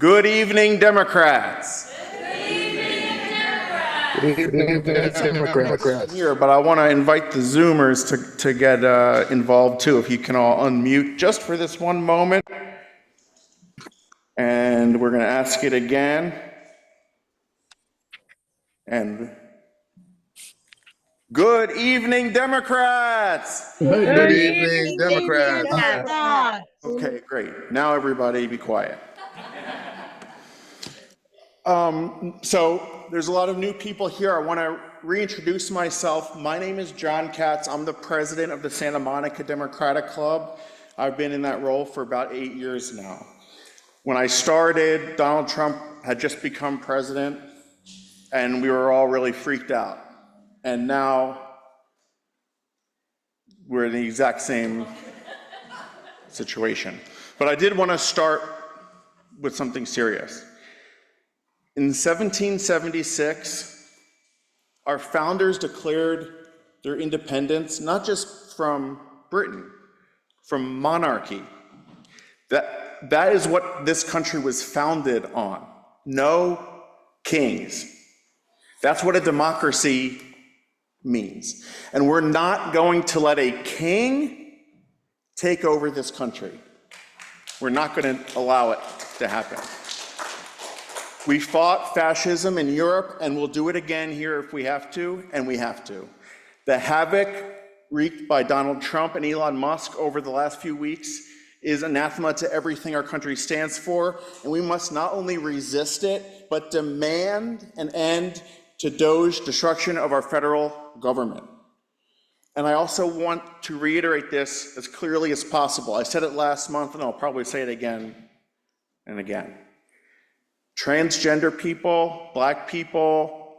Good evening, Democrats. Good evening, Democrats. Here, but I want to invite the Zoomers to get involved too. If you can all unmute just for this one moment. And we're going to ask it again. And good evening, Democrats. Good evening, Democrats. Okay, great. Now everybody be quiet. So there's a lot of new people here. I want to reintroduce myself. My name is John Katz. I'm the president of the Santa Monica Democratic Club. I've been in that role for about 8 years now. When I started, Donald Trump had just become president, and we were all really freaked out. And now we're in the exact same situation. But I did want to start with something serious. In 1776, our founders declared their independence, not just from Britain, from monarchy. That is what this country was founded on. No kings. That's what a democracy means. And we're not going to let a king take over this country. We're not going to allow it to happen. We fought fascism in Europe, and we'll do it again here if we have to, and we have to. The havoc wreaked by Donald Trump and Elon Musk over the last few weeks is anathema to everything our country stands for, and we must not only resist it, but demand an end to DOGE destruction of our federal government. And I also want to reiterate this as clearly as possible. I said it last month, and I'll probably say it again and again. Transgender people, Black people,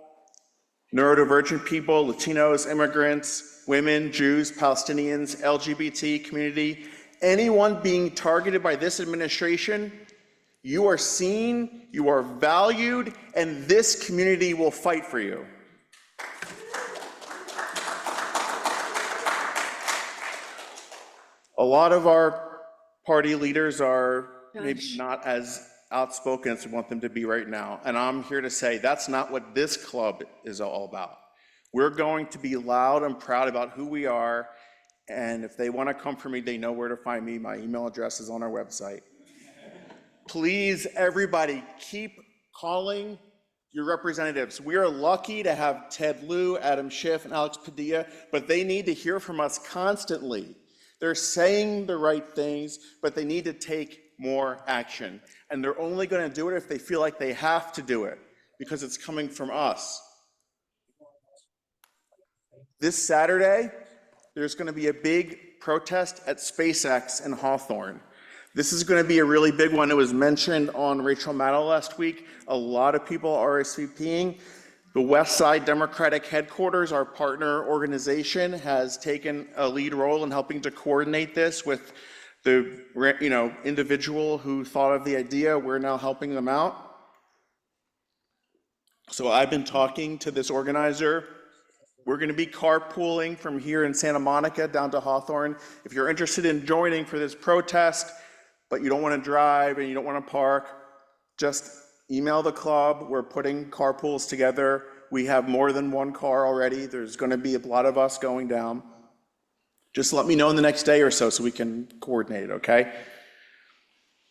neurodivergent people, Latinos, immigrants, women, Jews, Palestinians, LGBT community, anyone being targeted by this administration, you are seen, you are valued, and this community will fight for you. A lot of our party leaders are maybe not as outspoken as we want them to be right now. And I'm here to say that's not what this club is all about. We're going to be loud and proud about who we are. And if they want to come for me, they know where to find me. My email address is on our website. Please, everybody, keep calling your representatives. We are lucky to have Ted Lieu, Adam Schiff, and Alex Padilla, but they need to hear from us constantly. They're saying the right things, but they need to take more action. And they're only going to do it if they feel like they have to do it, because it's coming from us. This Saturday, there's going to be a big protest at SpaceX in Hawthorne. This is going to be a really big one. It was mentioned on Rachel Maddow last week. A lot of people are RSVPing. The West Side Democratic Headquarters, our partner organization, has taken a lead role in helping to coordinate this with the individual who thought of the idea. We're now helping them out. So I've been talking to this organizer. We're going to be carpooling from here in Santa Monica down to Hawthorne. If you're interested in joining for this protest, but you don't want to drive and you don't want to park, just email the club. We're putting carpools together. We have more than one car already. There's going to be a lot of us going down. Just let me know in the next day or so we can coordinate, okay?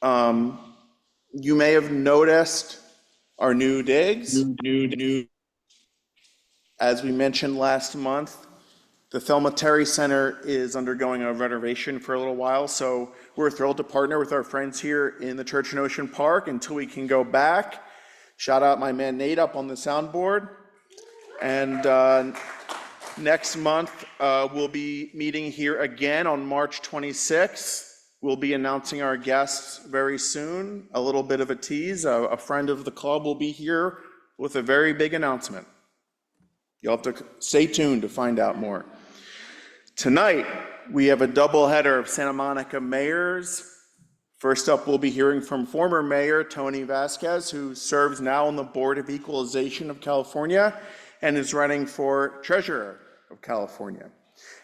You may have noticed our new digs. As we mentioned last month, the Thelma Terry Center is undergoing a renovation for a little while, so we're thrilled to partner with our friends here in the Church in Ocean Park until we can go back. Shout out my man Nate up on the soundboard. And next month, we'll be meeting here again on March 26th. We'll be announcing our guests very soon. A little bit of a tease. A friend of the club will be here with a very big announcement. You'll have to stay tuned to find out more. Tonight, we have a double header of Santa Monica mayors. First up, we'll be hearing from former Mayor Tony Vazquez, who serves now on the Board of Equalization of California and is running for Treasurer of California.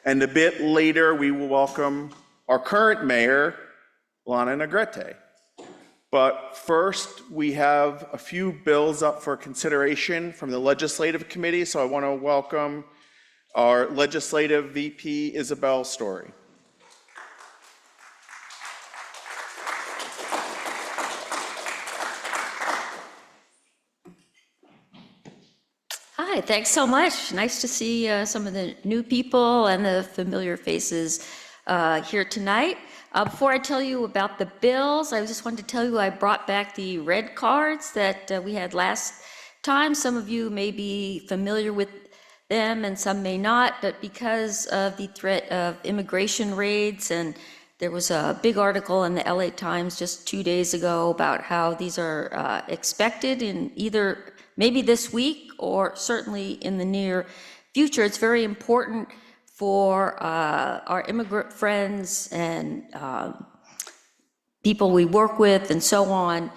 And a bit later, we will welcome our current mayor, Lana Negrete. But first, we have a few bills up for consideration from the Legislative Committee, so I want to welcome our Legislative VP, Isabel Story. Hi, thanks so much. Nice to see some of the new people and the familiar faces here tonight. Before I tell you about the bills, I just wanted to tell you I brought back the red cards that we had last time. Some of you may be familiar with them and some may not, but because of the threat of immigration raids, and there was a big article in the LA Times just 2 days ago about how these are expected in either maybe this week or certainly in the near future. It's very important for our immigrant friends and people we work with and so on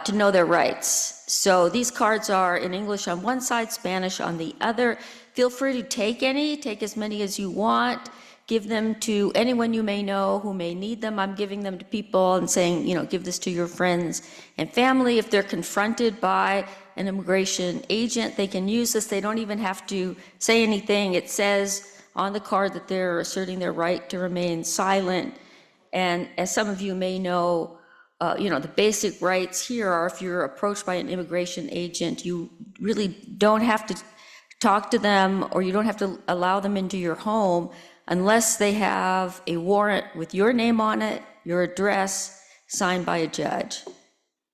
to know their rights. So these cards are in English on one side, Spanish on the other. Feel free to take as many as you want. Give them to anyone you may know who may need them. I'm giving them to people and saying, you know, give this to your friends and family. If they're confronted by an immigration agent, they can use this. They don't even have to say anything. It says on the card that they're asserting their right to remain silent. And as some of you may know, the basic rights here are if you're approached by an immigration agent, you really don't have to talk to them or you don't have to allow them into your home unless they have a warrant with your name on it, your address, signed by a judge.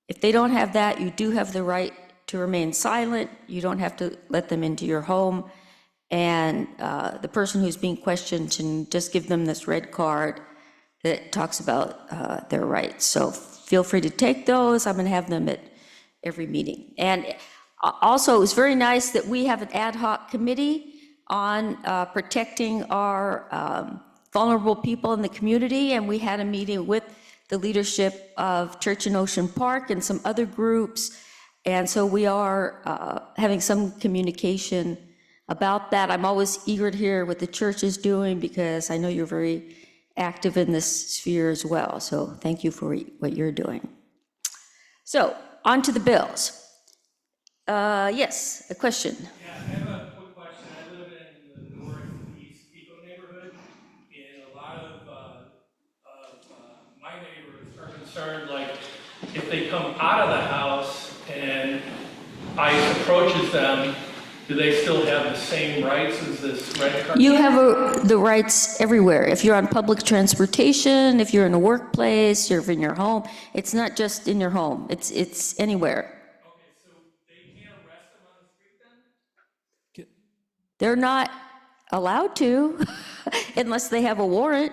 If they don't have that, you do have the right to remain silent. You don't have to let them into your home. And the person who's being questioned can just give them this red card that talks about their rights. So feel free to take those. I'm going to have them at every meeting. And also, it was very nice that we have an ad hoc committee on protecting our vulnerable people in the community. And we had a meeting with the leadership of Church in Ocean Park and some other groups. And so we are having some communication about that. I'm always eager to hear what the church is doing because I know you're very active in this sphere as well. So thank you for what you're doing. So on to the bills. Yes, a question. Yeah, I have a quick question. I live in the northeast Pico neighborhood, and a lot of my neighbors are concerned, like, if they come out of the house and ICE approaches them, do they still have the same rights as this red card? You have the rights everywhere. If you're on public transportation, if you're in a workplace, you're in your home, it's not just in your home, it's anywhere. Okay, so they can't arrest them on the street then? They're not allowed to unless they have a warrant,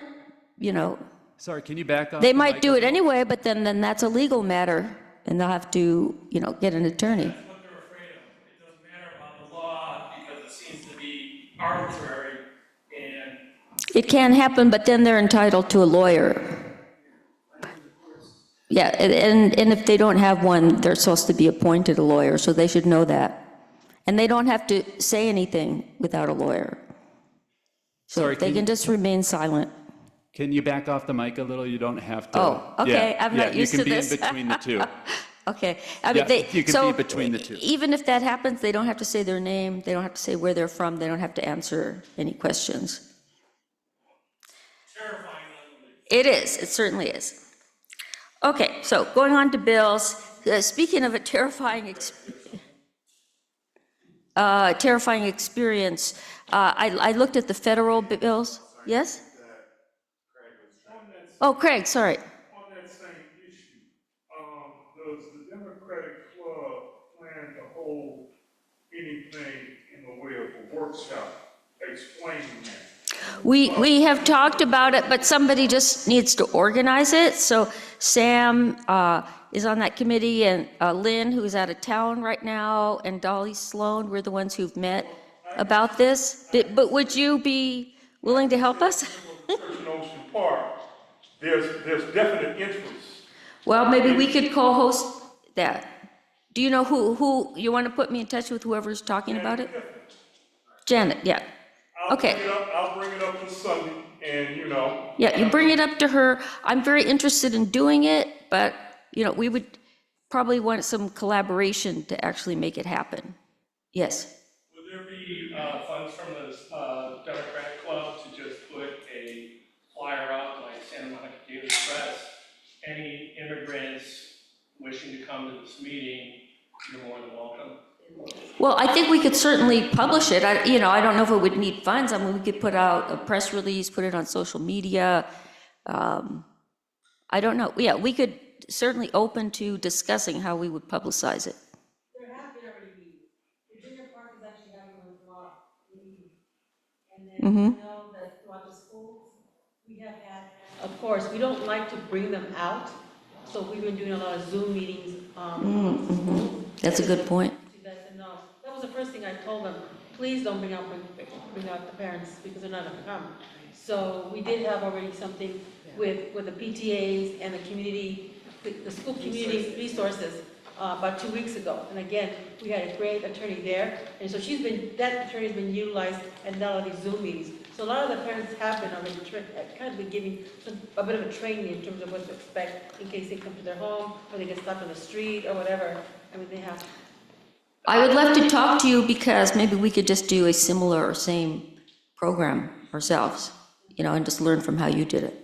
you know. Sorry, can you back up? They might do it anyway, but then that's a legal matter and they'll have to, get an attorney. That's what they're afraid of. It doesn't matter about the law because it seems to be arbitrary and It can happen, but then they're entitled to a lawyer. Yeah, and if they don't have one, they're supposed to be appointed a lawyer, so they should know that. And they don't have to say anything without a lawyer. So Sorry, they can just remain silent. Can you back off the mic a little? You don't have to. Oh, okay, Yeah, I'm not used to this. You can be in between the two. Okay. Yeah, you can be between the two. Even if that happens, they don't have to say their name, they don't have to say where they're from, they don't have to answer any questions. terrifying. It certainly is. Okay, so going on to bills, speaking of a terrifying experience, I looked at the federal bills, yes? Oh, Craig, sorry. On that same issue, does the Democratic Club plan to hold anything in the way of a workshop explaining that? We have talked about it, but somebody just needs to organize it. So Sam is on that committee, and Lynn, who's out of town right now, and Dolly Sloan, we're the ones who've met about this. But would you be willing to help us? Church in Ocean Park, there's definite interest. Well, maybe we could co-host that. Do you know who, you want to put me in touch with whoever's talking about it? Janet, yeah. Okay. I'll bring it up this Sunday, and Yeah, you bring it up to her. I'm very interested in doing it, but, we would probably want some collaboration to actually make it happen. Yes. Would there be funds from the Democratic Club to just put a flyer out like Santa Monica Daily Press? Any immigrants wishing to come to this meeting, you're more than welcome. Well, I think we could certainly publish it. I don't know if it would need funds. I mean, we could put out a press release, put it on social media. I don't know. Yeah, we could certainly open to discussing how we would publicize it. There have been already meetings. Virginia Park is actually having a lot of meetings. And then I know that throughout the schools, we have had, of course, we don't like to bring them out. So we've been doing a lot of Zoom meetings with the schools. That's a good point. To let them know. That was the first thing I told them. Please don't bring out the parents because they're not going to come. So we did have already something with the PTAs and the community, the school community resources about 2 weeks ago. And again, we had a great attorney there. And so that attorney's been utilized in a lot of these Zoom meetings. So a lot of the parents have been already kind of been giving a bit of a training in terms of what to expect in case they come to their home or they get stopped on the street or whatever. I mean, they have. I would love to talk to you because maybe we could just do a similar or same program ourselves, and just learn from how you did it.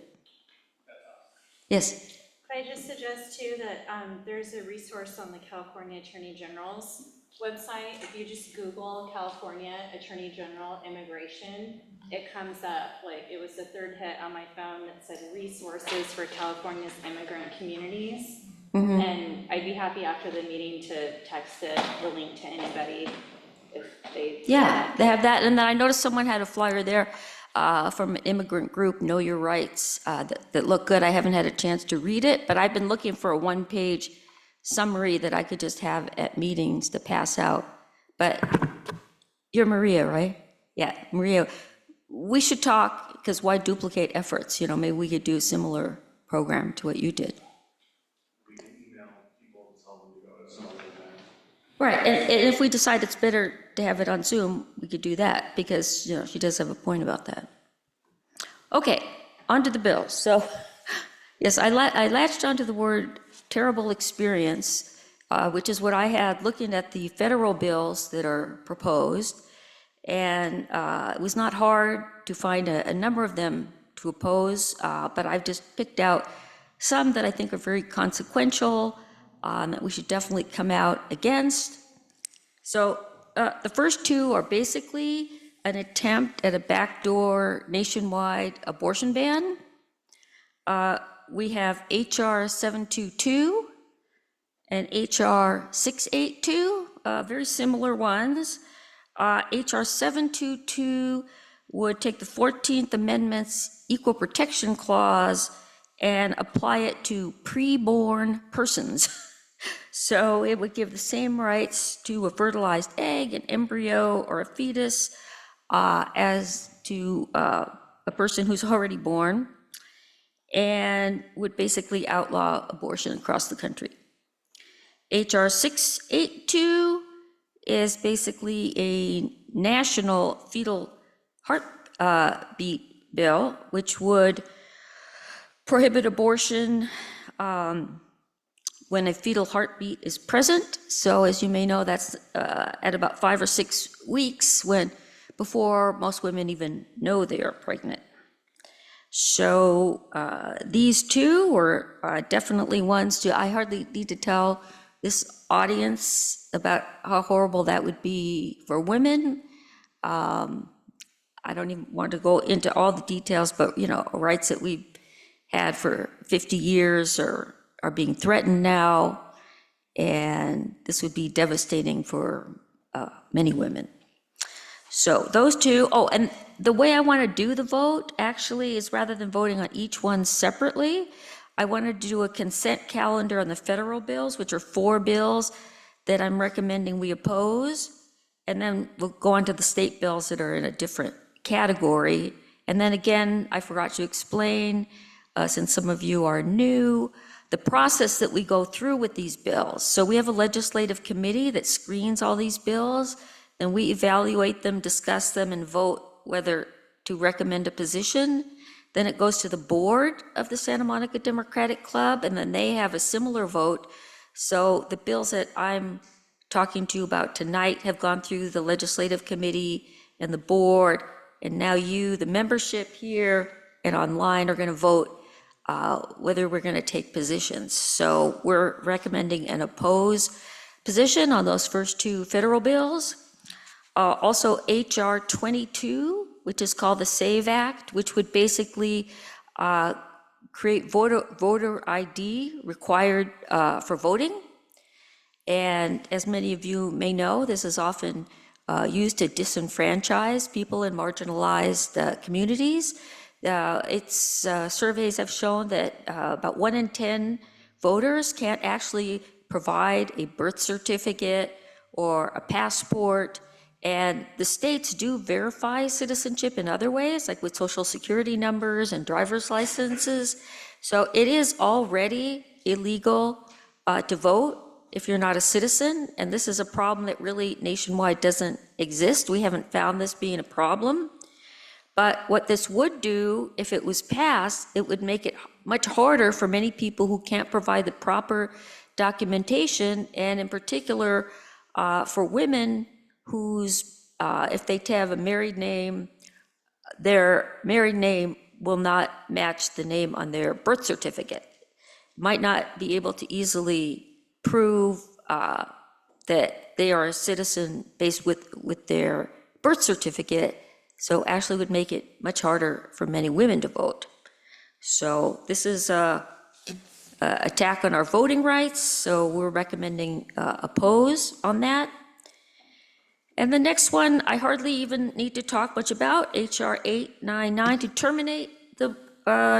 Yes. Could I just suggest too that there's a resource on the California Attorney General's website. If you just Google California Attorney General Immigration, it comes up, like it was the third hit on my phone that said resources for California's immigrant communities. And I'd be happy after the meeting to text the link to anybody if they. Yeah, they have that. And then I noticed someone had a flyer there from an immigrant group, Know Your Rights, that looked good. I haven't had a chance to read it, but I've been looking for a one-page summary that I could just have at meetings to pass out. But you're Maria, right? Yeah, Maria. We should talk, because why duplicate efforts? Maybe we could do a similar program to what you did. We can email people and tell them to go to some other event. Right, and if we decide it's better to have it on Zoom, we could do that, because, she does have a point about that. Okay, on to the bills. So, yes, I latched onto the word terrible experience, which is what I had looking at the federal bills that are proposed. And it was not hard to find a number of them to oppose, but I've just picked out some that I think are very consequential, that we should definitely come out against. So the first two are basically an attempt at a backdoor nationwide abortion ban. We have HR 722 and HR 682, very similar ones. HR 722 would take the 14th Amendment's Equal Protection Clause and apply it to preborn persons. So it would give the same rights to a fertilized egg, an embryo, or a fetus as to a person who's already born, and would basically outlaw abortion across the country. HR 682 is basically a national fetal heartbeat bill, which would prohibit abortion when a fetal heartbeat is present. So as you may know, that's at about 5 or 6 weeks, before most women even know they are pregnant. So these two were definitely ones I hardly need to tell this audience about how horrible that would be for women. I don't even want to go into all the details, but rights that we've had for 50 years are being threatened now, and this would be devastating for many women. So those two, and the way I want to do the vote actually is, rather than voting on each one separately, I wanted to do a consent calendar on the federal bills, which are 4 bills that I'm recommending we oppose, and then we'll go on to the state bills that are in a different category. And then again, I forgot to explain, since some of you are new, the process that we go through with these bills. So we have a legislative committee that screens all these bills, and we evaluate them, discuss them, and vote whether to recommend a position. then it goes to the board of the Santa Monica Democratic Club, and then they have a similar vote. So the bills that I'm talking to you about tonight have gone through the legislative committee and the board, and now you, the membership here and online, are going to vote whether we're going to take positions. So we're recommending an oppose position on those first two federal bills. Also, HR 22, which is called the SAVE Act, which would basically create voter ID required for voting. And as many of you may know, this is often used to disenfranchise people in marginalized communities. Surveys have shown that about 1 in 10 voters can't actually provide a birth certificate or a passport. And the states do verify citizenship in other ways, like with social security numbers and driver's licenses. So it is already illegal to vote if you're not a citizen, and this is a problem that really nationwide doesn't exist. We haven't found this being a problem. But what this would do, if it was passed, it would make it much harder for many people who can't provide the proper documentation, and in particular, for women whose, if they have a married name, their married name will not match the name on their birth certificate. Might not be able to easily prove that they are a citizen based with their birth certificate, so actually would make it much harder for many women to vote. So this is a attack on our voting rights, so we're recommending oppose on that. And the next one, I hardly even need to talk much about, HR 899, to terminate the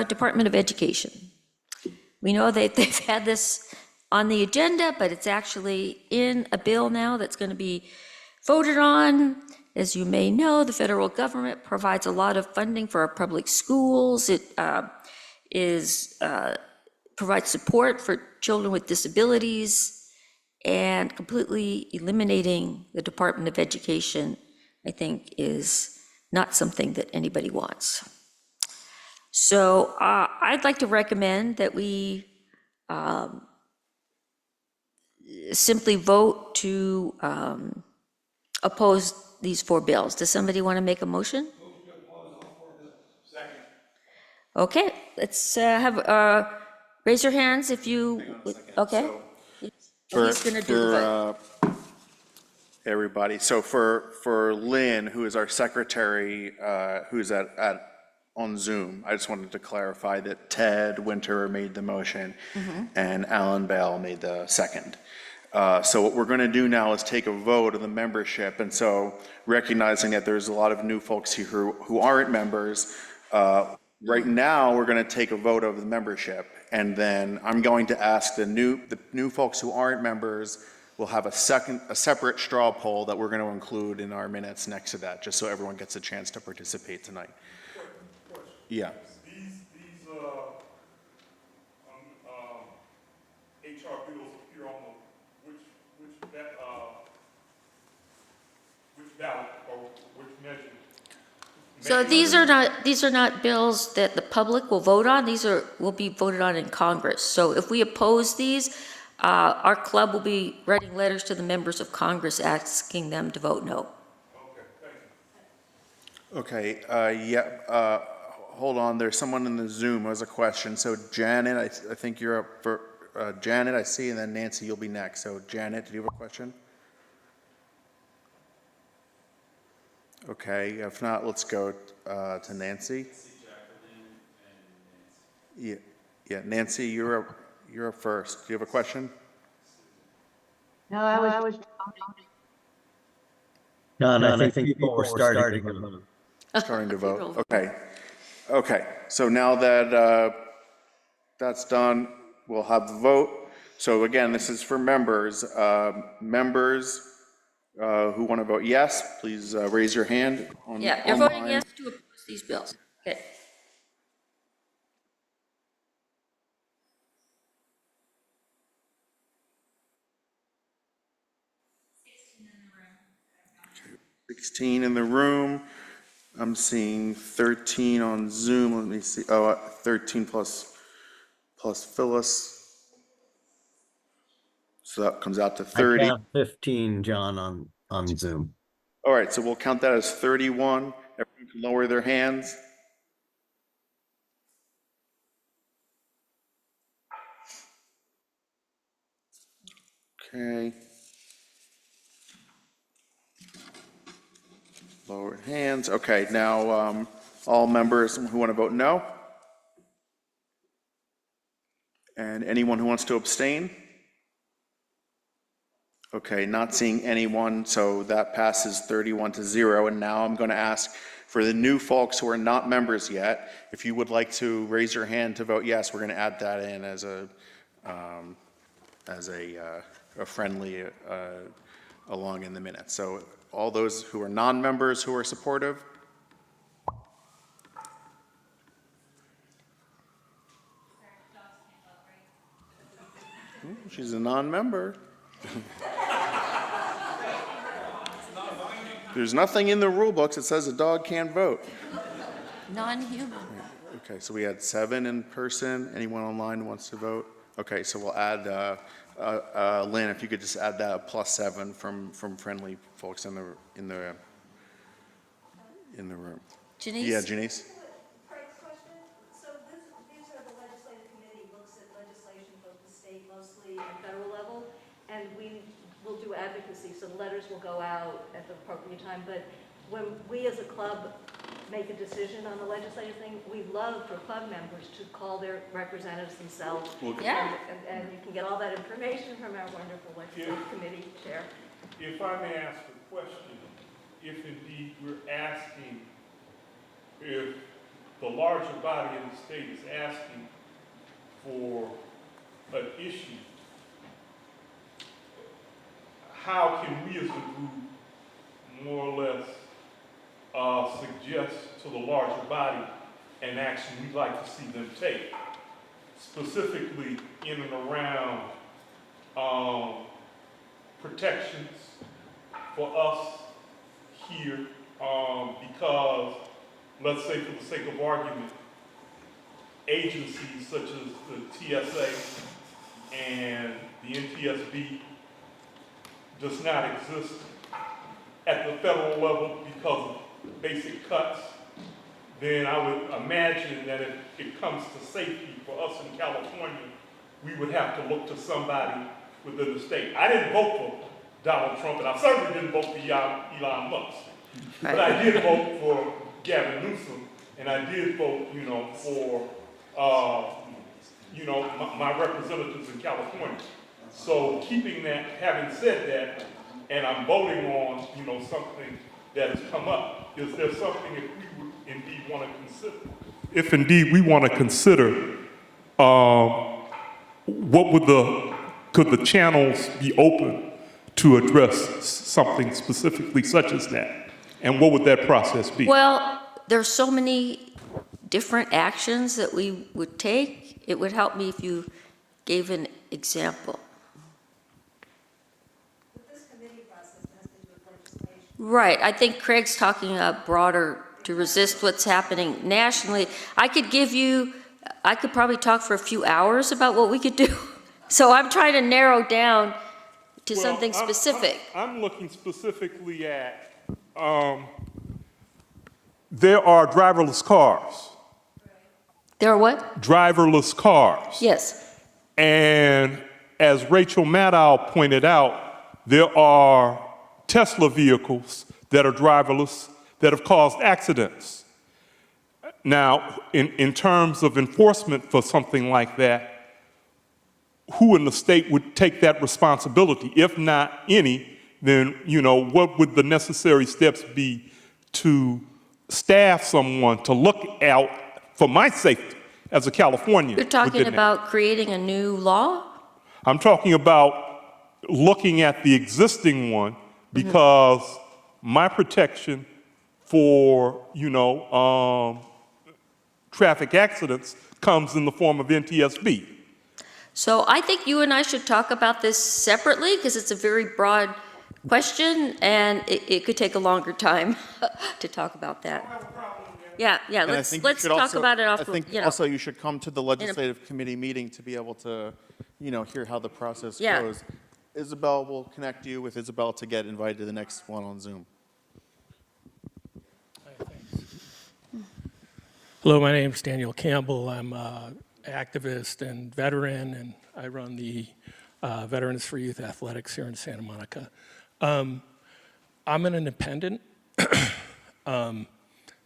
Department of Education. We know that they've had this on the agenda, but it's actually in a bill now that's going to be voted on. As you may know, the federal government provides a lot of funding for our public schools. It provides support for children with disabilities, and completely eliminating the Department of Education, I think, is not something that anybody wants. So I'd like to recommend that we simply vote to oppose these 4 bills. Does somebody want to make a motion? Second. Okay, let's raise your hands if you, okay? He's gonna do the vote. Everybody, so for Lynn, who is our secretary, who's on Zoom, I just wanted to clarify that Ted Winter made the motion and Alan Bell made the second. So what we're going to do now is take a vote of the membership, and so recognizing that there's a lot of new folks here who aren't members, right now we're going to take a vote of the membership, and then I'm going to ask the new folks who aren't members. We'll have a separate straw poll that we're going to include in our minutes next to that, just so everyone gets a chance to participate tonight. Yeah. These HR bills appear on the, which ballot or which measure? So these are not bills that the public will vote on. These will be voted on in Congress. So if we oppose these, our club will be writing letters to the members of Congress asking them to vote no. Okay, hold on, there's someone in the Zoom who has a question. So Janet, I think you're up for, Janet, I see, and then Nancy, you'll be next. So Janet, do you have a question? Okay, if not, let's go to Nancy. Yeah, Nancy, you're up first. Do you have a question? No, I was. None, I think people were starting to vote. Starting to vote, okay. So now that that's done, we'll have the vote. So again, this is for members. Members who want to vote yes, please raise your hand. Yeah, you're voting yes to oppose these bills. Okay. Okay. 16 in the room. I'm seeing 13 on Zoom. Let me see. Oh, 13 plus Phyllis. So that comes out to I 30. count 15, John, on Zoom. All right, so we'll count that as 31. Everyone can lower their hands. Okay. Lowered hands. Okay, now all members who want to vote no. And anyone who wants to abstain? Okay, not seeing anyone, so that passes 31-0. And now I'm going to ask for the new folks who are not members yet, if you would like to raise your hand to vote yes, we're going to add that in as a friendly along in the minutes. So all those who are non-members who are supportive? Ooh, she's a non-member. There's nothing in the rule books that says a dog can't vote. Non-human. Okay, so we had 7 in person. Anyone online who wants to vote? Okay, so we'll add, Lynn, if you could just add that +7 from friendly folks in the room. Janice? Yeah, Janice? Craig's question, so these are the legislative committee looks at legislation both the state mostly and federal level, and we will do advocacy, so letters will go out at the appropriate time, but when we as a club make a decision on the legislative thing, we love for club members to call their representatives themselves. Yeah. And you can get all that information from our wonderful legislative committee chair. If I may ask a question, if indeed we're asking, if the larger body of the state is asking for an issue, how can we as a group more or less suggest to the larger body an action we'd like to see them take, specifically in and around protections for us here, because let's say for the sake of argument, agencies such as the TSA and the NTSB does not exist at the federal level because of basic cuts, then I would imagine that if it comes to safety for us in California, we would have to look to somebody within the state. I didn't vote for Donald Trump, and I certainly didn't vote for Elon Musk. But I did vote for Gavin Newsom, and I did vote, for, my representatives in California. So keeping that, having said that, and I'm voting on, something that has come up, is there something if we would indeed want to consider? If indeed we want to consider, could the channels be open to address something specifically such as that? And what would that process be? Well, there's so many different actions that we would take. It would help me if you gave an example. Right, I think Craig's talking broader to resist what's happening nationally. I could probably talk for a few hours about what we could do. So I'm trying to narrow down to something specific. I'm looking specifically at, there are driverless cars. There are what? Driverless cars. Yes. And as Rachel Maddow pointed out, there are Tesla vehicles that are driverless that have caused accidents. Now, in terms of enforcement for something like that, who in the state would take that responsibility? If not any, then, what would the necessary steps be to staff someone to look out for my safety as a Californian? You're talking about creating a new law? I'm talking about looking at the existing one, because my protection for, traffic accidents comes in the form of NTSB. So I think you and I should talk about this separately, because it's a very broad question, and it could take a longer time to talk about that. Yeah, And I let's think you should talk also- about it off, I think you know. also you should come to the legislative committee meeting to be able to, hear how the process Yeah. goes. Isabel will connect you with Isabel to get invited to the next one on Zoom. Hello, my name is Daniel Campbell. I'm an activist and veteran, and I run the Veterans for Youth Athletics here in Santa Monica. I'm an independent.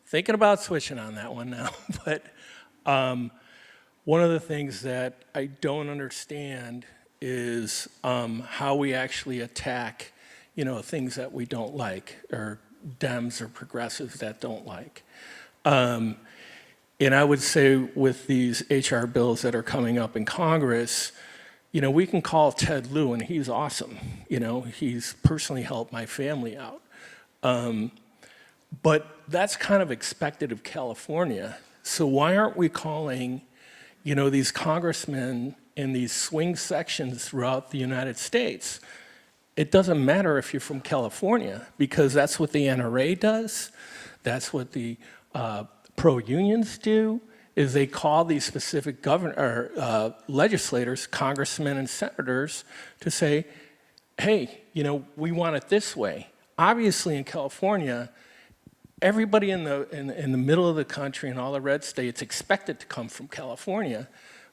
Thinking about switching on that one now, but one of the things that I don't understand is how we actually attack, things that we don't like, or Dems or progressives that don't like. And I would say with these HR bills that are coming up in Congress, we can call Ted Lieu, and he's awesome. He's personally helped my family out. But that's kind of expected of California. So why aren't we calling, these congressmen in these swing sections throughout the United States? It doesn't matter if you're from California, because that's what the NRA does. That's what the pro-unions do, is they call these specific legislators, congressmen and senators, to say, hey, we want it this way. Obviously in California, everybody in the middle of the country and all the red states expect it to come from California,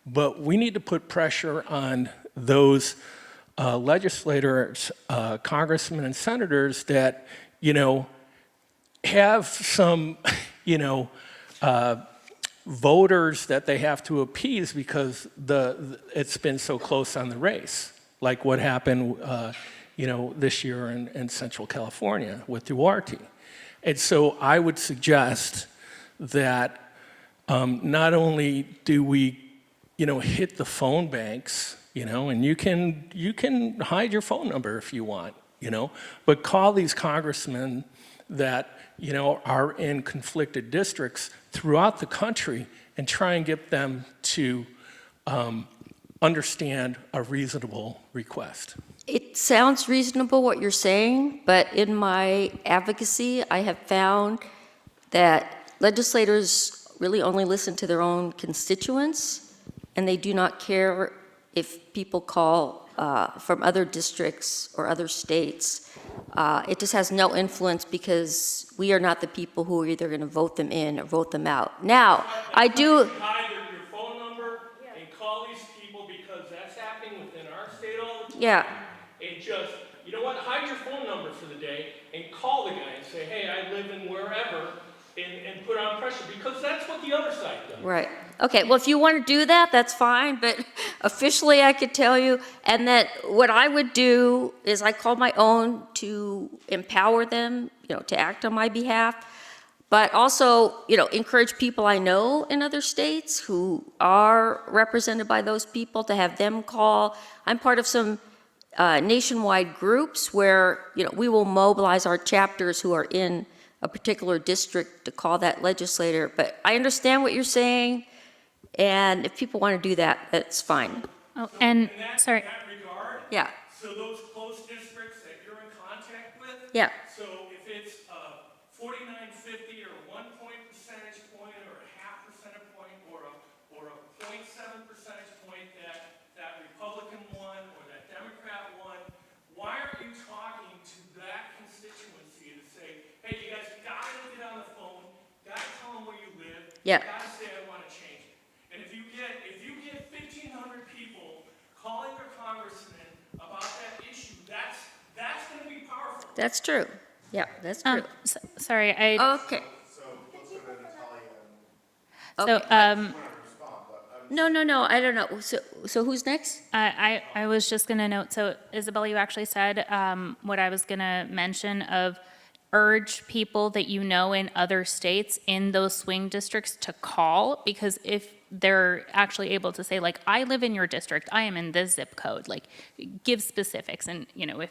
but we need to put pressure on those legislators, congressmen and senators that, have some, voters that they have to appease because it's been so close on the race, like what happened, this year in Central California with Duarte. And so I would suggest that not only do we, hit the phone banks, and you can hide your phone number if you want, but call these congressmen that, are in conflicted districts throughout the country and try and get them to understand a reasonable request. It sounds reasonable what you're saying, but in my advocacy, I have found that legislators really only listen to their own constituents, and they do not care if people call from other districts or other states. It just has no influence because we are not the people who are either going to vote them in or vote them out. Now, I do. Hide your phone number and call these people, because that's happening within our state all the time. Yeah. And just, hide your phone number for the day and call the guy and say, hey, I live in wherever, and put on pressure, because that's what the other side does. Right. Okay, well, if you want to do that, that's fine, but officially I could tell you, and that what I would do is I call my own to empower them, to act on my behalf, but also, encourage people I know in other states who are represented by those people to have them call. I'm part of some nationwide groups where, we will mobilize our chapters who are in a particular district to call that legislator. But I understand what you're saying, and if people want to do that, that's fine. Oh, and sorry. In that regard, Yeah, so those close districts that you're in contact with, yeah, so if it's 4950 or 1 percentage point or a half percentage point or a 0.7 percentage point that Republican won or that Democrat won, why aren't you talking to that constituency to say, hey, you guys gotta get on the phone, gotta tell them where you live, Yeah. gotta say I want to change it. And if you get 1,500 people calling their congressman about that issue, that's going to be powerful. that's true. Yeah, that's true. Sorry, Okay. so No, I don't know. So who's next? I was just gonna note, so Isabel, you actually said what I was gonna mention of urge people that in other states in those swing districts to call, because if they're actually able to say, like, I live in your district, I am in this zip code, like, give specifics, and if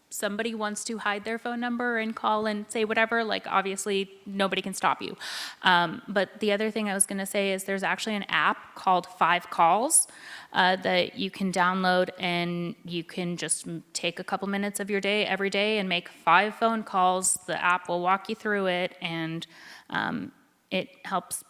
somebody wants to hide their phone number and call and say whatever, like obviously nobody can stop you. But the other thing I was going to say is there's actually an app called 5 Calls that you can download, and you can just take a couple minutes of your day every day and make 5 phone calls. The app will walk you through it, and it helps,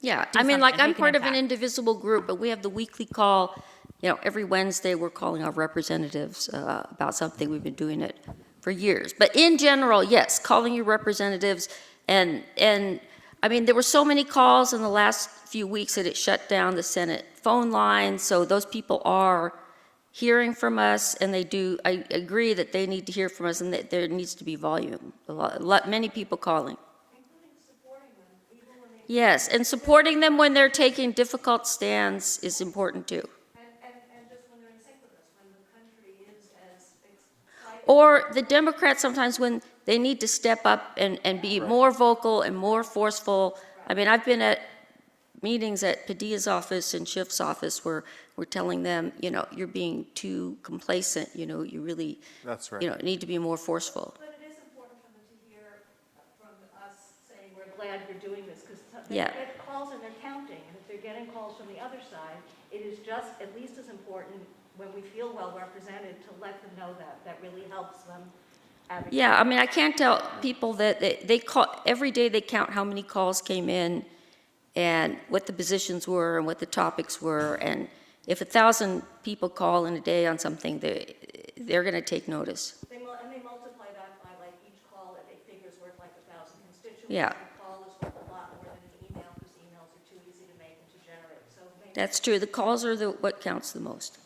Yeah, do I mean, like, something, I'm make an part of an impact. indivisible group, but we have the weekly call, every Wednesday, we're calling our representatives about something. We've been doing it for years. But in general, yes, calling your representatives, and I mean, there were so many calls in the last few weeks that it shut down the Senate phone line, so those people are hearing from us, and I agree that they need to hear from us, and that there needs to be volume. Many people calling. Yes, and supporting them when they're taking difficult stands is important too. And just when they're in sync with us, when the country is as excited. Or the Democrats sometimes when they need to step up and be more vocal and more forceful. I mean, I've been at meetings at Padilla's office and Schiff's office where we're telling them, you're being too complacent, you really, That's right. need to be more forceful. But it is important for them to hear from us saying, we're glad you're doing this, because they Yeah. get calls and they're counting, and if they're getting calls from the other side, it is just at least as important when we feel well represented to let them know that. That really helps them advocate. Yeah, I mean, I can't tell people that they call, every day they count how many calls came in and what the positions were and what the topics were, and if 1,000 people call in a day on something, they're going to take notice. And they multiply that by like each call, it figures worth like 1,000 constituents. Yeah. A call is worth a lot more than an email, because emails are too easy to make and to generate, so maybe. That's true, the calls are what counts the most.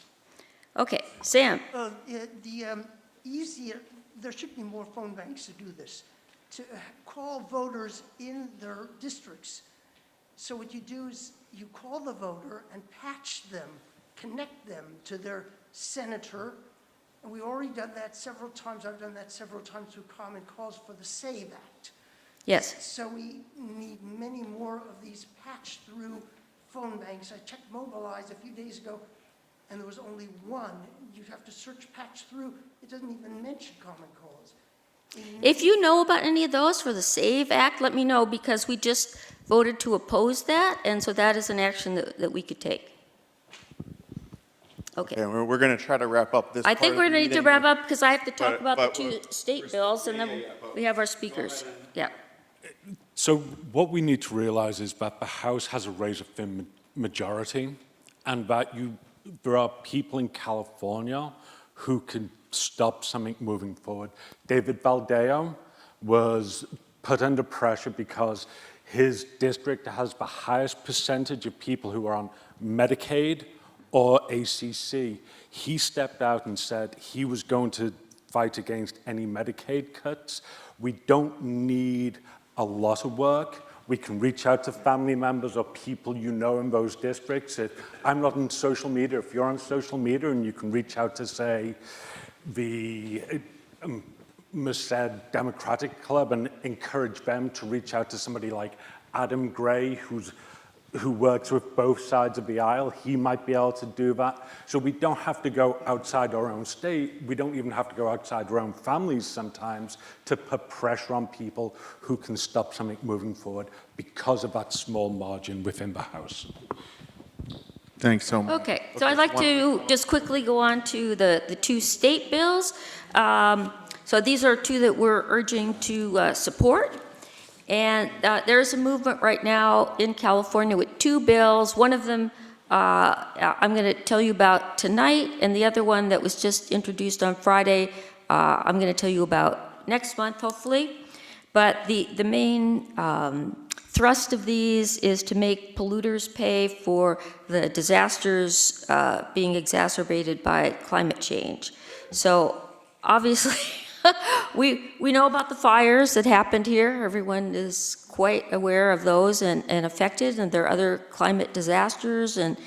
Okay, Sam? Easier, there should be more phone banks to do this, to call voters in their districts. So what you do is you call the voter and patch them, connect them to their senator. And we've already done that several times. I've done that several times through common calls for the SAVE Act. Yes. So we need many more of these patch-through phone banks. I checked Mobilize a few days ago, and there was only one. You'd have to search patch through. It doesn't even mention common calls. If you know about any of those for the SAVE Act, let me know, because we just voted to oppose that, and so that is an action that we could take. Okay. And we're going to try to wrap up this I part think of we're the going to need to meeting. wrap up, because I have to talk about the but 2 state bills, and then we have our speakers. Yeah. So what we need to realize is that the House has a razor-thin majority, and that there are people in California who can stop something moving forward. David Valdeo was put under pressure because his district has the highest percentage of people who are on Medicaid or ACC. He stepped out and said he was going to fight against any Medicaid cuts. We don't need a lot of work. We can reach out to family members or people you know in those districts. I'm not on social media. If you're on social media, and you can reach out to, say, the Merced Democratic Club and encourage them to reach out to somebody like Adam Gray, who works with both sides of the aisle. He might be able to do that. So we don't have to go outside our own state. We don't even have to go outside our own families sometimes to put pressure on people who can stop something moving forward because of that small margin within the House. Thanks so much. Okay, so I'd like to just quickly go on to the 2 state bills. So these are 2 that we're urging to support. And there's a movement right now in California with 2 bills. One of them I'm going to tell you about tonight, and the other one that was just introduced on Friday, I'm going to tell you about next month, hopefully. But the main thrust of these is to make polluters pay for the disasters being exacerbated by climate change. So obviously, we know about the fires that happened here. Everyone is quite aware of those and affected, and there are other climate disasters and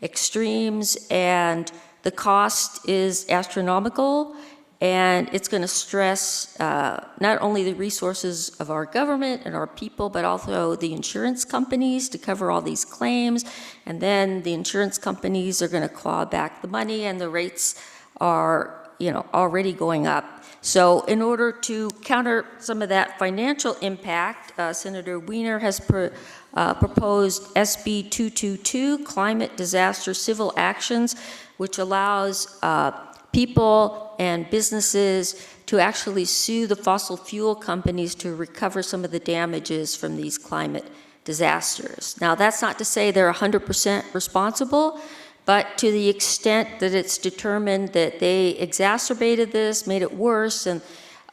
extremes, and the cost is astronomical, and it's going to stress not only the resources of our government and our people, but also the insurance companies to cover all these claims, and then the insurance companies are going to claw back the money, and the rates are already going up. So in order to counter some of that financial impact, Senator Wiener has proposed SB 222, Climate Disaster Civil Actions, which allows people and businesses to actually sue the fossil fuel companies to recover some of the damages from these climate disasters. Now, that's not to say they're 100% responsible, but to the extent that it's determined that they exacerbated this, made it worse, and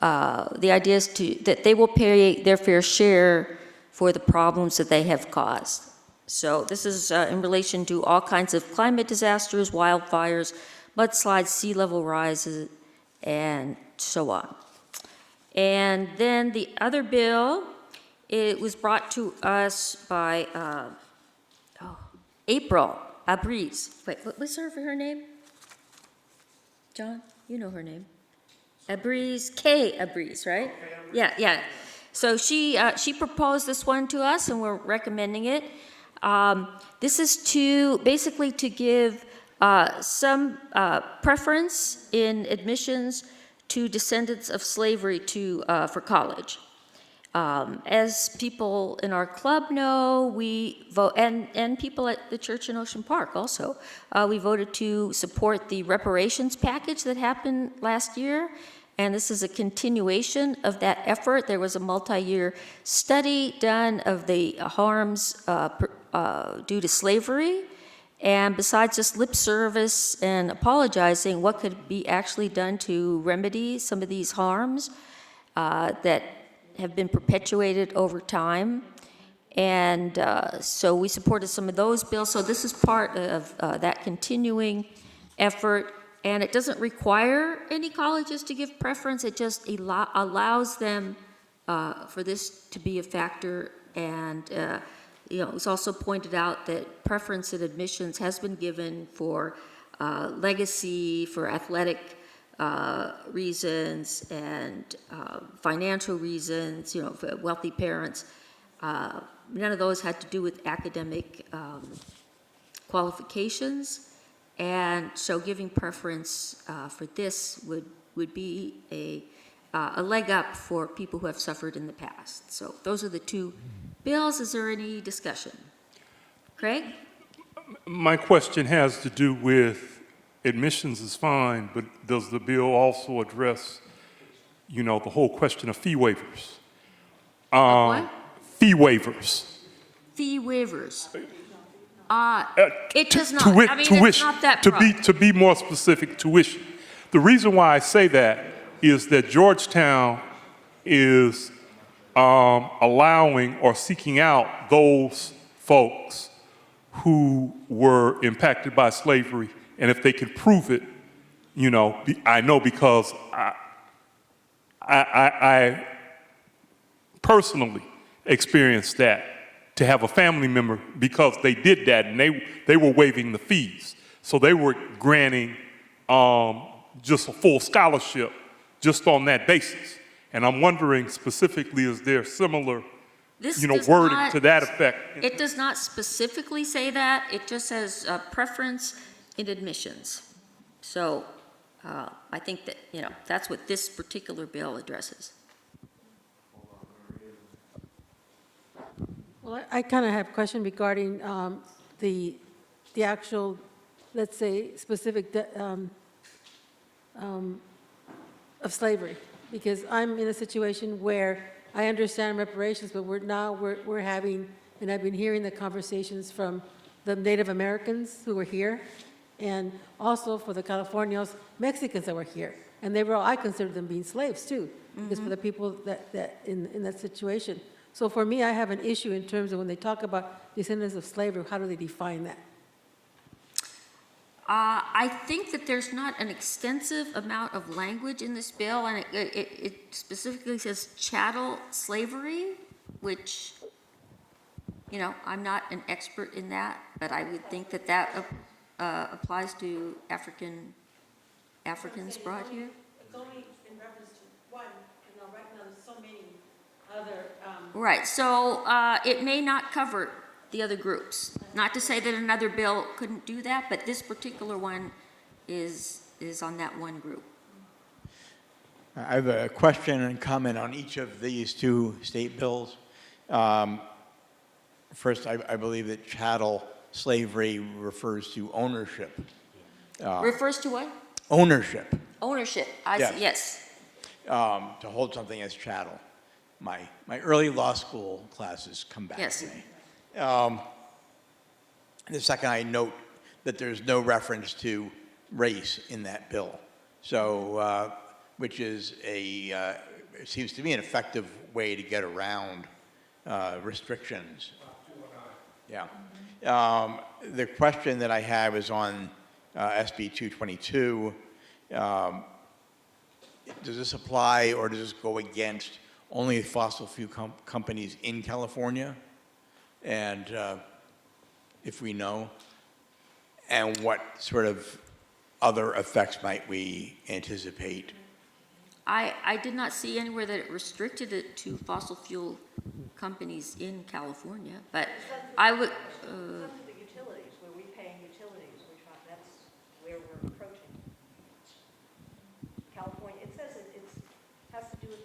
the idea is that they will pay their fair share for the problems that they have caused. So this is in relation to all kinds of climate disasters, wildfires, mudslides, sea level rises, and so on. And then the other bill, it was brought to us by April Abriz. Wait, what's her name? John, you know her name. Abriz, Kay Abriz, right? Yeah. So she proposed this one to us, and we're recommending it. This is basically to give some preference in admissions to descendants of slavery for college. As people in our club know, we vote, and people at the church in Ocean Park also, we voted to support the reparations package that happened last year, and this is a continuation of that effort. There was a multi-year study done of the harms due to slavery, and besides just lip service and apologizing, what could be actually done to remedy some of these harms that have been perpetuated over time. And so we supported some of those bills. So this is part of that continuing effort. And it doesn't require any colleges to give preference. It just allows them for this to be a factor. And it's also pointed out that preference in admissions has been given for legacy, for athletic reasons, and financial reasons, for wealthy parents. None of those had to do with academic qualifications. And so giving preference for this would be a leg up for people who have suffered in the past. So those are the two bills. Is there any discussion? Craig? My question has to do with admissions is fine, but does the bill also address, the whole question of fee waivers? What? Fee waivers. Fee waivers. It does not. Tuition. It's not that broad. To be more specific, tuition. The reason why I say that is that Georgetown is allowing or seeking out those folks who were impacted by slavery, and if they can prove it, I know because I personally experienced that, to have a family member, because they did that and they were waiving the fees. So they were granting just a full scholarship just on that basis. And I'm wondering specifically, is there similar wording to that effect? It does not specifically say that. It just says preference in admissions. So I think that, that's what this particular bill addresses. Well, I kind of have a question regarding the actual, let's say, specific of slavery, because I'm in a situation where I understand reparations, but we're having, and I've been hearing the conversations from the Native Americans who were here, and also for the Californios, Mexicans that were here, and I consider them being slaves too, because for the people that in that situation. So for me, I have an issue in terms of when they talk about descendants of slavery, how do they define that? I think that there's not an extensive amount of language in this bill, and it specifically says chattel slavery, which, I'm not an expert in that, but I would think that applies to Africans brought here. It's only in reference to one, and right now there's so many other. Right, so it may not cover the other groups. Not to say that another bill couldn't do that, but this particular one is on that one group. I have a question and comment on each of these two state bills. First, I believe that chattel slavery refers to ownership. Refers to what? Ownership. Ownership, I Yes. see, yes. To hold something as chattel. My early law school classes come back Yes. to me. The second, I note that there's no reference to race in that bill. So, which is it seems to me an effective way to get around restrictions. Yeah. The question that I have is on SB 222. Does this apply or does this go against only fossil fuel companies in California? And if we know, and what sort of other effects might we anticipate? I did not see anywhere that it restricted it to fossil fuel companies in California, but I would, Some of the utilities, where we pay utilities, that's where we're approaching. California, it says it has to do with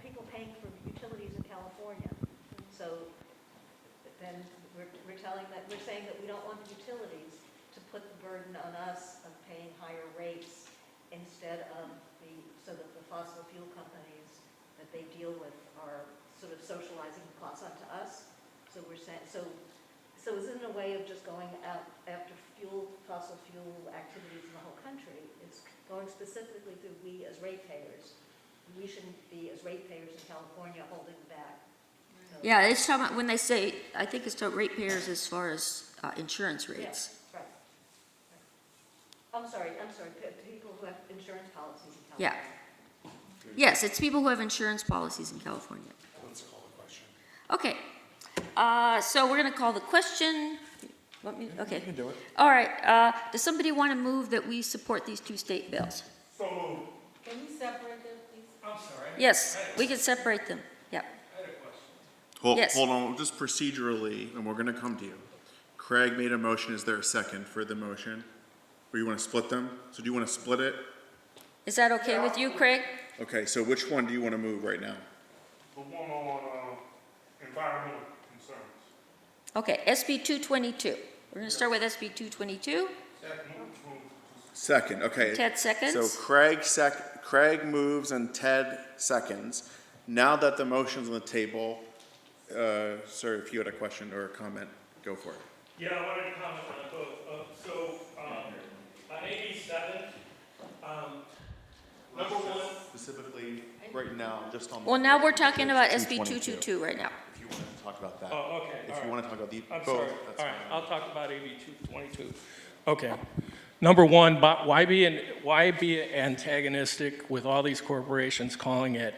people paying for utilities in California. So then we're saying that we don't want the utilities to put the burden on us of paying higher rates instead of so that the fossil fuel companies that they deal with are sort of socializing the costs onto us. So we're saying, so isn't it a way of just going out after fossil fuel activities in the whole country? It's going specifically to we as ratepayers. We shouldn't be, as ratepayers in California, holding back. So, yeah, it's talking about, when they say, I think it's to ratepayers as far as insurance rates. yeah, right. I'm sorry, people who have insurance policies in Yeah. California. Yes, it's people who have insurance policies in California. Let's call the question. Okay, so we're gonna call the question. Want me, okay. You can do it. All right, does somebody want to move that we support these two state bills? So moved. Can we separate them, please? I'm sorry. Yes, we can separate them, yeah. I had a question. Yes. Hold on, just procedurally, and we're gonna come to you. Craig made a motion, is there a second for the motion? Or you wanna split them? So do you wanna split it? Is that okay with you, Craig? Okay, so which one do you wanna move right now? The one on environmental concerns. Okay, SB 222. We're gonna start with SB 222. Second, okay. Ted seconds. So Craig moves and Ted seconds. Now that the motion's on the table, sir, if you had a question or a comment, go for it. Yeah, I wanted to comment on both. On AB 7, number one. Specifically, right now, just on. Well, now we're talking about SB 222 right now. If you want to talk about that. Oh, okay. If you want to talk about the I'm both, sorry. that's All right, fine. I'll talk about AB 222. Okay. Number one, why be antagonistic with all these corporations calling it,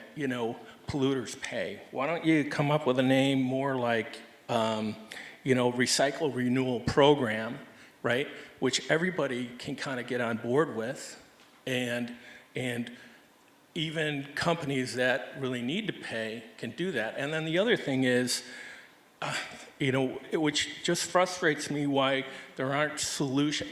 polluters pay? Why don't you come up with a name more like, recycle renewal program, right? Which everybody can kind of get on board with, and even companies that really need to pay can do that. And then the other thing is, which just frustrates me, why there aren't solutions,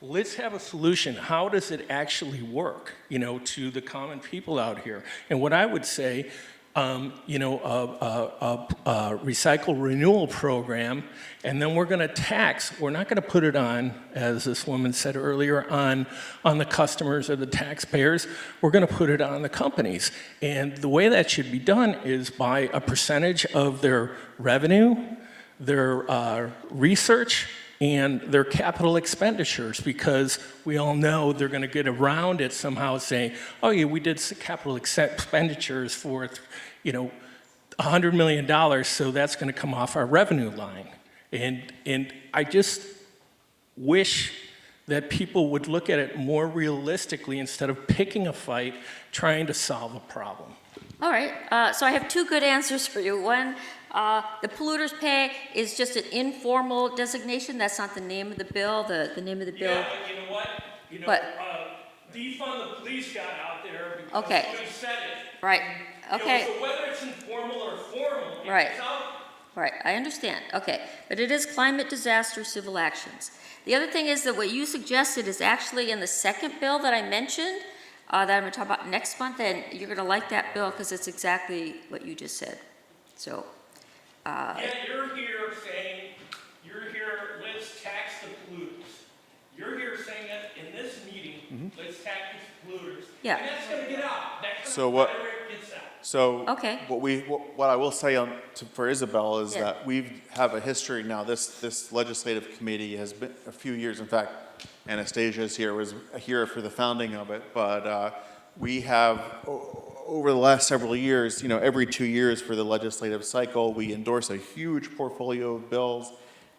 let's have a solution. How does it actually work, to the common people out here? And what I would say, a recycle renewal program, and then we're gonna tax, we're not gonna put it on, as this woman said earlier, on the customers or the taxpayers, we're gonna put it on the companies. And the way that should be done is by a percentage of their revenue, their research, and their capital expenditures, because we all know they're gonna get around it somehow, saying, oh yeah, we did capital expenditures for, $100 million, so that's gonna come off our revenue line. And I just wish that people would look at it more realistically instead of picking a fight, trying to solve a problem. All right, so I have two good answers for you. One, the polluters pay is just an informal designation. That's not the name of the bill. The name of the bill. Yeah, but you know what? What? Defund the police got out there because Okay. somebody said it. Right. Okay. So whether it's informal or formal, Right. it's out. Right, I understand. Okay, but it is climate disaster civil actions. The other thing is that what you suggested is actually in the second bill that I mentioned, that I'm gonna talk about next month, and you're gonna like that bill, because it's exactly what you just said. So, Yeah, you're here saying, let's tax the polluters. You're here saying that in this meeting, let's tax the polluters. Yeah. And that's gonna get out. That kind So of what- rhetoric gets out. So Okay. what I will say for Isabel is Yeah. that we have a history now. This legislative committee has been a few years. In fact, Anastasia's here, was here for the founding of it. But we have over the last several years, every 2 years for the legislative cycle, we endorse a huge portfolio of bills.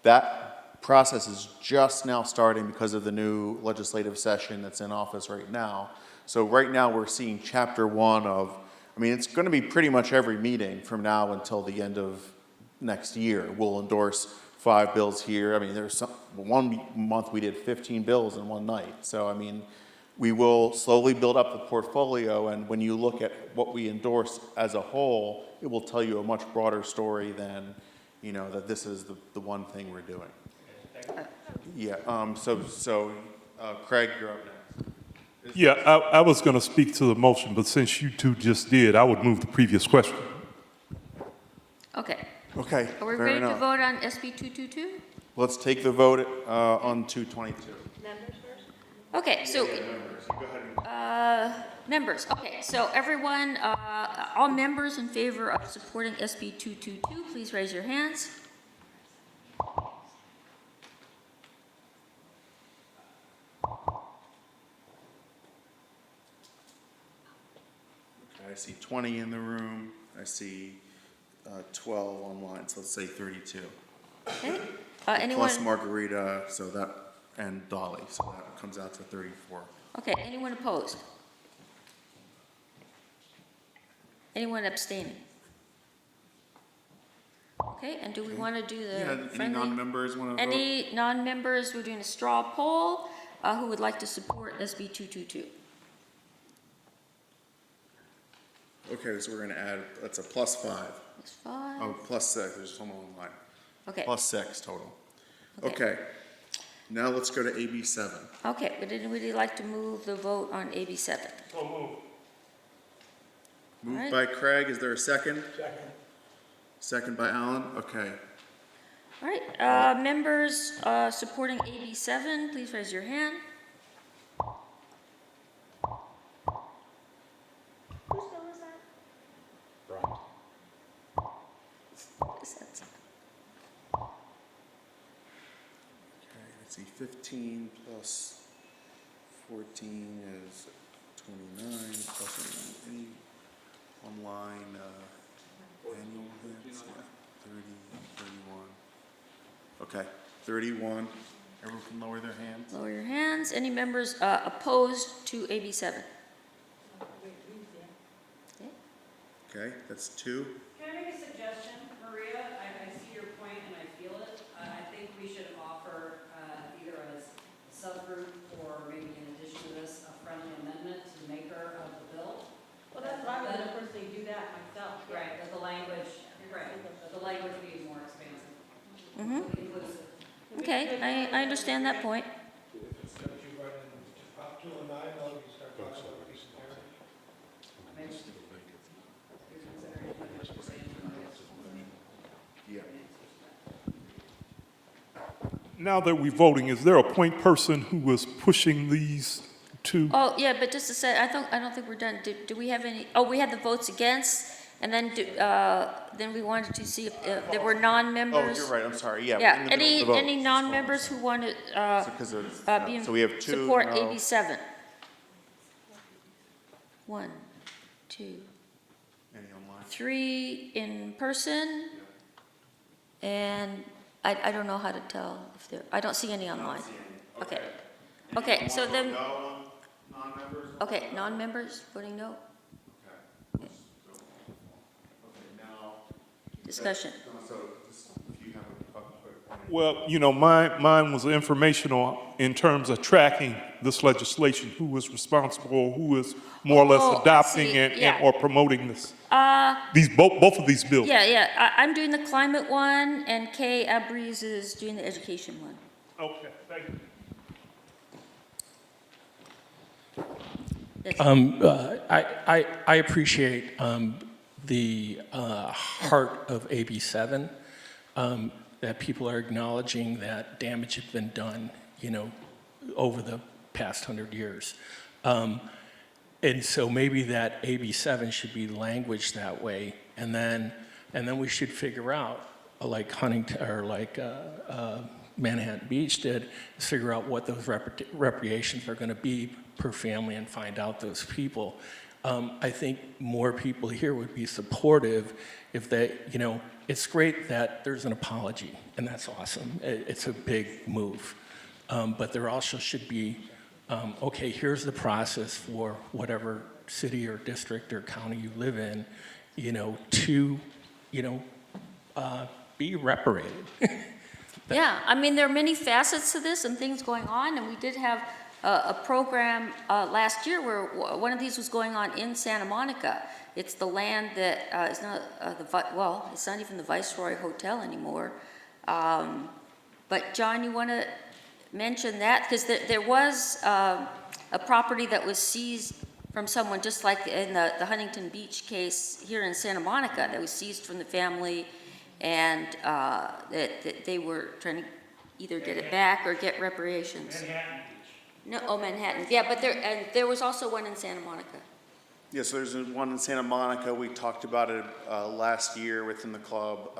That process is just now starting because of the new legislative session that's in office right now. So right now we're seeing chapter 1 of, it's going to be pretty much every meeting from now until the end of next year. We'll endorse 5 bills here. There's one month we did 15 bills in one night. So, we will slowly build up the portfolio, and when you look at what we endorse as a whole, it will tell you a much broader story than, that this is the one thing we're doing. Yeah, Craig, you're up next. Yeah, I was going to speak to the motion, but since you two just did, I would move the previous question. okay. Okay, Are we fair ready to enough. vote on SB 222? Let's take the vote on 222. Members first? Okay, so, members, okay, so everyone, all members in favor of supporting SB 222, please raise your hands. Okay, I see 20 in the room. I see 12 online, so let's say 32. Okay, anyone? Plus Margarita, and Dolly, so that comes out to 34. Okay, anyone opposed? Anyone abstaining? Okay, and do we want to do Yeah, the any friendly? non-members want to vote? Any non-members, we're doing a straw poll, who would like to support SB 222? Okay, so we're going to add, that's a +5. That's 5. Oh, +6, there's someone online. Okay. +6 total. Okay. Okay, now let's go to AB 7. Okay, would anybody like to move the vote on AB 7? So move. Moved Alright. by Craig, is there a second? Second by Alan, okay. All right, members supporting AB 7, please raise your hand. Whose bill is that? Okay, let's see, 15 plus 14 is 29, plus any online annual hits, yeah, 30, 31. Okay, 31. Everyone can lower their hands. Lower your hands. Any members opposed to AB 7? Okay, that's 2. Can I make a suggestion, Maria? I see your point and I feel it. I think we should offer either as subgroup or maybe in addition to this, a friendly amendment to the maker of the bill. Well, that's why I would personally do that myself. Right, that the language, that the language be more expansive. Mm-hmm. Inclusive. Okay, I understand that point. Now that we're voting, is there a point person who is pushing these two? Oh, yeah, but just to say, I don't think we're done. Do we have any, we had the votes against, and then we wanted to see if there were Oh, non-members. you're right, I'm sorry, yeah. Yeah, in the middle of the vote. any non-members who want to So we have 2, support no. AB 7? 1, 2, Any online? 3 in person, and I don't know how to tell if there, I don't see any online. Okay. Okay, so then, No on non-members? okay, non-members voting no? Okay, now. Discussion. So, if you have a quick point. Well, mine was informational in terms of tracking this legislation, who was responsible, who is more or less Oh, I adopting see, and yeah. or promoting this. Both of these bills. Yeah, I'm doing the climate one, and Kay Abriz is doing the education one. Okay, thank you. I appreciate the heart of AB 7, that people are acknowledging that damage has been done, over the past 100 years. And so maybe that AB 7 should be languaged that way, and then we should figure out, like Huntington or like Manhattan Beach did, is figure out what those reparations are going to be per family and find out those people. I think more people here would be supportive if they, it's great that there's an apology, and that's awesome. It's a big move. But there also should be, okay, here's the process for whatever city or district or county you live in, to, be reparated. Yeah, I mean, there are many facets to this and things going on, and we did have a program last year where one of these was going on in Santa Monica. It's the land that is not it's not even the Viceroy Hotel anymore. But John, you want to mention that? Because there was a property that was seized from someone, just like in the Huntington Beach case here in Santa Monica, that was seized from the family, and that they were trying to either get it back or get reparations. Manhattan Beach. No, Manhattan. Yeah, but there was also one in Santa Monica. Yes, there's one in Santa Monica. We talked about it last year within the club.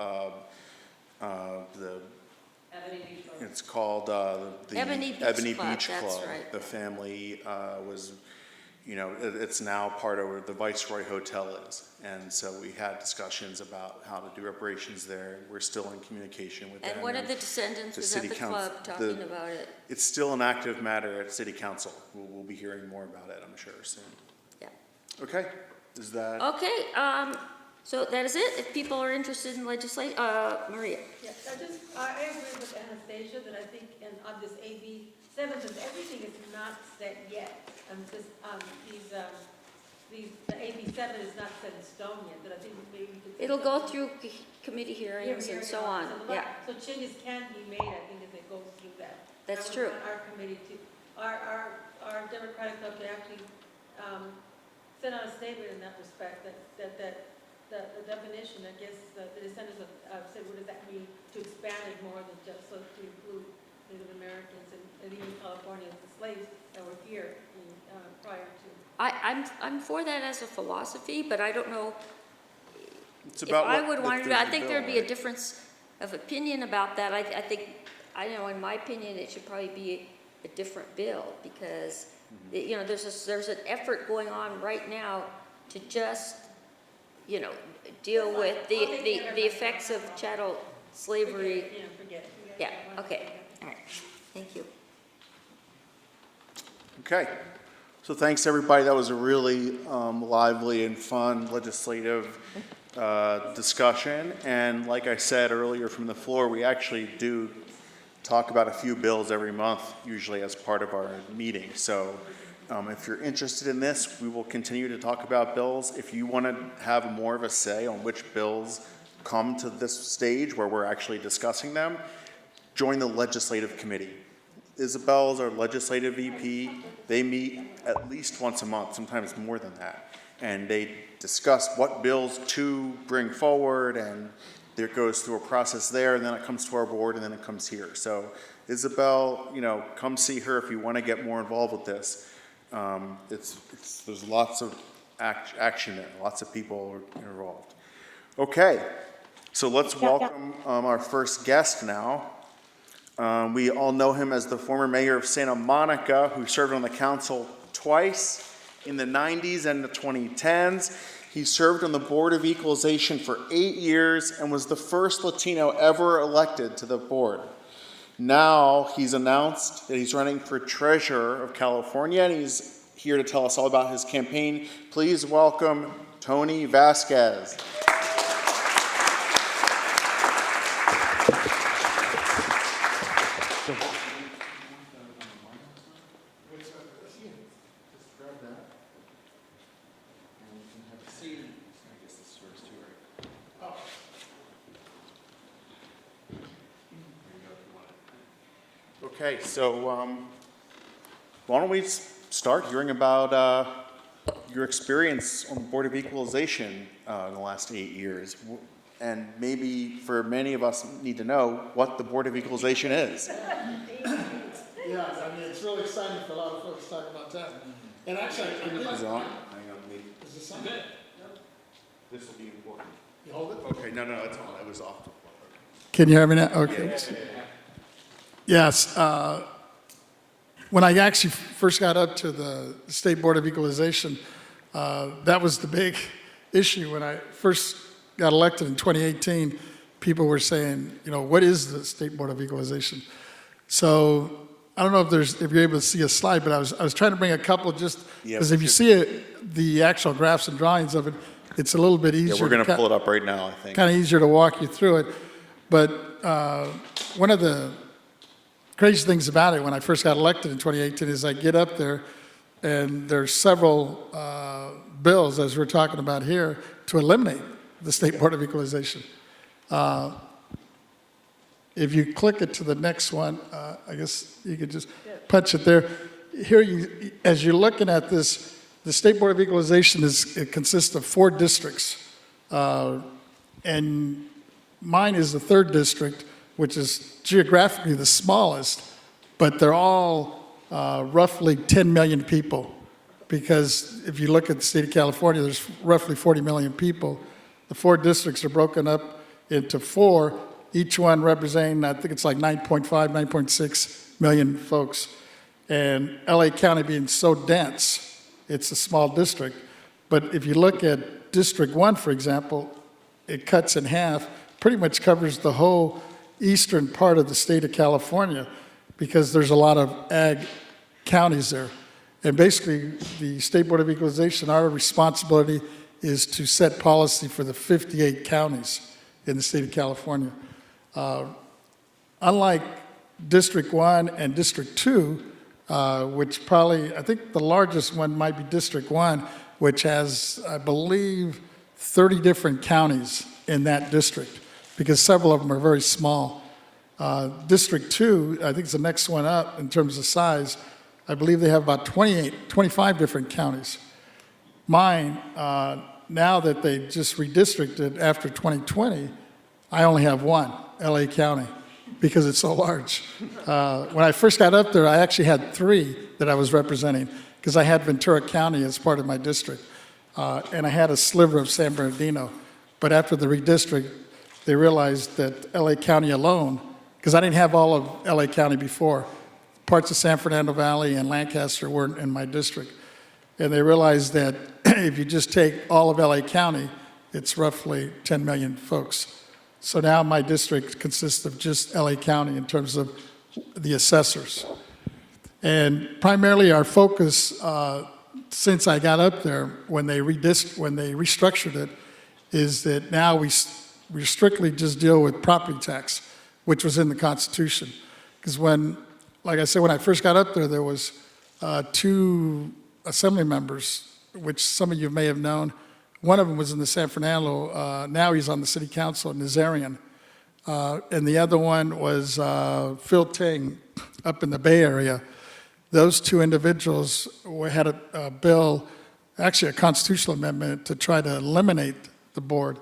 It's called the Ebony Beach Club, that's right. The family was, it's now part of where the Viceroy Hotel is. And so we had discussions about how to do reparations there. We're still in communication with them. And one of the descendants was at the club talking about it. It's still an active matter at City Council. We'll be hearing more about it, I'm sure, soon. Yeah. Okay, is that? Okay, so that is it. If people are interested in legislation, Maria. Yes, I agree with Anastasia that I think on this AB 7, since everything is not set yet, the AB 7 is not set in stone yet, that I think maybe we could. It'll go through committee hearings and so on, yeah. So changes can be made, I think, as it goes through that. That's I would true. want our committee to, our Democratic Club to actually send out a statement in that respect, that the definition, I guess, the descendants of, said, what does that mean, to expand it more than just so to include Native Americans and even Californians, the slaves that were here prior to. I'm for that as a philosophy, but I don't know It's if about I what- would if want to. there's I a think bill, there'd be a right? difference of opinion about that. I think, in my opinion, it should probably be a different bill because, there's an effort going on right now to just, deal with the effects of chattel slavery. Forget. Yeah, okay, all right, thank you. Okay, so thanks everybody. That was a really lively and fun legislative discussion. And like I said earlier from the floor, we actually do talk about a few bills every month, usually as part of our meeting. So if you're interested in this, we will continue to talk about bills. If you want to have more of a say on which bills come to this stage where we're actually discussing them, join the legislative committee. Isabel's our legislative VP. They meet at least once a month, sometimes more than that. And they discuss what bills to bring forward, and it goes through a process there, and then it comes to our board, and then it comes here. So Isabel, come see her if you want to get more involved with this. There's lots of action there, lots of people are involved. Okay, so let's welcome our first guest now. We all know him as the former mayor of Santa Monica, who served on the council twice in the 90s and the 2010s. He served on the Board of Equalization for 8 years and was the first Latino ever elected to the board. Now he's announced that he's running for treasurer of California, and he's here to tell us all about his campaign. Please welcome Tony Vazquez. Okay, so why don't we start hearing about your experience on the Board of Equalization in the last 8 years. And maybe for many of us need to know what the Board of Equalization is. Yeah, I mean, it's really exciting for a lot of folks to talk about that. And actually, Is it on? Hang on, is this something? this will be important. You hold it? Okay, no, it's on, it was off. Can you hear me now? Okay. Yes, when I actually first got up to the State Board of Equalization, that was the big issue. When I first got elected in 2018, people were saying, you know, what is the State Board of Equalization? So I don't know if you're able to see a slide, but I was trying to bring a couple just, because if you see it, the actual graphs and drawings of it, it's a little bit easier. Yeah, we're going to pull it up right now, I think. Kind of easier to walk you through it. But one of the crazy things about it when I first got elected in 2018 is I get up there and there's several bills, as we're talking about here, to eliminate the State Board of Equalization. If you click it to the next one, I guess you could just punch it there. Here, as you're looking at this, the State Board of Equalization it consists of 4 districts. And mine is the 3rd district, which is geographically the smallest, but they're all roughly 10 million people. Because if you look at the state of California, there's roughly 40 million people. The 4 districts are broken up into 4, each one representing, I think it's like 9.5, 9.6 million folks. And LA County being so dense, it's a small district. But if you look at District 1, for example, it cuts in half, pretty much covers the whole eastern part of the state of California because there's a lot of ag counties there. And basically, the State Board of Equalization, our responsibility is to set policy for the 58 counties in the state of California. Unlike District 1 and District 2, which probably, I think the largest one might be District 1, which has, I believe, 30 different counties in that district, because several of them are very small. District 2, I think it's the next one up in terms of size. I believe they have about 25 different counties. Mine, now that they just redistricted after 2020, I only have one, LA County, because it's so large. When I first got up there, I actually had 3 that I was representing, because I had Ventura County as part of my district, and I had a sliver of San Bernardino. But after the redistrict, they realized that LA County alone, because I didn't have all of LA County before, parts of San Fernando Valley and Lancaster weren't in my district. And they realized that if you just take all of LA County, it's roughly 10 million folks. So now my district consists of just LA County in terms of the assessors. And primarily our focus, since I got up there, when they restructured it, is that now we strictly just deal with property tax, which was in the Constitution. Because like I said, when I first got up there, there was 2 assembly members, which some of you may have known. One of them was in the San Fernando, now he's on the city council, Nazarian. And the other one was Phil Ting up in the Bay Area. Those 2 individuals had a bill, actually a constitutional amendment, to try to eliminate the board.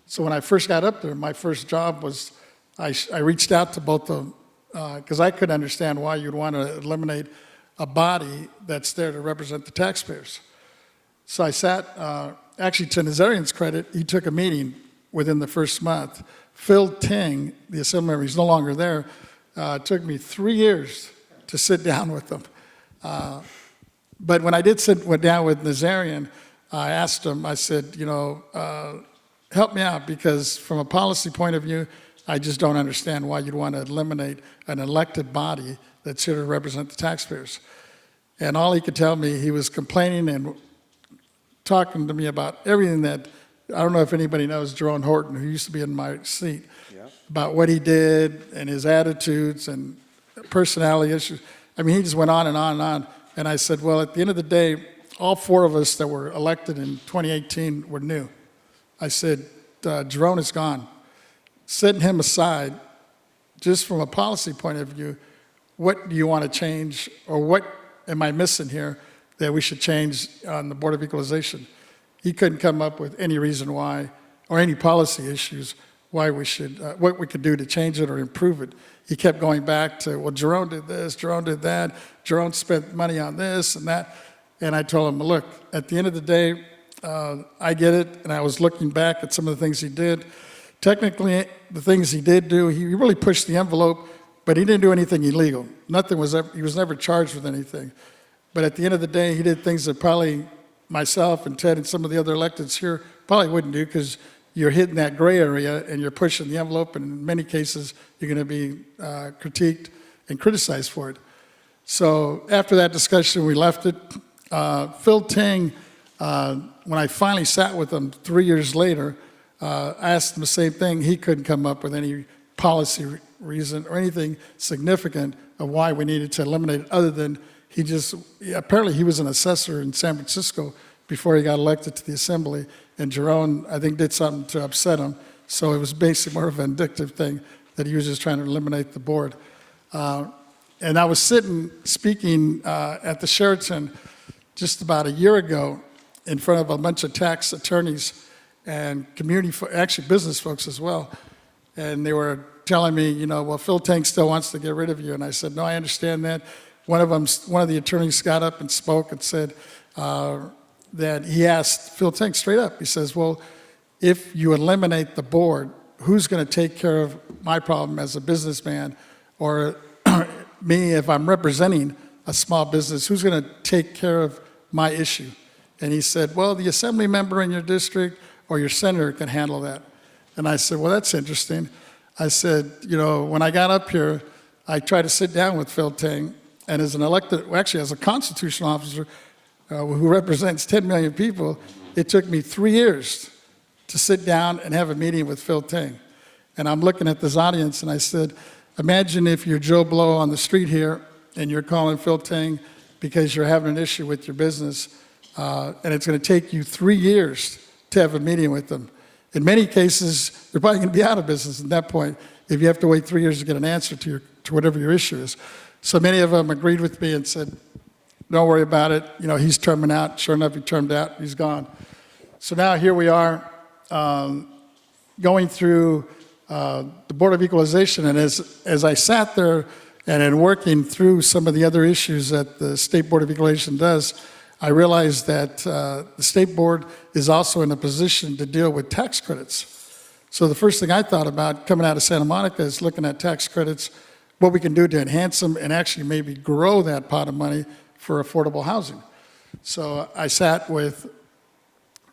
So when I first got up there, my first job was, I reached out to both of them, because I couldn't understand why you'd want to eliminate a body that's there to represent the taxpayers. So I sat, actually to Nazarian's credit, he took a meeting within the first month. Phil Ting, the assembly member, he's no longer there, took me 3 years to sit down with them. But when I did sit down with Nazarian, I asked him, I said, you know, help me out, because from a policy point of view, I just don't understand why you'd want to eliminate an elected body that's here to represent the taxpayers. And all he could tell me, he was complaining and talking to me about everything that, I don't know if anybody knows Jerome Horton, who used to be in my seat, about what he did and his attitudes and personality issues. I mean, he just went on and on and on. And I said, well, at the end of the day, all 4 of us that were elected in 2018 were new. I said, Jerome is gone. Setting him aside, just from a policy point of view, what do you want to change, or what am I missing here that we should change on the Board of Equalization. He couldn't come up with any reason why, or any policy issues, why we should, what we could do to change it or improve it. He kept going back to, well, Jerome did this, Jerome did that, Jerome spent money on this and that. And I told him, look, at the end of the day, I get it, and I was looking back at some of the things he did. Technically, the things he did do, he really pushed the envelope, but he didn't do anything illegal. Nothing was ever, he was never charged with anything. But at the end of the day, he did things that probably myself and Ted and some of the other electeds here probably wouldn't do, because you're hitting that gray area and you're pushing the envelope, and in many cases, you're going to be critiqued and criticized for it. So after that discussion, we left it. Phil Ting, when I finally sat with him 3 years later, I asked him the same thing. He couldn't come up with any policy reason or anything significant of why we needed to eliminate it, other than he just, apparently he was an assessor in San Francisco before he got elected to the assembly, and Jerome, I think, did something to upset him. So it was basically more of a vindictive thing that he was just trying to eliminate the board. And I was speaking at the Sheraton just about a year ago in front of a bunch of tax attorneys and actually business folks as well. And they were telling me, you know, well, Phil Ting still wants to get rid of you. And I said, no, I understand that. One of the attorneys got up and spoke and said that he asked Phil Ting straight up. He says, well, if you eliminate the board, who's going to take care of my problem as a businessman, or me if I'm representing a small business, who's going to take care of my issue? And he said, well, the assembly member in your district or your senator can handle that. And I said, well, that's interesting. I said, you know, when I got up here, I tried to sit down with Phil Ting, and as an elected, actually as a constitutional officer who represents 10 million people, it took me 3 years to sit down and have a meeting with Phil Ting. And I'm looking at this audience and I said, imagine if you're Joe Blow on the street here and you're calling Phil Ting because you're having an issue with your business, and it's going to take you 3 years to have a meeting with them. In many cases, they're probably going to be out of business at that point if you have to wait 3 years to get an answer to whatever your issue is. So many of them agreed with me and said, don't worry about it. You know, he's terming out. Sure enough, he termed out. He's gone. So now here we are going through the Board of Equalization. And as I sat there and in working through some of the other issues that the State Board of Equalization does, I realized that the State Board is also in a position to deal with tax credits. So the first thing I thought about coming out of Santa Monica is looking at tax credits, what we can do to enhance them and actually maybe grow that pot of money for affordable housing. So I sat with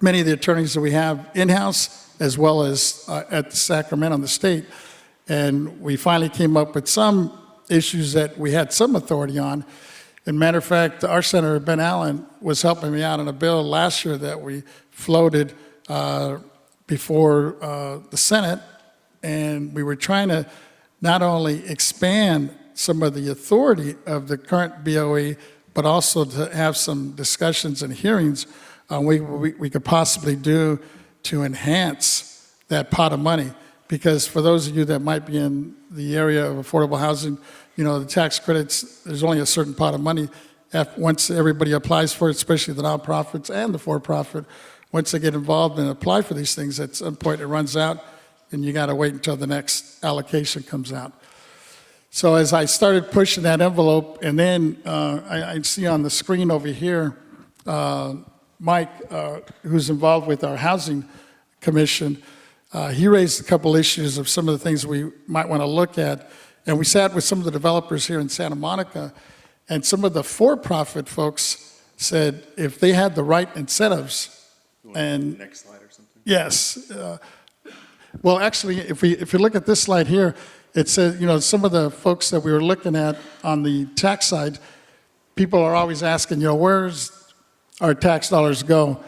many of the attorneys that we have in-house as well as at Sacramento in the state, and we finally came up with some issues that we had some authority on. And matter of fact, our Senator Ben Allen was helping me out on a bill last year that we floated before the Senate, and we were trying to not only expand some of the authority of the current BOE, but also to have some discussions and hearings on what we could possibly do to enhance that pot of money. Because for those of you that might be in the area of affordable housing, you know, the tax credits, there's only a certain pot of money. Once everybody applies for it, especially the nonprofits and the for-profit, once they get involved and apply for these things, at some point it runs out, and you got to wait until the next allocation comes out. So as I started pushing that envelope, and then I see on the screen over here, Mike, who's involved with our Housing Commission, he raised a couple issues of some of the things we might want to look at. And we sat with some of the developers here in Santa Monica, and some of the for-profit folks said if they had the right incentives, and next slide or something. Yes. Well, actually, if you look at this slide here, it says, you know, some of the folks that we were looking at on the tax side, people are always asking, you know, where's our tax dollars go?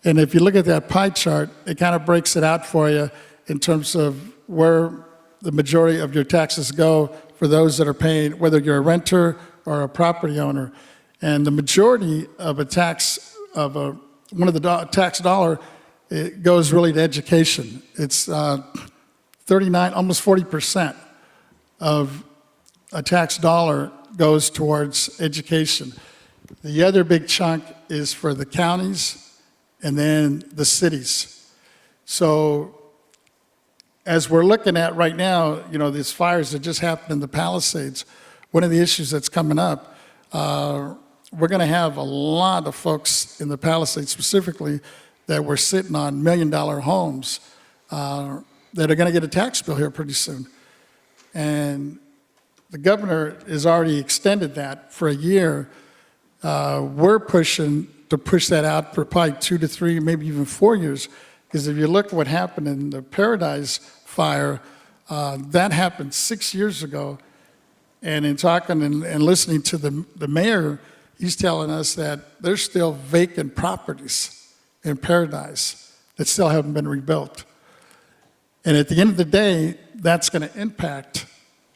And if you look at that pie chart, it kind of breaks it out for you in terms of where the majority of your taxes go for those that are paying, whether you're a renter or a property owner. And the majority of a tax, of one of the tax dollar, it goes really to education. It's 39, almost 40% of a tax dollar goes towards education. The other big chunk is for the counties and then the cities. So as we're looking at right now, these fires that just happened in the Palisades, one of the issues that's coming up, we're going to have a lot of folks in the Palisades specifically that were sitting on $1 million homes that are going to get a tax bill here pretty soon. And the governor has already extended that for a year. We're pushing to push that out for probably 2 to 3, maybe even 4 years. Because if you look at what happened in the Paradise fire, that happened 6 years ago. And in talking and listening to the mayor, he's telling us that there's still vacant properties in Paradise that still haven't been rebuilt. And at the end of the day, that's going to impact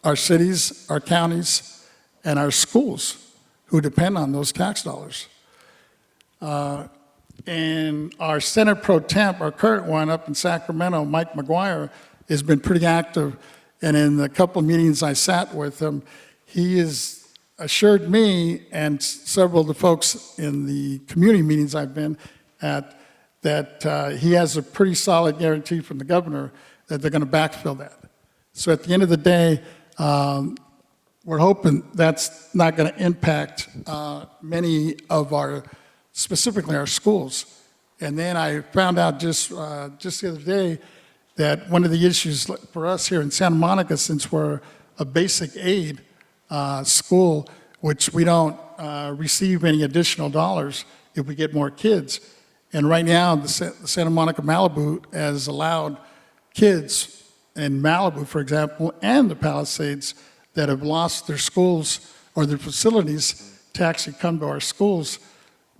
our cities, our counties, and our schools who depend on those tax dollars. And our Senate Pro Temp, our current one up in Sacramento, Mike McGuire, has been pretty active. And in the couple of meetings I sat with him, he has assured me and several of the folks in the community meetings I've been at that he has a pretty solid guarantee from the governor that they're going to backfill that. So at the end of the day, we're hoping that's not going to impact many of our, specifically our schools. And then I found out just the other day that one of the issues for us here in Santa Monica, since we're a basic aid school, which we don't receive any additional dollars if we get more kids. And right now, the Santa Monica Malibu has allowed kids in Malibu, for example, and the Palisades that have lost their schools or their facilities to actually come to our schools,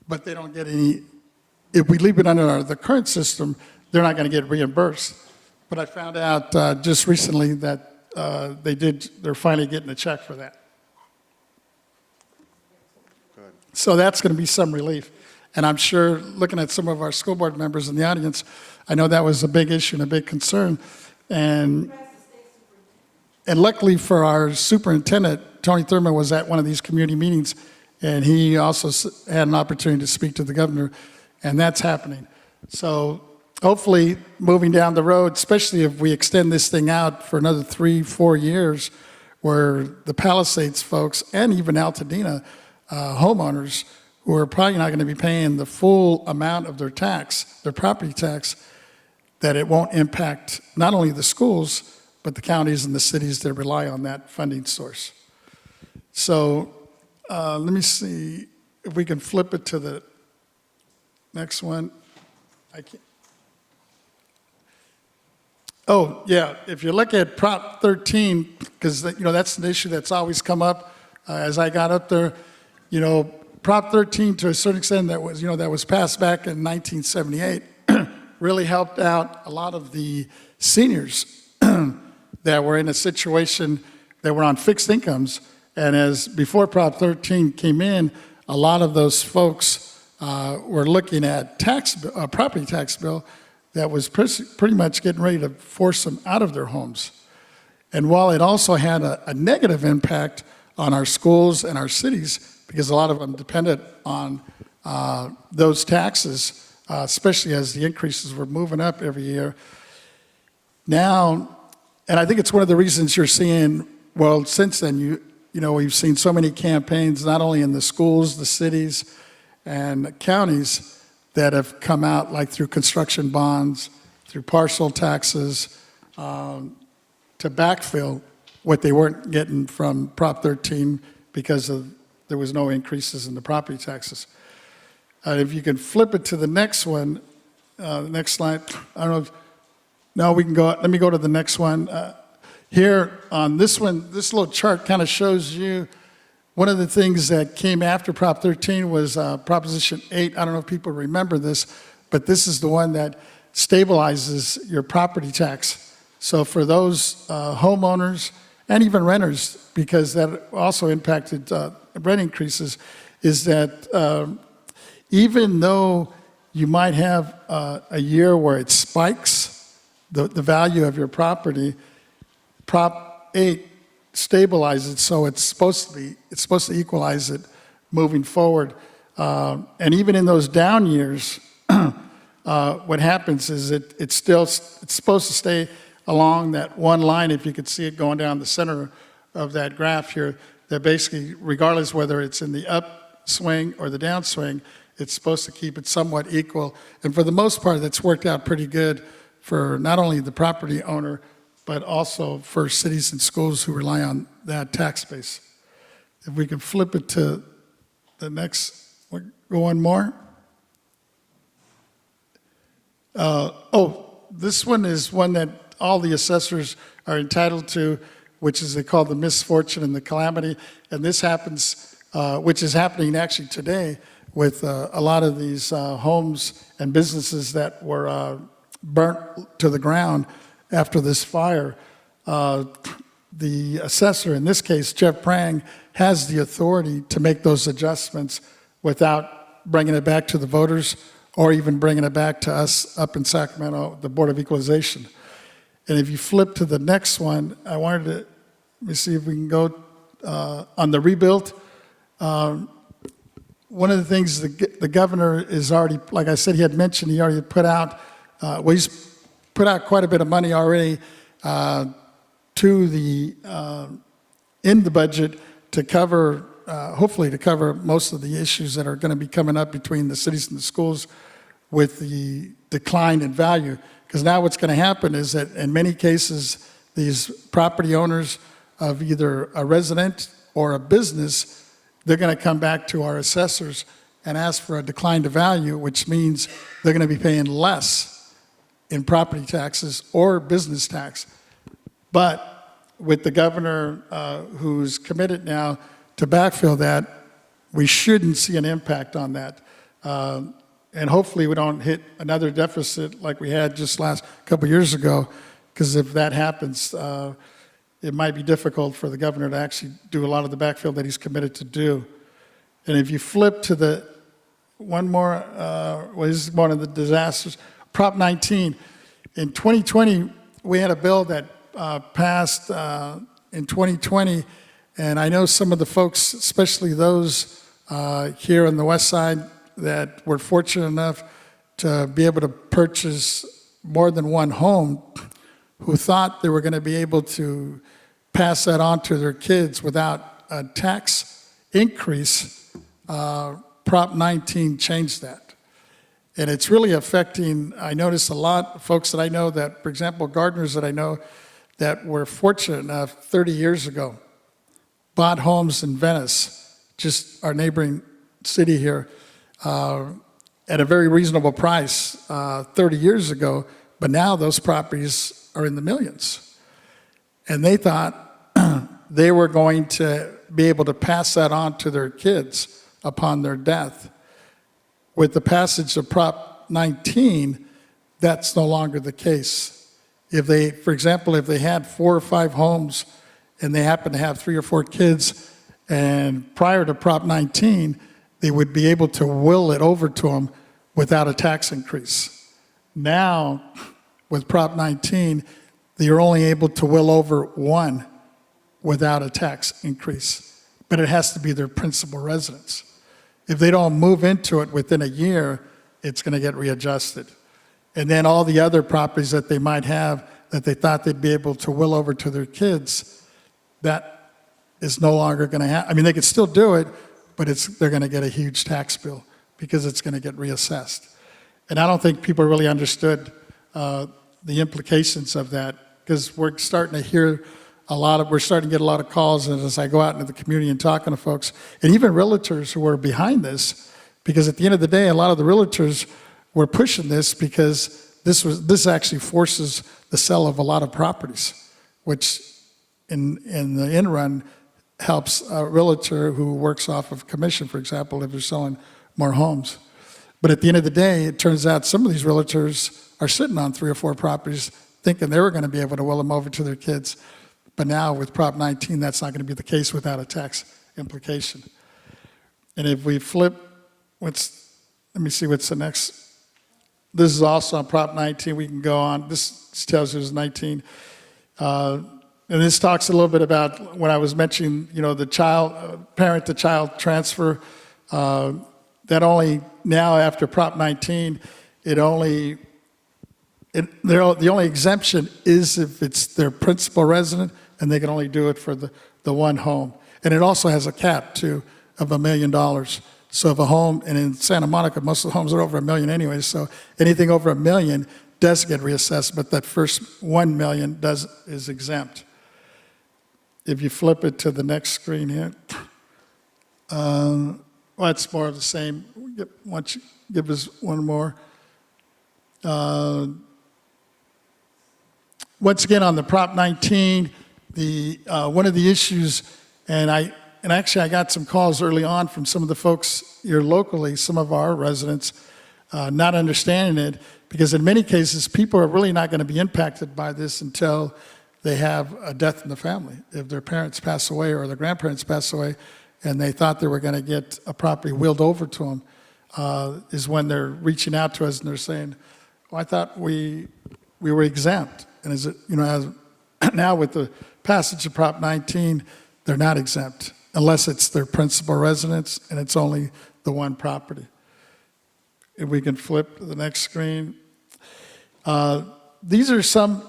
but they don't get any. If we leave it under the current system, they're not going to get reimbursed. But I found out just recently that they're finally getting a check for that. Good. So that's going to be some relief. And I'm sure, looking at some of our school board members in the audience, I know that was a big issue and a big concern. And luckily for our superintendent, Tony Thurman was at one of these community meetings, and he also had an opportunity to speak to the governor, and that's happening. So hopefully, moving down the road, especially if we extend this thing out for another 3-4 years, where the Palisades folks and even Altadena homeowners who are probably not going to be paying the full amount of their tax, their property tax, that it won't impact not only the schools, but the counties and the cities that rely on that funding source. So let me see if we can flip it to the next one. I can't. Oh, yeah, if you look at Prop 13, because that's an issue that's always come up as I got up there, Prop 13 to a certain extent that was passed back in 1978 really helped out a lot of the seniors that were in a situation that were on fixed incomes. And as before Prop 13 came in, a lot of those folks were looking at property tax bill that was pretty much getting ready to force them out of their homes. And while it also had a negative impact on our schools and our cities, because a lot of them depended on those taxes, especially as the increases were moving up every year. Now, and I think it's one of the reasons you're seeing, well, since then, we've seen so many campaigns, not only in the schools, the cities, and counties, that have come out, like through construction bonds, through parcel taxes, to backfill what they weren't getting from Prop 13 because there was no increases in the property taxes. If you can flip it to the next one, next slide. I don't know if, no, we can go, let me go to the next one. Here on this one, this little chart kind of shows you one of the things that came after Prop 13 was Proposition 8. I don't know if people remember this, but this is the one that stabilizes your property tax. So for those homeowners and even renters, because that also impacted rent increases, is that even though you might have a year where it spikes the value of your property, Prop 8 stabilize it, so it's supposed to equalize it moving forward. And even in those down years, what happens is it's supposed to stay along that one line, if you could see it going down the center of that graph here, that basically, regardless whether it's in the upswing or the downswing, it's supposed to keep it somewhat equal. And for the most part, that's worked out pretty good for not only the property owner, but also for cities and schools who rely on that tax base. If we can flip it to the next, go one more. This one is one that all the assessors are entitled to, which is they call the misfortune and the calamity. And this happens, which is happening actually today with a lot of these homes and businesses that were burnt to the ground after this fire. The assessor, in this case, Jeff Prang, has the authority to make those adjustments without bringing it back to the voters or even bringing it back to us up in Sacramento, the Board of Equalization. And if you flip to the next one, I wanted to, let me see if we can go on the rebuild. One of the things the governor is already, like I said, he had mentioned, he already put out, he's put out quite a bit of money already to the, in the budget to cover, hopefully to cover most of the issues that are going to be coming up between the cities and the schools with the decline in value. Because now what's going to happen is that in many cases, these property owners of either a resident or a business, they're going to come back to our assessors and ask for a decline to value, which means they're going to be paying less in property taxes or business tax. But with the governor who's committed now to backfill that, we shouldn't see an impact on that. And hopefully we don't hit another deficit like we had just last couple years ago, because if that happens, it might be difficult for the governor to actually do a lot of the backfill that he's committed to do. And if you flip to the one more, this is one of the disasters, Prop 19. In 2020, we had a bill that passed in 2020, and I know some of the folks, especially those here on the west side, that were fortunate enough to be able to purchase more than one home, who thought they were going to be able to pass that on to their kids without a tax increase. Prop 19 changed that. And it's really affecting, I notice a lot of folks that I know that, for example, gardeners that I know that were fortunate enough 30 years ago, bought homes in Venice, just our neighboring city here, at a very reasonable price 30 years ago, but now those properties are in the millions. And they thought they were going to be able to pass that on to their kids upon their death. With the passage of Prop 19, that's no longer the case. If they, for example, if they had 4 or 5 homes and they happen to have 3 or 4 kids, and prior to Prop 19, they would be able to will it over to them without a tax increase. Now, with Prop 19, you're only able to will over 1 without a tax increase, but it has to be their principal residence. If they don't move into it within a year, it's going to get readjusted. And then all the other properties that they might have that they thought they'd be able to will over to their kids, that is no longer going to happen. I mean, they could still do it, but they're going to get a huge tax bill because it's going to get reassessed. And I don't think people really understood the implications of that, because we're starting to hear we're starting to get a lot of calls, and as I go out into the community and talking to folks, and even realtors who are behind this, because at the end of the day, a lot of the realtors were pushing this because this actually forces the sale of a lot of properties, which in the end run helps a realtor who works off of commission, for example, if they're selling more homes. But at the end of the day, it turns out some of these realtors are sitting on 3 or 4 properties thinking they were going to be able to will them over to their kids. But now with Prop 19, that's not going to be the case without a tax implication. And if we flip, let me see what's the next. This is also on Prop 19. We can go on. This tells you it's 19. And this talks a little bit about when I was mentioning, the child, parent-to-child transfer, that only now after Prop 19, the only exemption is if it's their principal resident, and they can only do it for the one home. And it also has a cap, too, of $1 million. So if a home, and in Santa Monica, most of the homes are over $1 million anyway, so anything over $1 million does get reassessed, but that first $1 million is exempt. If you flip it to the next screen here, well, it's more of the same. Why don't you give us one more? Once again, on the Prop 19, one of the issues, and actually I got some calls early on from some of the folks here locally, some of our residents, not understanding it, because in many cases, people are really not going to be impacted by this until they have a death in the family. If their parents pass away or their grandparents pass away, and they thought they were going to get a property willed over to them, is when they're reaching out to us and they're saying, well, I thought we were exempt. And is it, now with the passage of Prop 19, they're not exempt unless it's their principal residence and it's only the one property. If we can flip to the next screen. These are some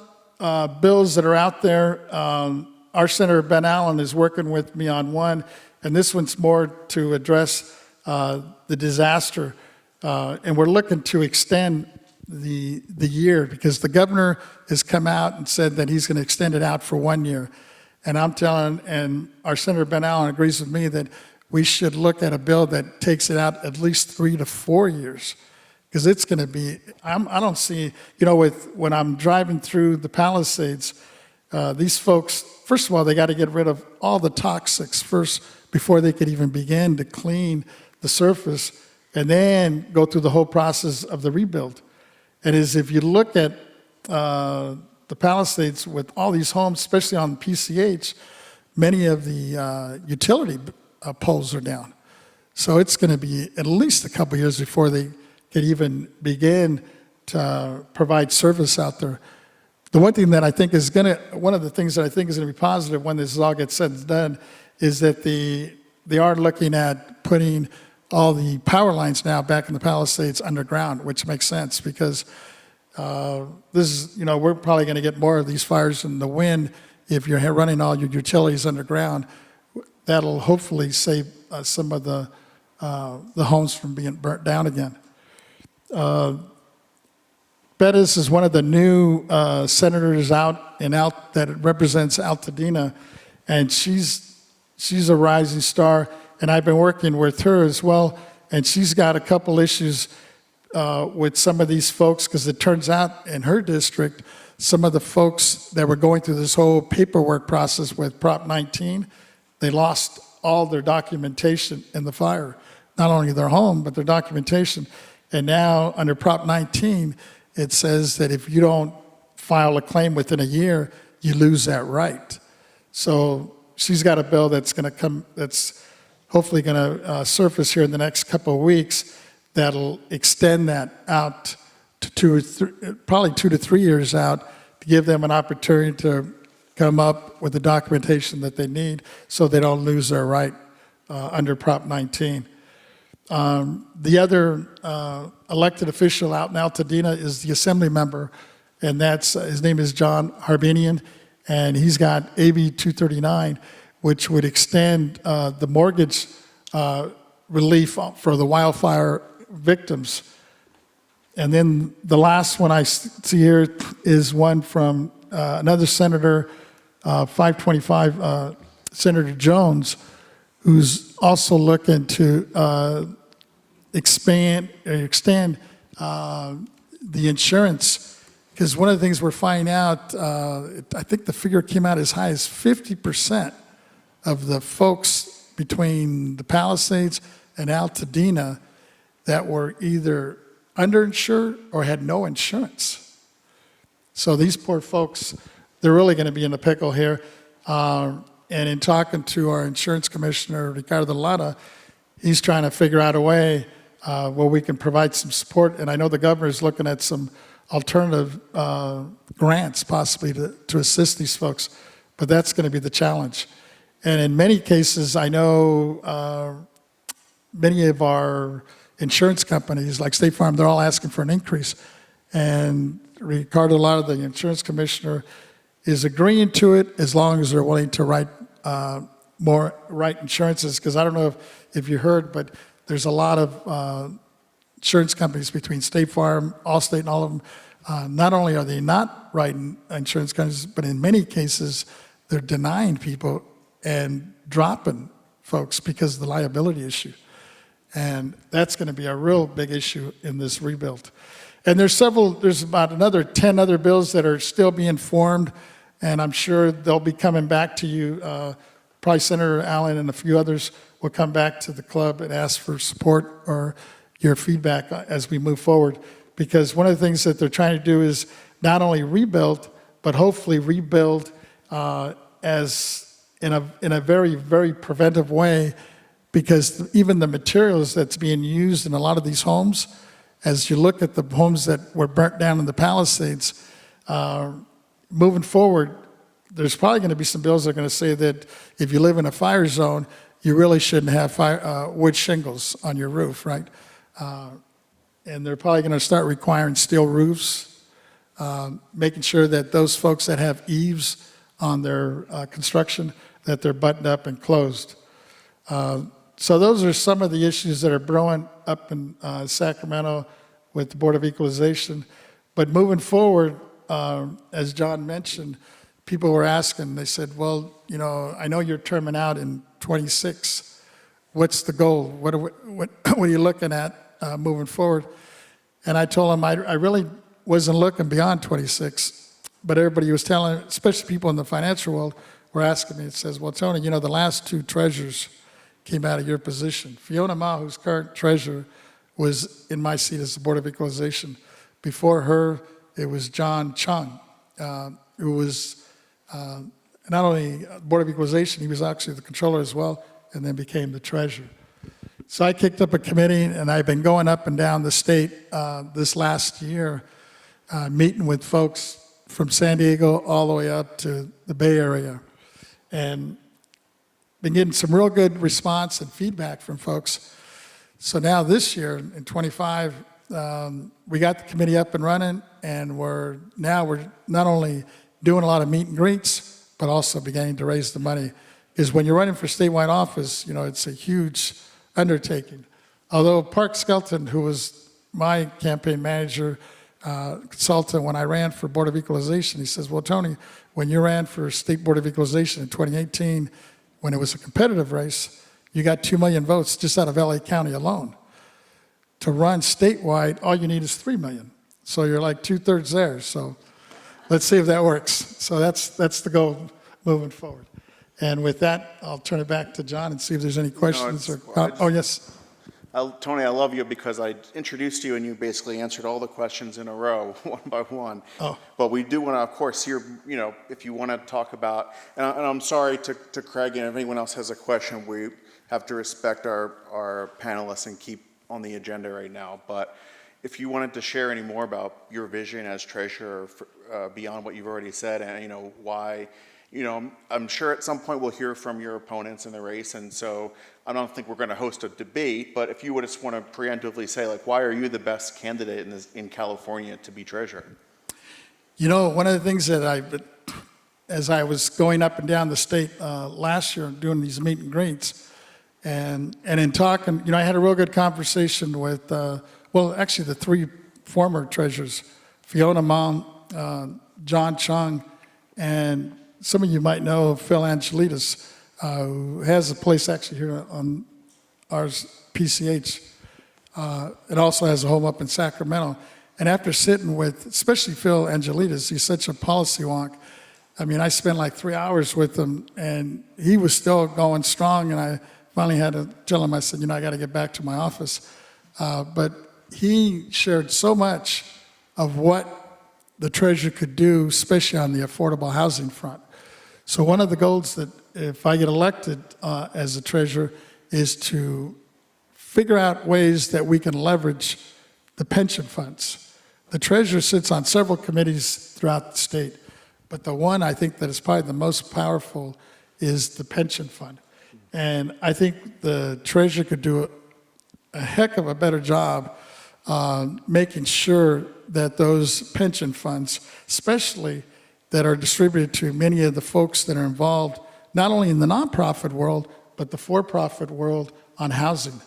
bills that are out there. Our Senator Ben Allen is working with me on one, and this one's more to address the disaster. And we're looking to extend the year, because the governor has come out and said that he's going to extend it out for 1 year. And I'm telling, and our Senator Ben Allen agrees with me that we should look at a bill that takes it out at least 3 to 4 years, because it's going to be, I don't see, when I'm driving through the Palisades, these folks, first of all, they got to get rid of all the toxics first before they could even begin to clean the surface, and then go through the whole process of the rebuild. And if you look at the Palisades with all these homes, especially on PCH, many of the utility poles are down. So it's going to be at least a couple years before they could even begin to provide service out there. The one thing that I think is one of the things that I think is going to be positive when this all gets said and done is that they are looking at putting all the power lines now back in the Palisades underground, which makes sense, because we're probably going to get more of these fires in the wind if you're running all your utilities underground. That'll hopefully save some of the homes from being burnt down again. Bettis is one of the new senators that represents Altadena, and she's a rising star, and I've been working with her as well, and she's got a couple issues with some of these folks, because it turns out in her district, some of the folks that were going through this whole paperwork process with Prop 19, they lost all their documentation in the fire, not only their home, but their documentation. And now under Prop 19, it says that if you don't file a claim within a year, you lose that right. So she's got a bill that's going to come, that's hopefully going to surface here in the next couple of weeks, that'll extend that out to probably 2 to 3 years out, to give them an opportunity to come up with the documentation that they need so they don't lose their right under Prop 19. The other elected official out in Altadena is the assembly member, and his name is John Harbinian, and he's got AB 239, which would extend the mortgage relief for the wildfire victims. And then the last one I see here is one from another senator, 525, Senator Jones, who's also looking to extend the insurance, because one of the things we're finding out, I think the figure came out as high as 50% of the folks between the Palisades and Altadena that were either underinsured or had no insurance. So these poor folks, they're really going to be in a pickle here. And in talking to our insurance commissioner, Ricardo Lana, he's trying to figure out a way where we can provide some support. And I know the governor is looking at some alternative grants possibly to assist these folks. but that's going to be the challenge. And in many cases, I know many of our insurance companies, like State Farm, they're all asking for an increase. And Ricardo, a lot of the insurance commissioner is agreeing to it as long as they're willing to write more insurances. Because I don't know if you heard, but there's a lot of insurance companies between State Farm, Allstate, and all of them. Not only are they not writing insurance companies, but in many cases, they're denying people and dropping folks because of the liability issue. And that's going to be a real big issue in this rebuild. And there's about another 10 other bills that are still being formed, and I'm sure they'll be coming back to you. Probably Senator Allen and a few others will come back to the club and ask for support or your feedback as we move forward. Because one of the things that they're trying to do is not only rebuild, but hopefully rebuild as in a very, very preventive way, because even the materials that's being used in a lot of these homes, as you look at the homes that were burnt down in the Palisades, moving forward, there's probably going to be some bills that are going to say that if you live in a fire zone, you really shouldn't have wood shingles on your roof, right? And they're probably going to start requiring steel roofs, making sure that those folks that have eaves on their construction, that they're buttoned up and closed. So those are some of the issues that are brewing up in Sacramento with the Board of Equalization. But moving forward, as John mentioned, people were asking, they said, well, you know, I know you're terming out in 26. What's the goal? What are you looking at moving forward? And I told them I really wasn't looking beyond 26, but everybody was telling, especially people in the financial world, were asking me, it says, well, Tony, you know, the last two treasurers came out of your position. Fiona Ma, who's current treasurer, was in my seat as the Board of Equalization. Before her, it was John Chung, who was not only Board of Equalization, he was actually the controller as well, and then became the treasurer. So I kicked up a committee, and I've been going up and down the state this last year, meeting with folks from San Diego all the way up to the Bay Area, and been getting some real good response and feedback from folks. So now this year, in 25, we got the committee up and running, and we're not only doing a lot of meet and greets, but also beginning to raise the money. Because when you're running for statewide office, you know, it's a huge undertaking. Although Park Skelton, who was my campaign manager, consultant when I ran for Board of Equalization, he says, well, Tony, when you ran for State Board of Equalization in 2018, when it was a competitive race, you got 2 million votes just out of LA County alone. To run statewide, all you need is 3 million. So you're like 2/3 there. So let's see if that works. So that's the goal moving forward. And with that, I'll turn it back to John and see if there's any questions. Oh, yes. Tony, I love you because I introduced you and you basically answered all the questions in a row, one by one. Oh. But we do want to, of course, hear, you know, if you want to talk about, and I'm sorry to Craig, and if anyone else has a question, we have to respect our panelists and keep on the agenda right now. But if you wanted to share any more about your vision as treasurer beyond what you've already said, and, you know, why, you know, I'm sure at some point we'll hear from your opponents in the race, and so I don't think we're going to host a debate, but if you would just want to preemptively say, like, why are you the best candidate in California to be treasurer? You know, one of the things that as I was going up and down the state last year doing these meet and greets, and in talking, you know, I had a real good conversation with, well, actually the 3 former treasurers, Fiona Ma, John Chung, and some of you might know Phil Angelides, who has a place actually here on ours, PCH. It also has a home up in Sacramento. And after sitting with, especially Phil Angelides, he's such a policy wonk. I mean, I spent like 3 hours with him, and he was still going strong, and I finally had to tell him, I said, you know, I got to get back to my office. But he shared so much of what the treasurer could do, especially on the affordable housing front. So one of the goals that if I get elected as a treasurer is to figure out ways that we can leverage the pension funds. The treasurer sits on several committees throughout the state, But the one I think that is probably the most powerful is the pension fund. And I think the treasurer could do a heck of a better job making sure that those pension funds, especially that are distributed to many of the folks that are involved, not only in the nonprofit world, but the for-profit world on housing.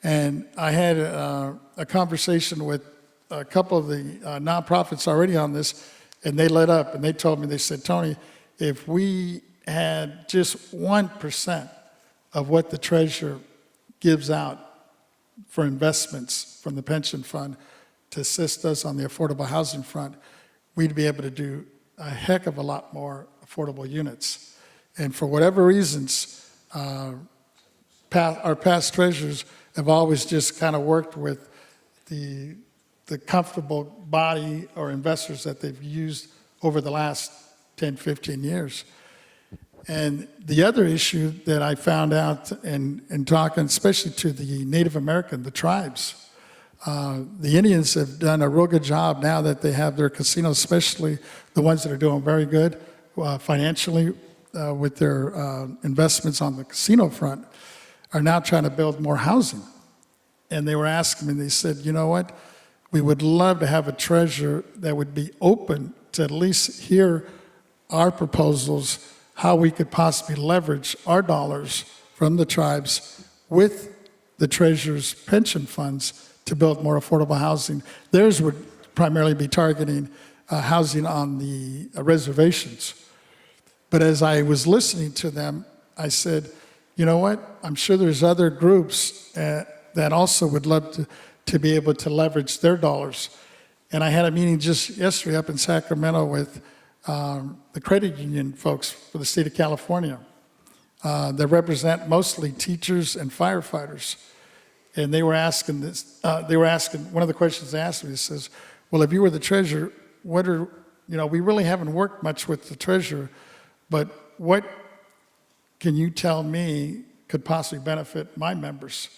And I had a conversation with a couple of the nonprofits already on this, and they lit up and they told me, they said, Tony, if we had just 1% of what the treasurer gives out for investments from the pension fund to assist us on the affordable housing front, we'd be able to do a heck of a lot more affordable units. And for whatever reasons, our past treasurers have always just kind of worked with the comfortable body or investors that they've used over the last 10, 15 years. And the other issue that I found out in talking, especially to the Native American, the tribes, the Indians have done a real good job now that they have their casinos, especially the ones that are doing very good financially with their investments on the casino front, are now trying to build more housing. And they were asking me, they said, you know what, we would love to have a treasurer that would be open to at least hear our proposals, how we could possibly leverage our dollars from the tribes with the treasurer's pension funds to build more affordable housing. Theirs would primarily be targeting housing on the reservations. But as I was listening to them, I said, you know what, I'm sure there's other groups that also would love to be able to leverage their dollars. And I had a meeting just yesterday up in Sacramento with the credit union folks for the state of California that represent mostly teachers and firefighters. And they were asking this, one of the questions they asked me says, well, if you were the treasurer, we really haven't worked much with the treasurer, but what can you tell me could possibly benefit my members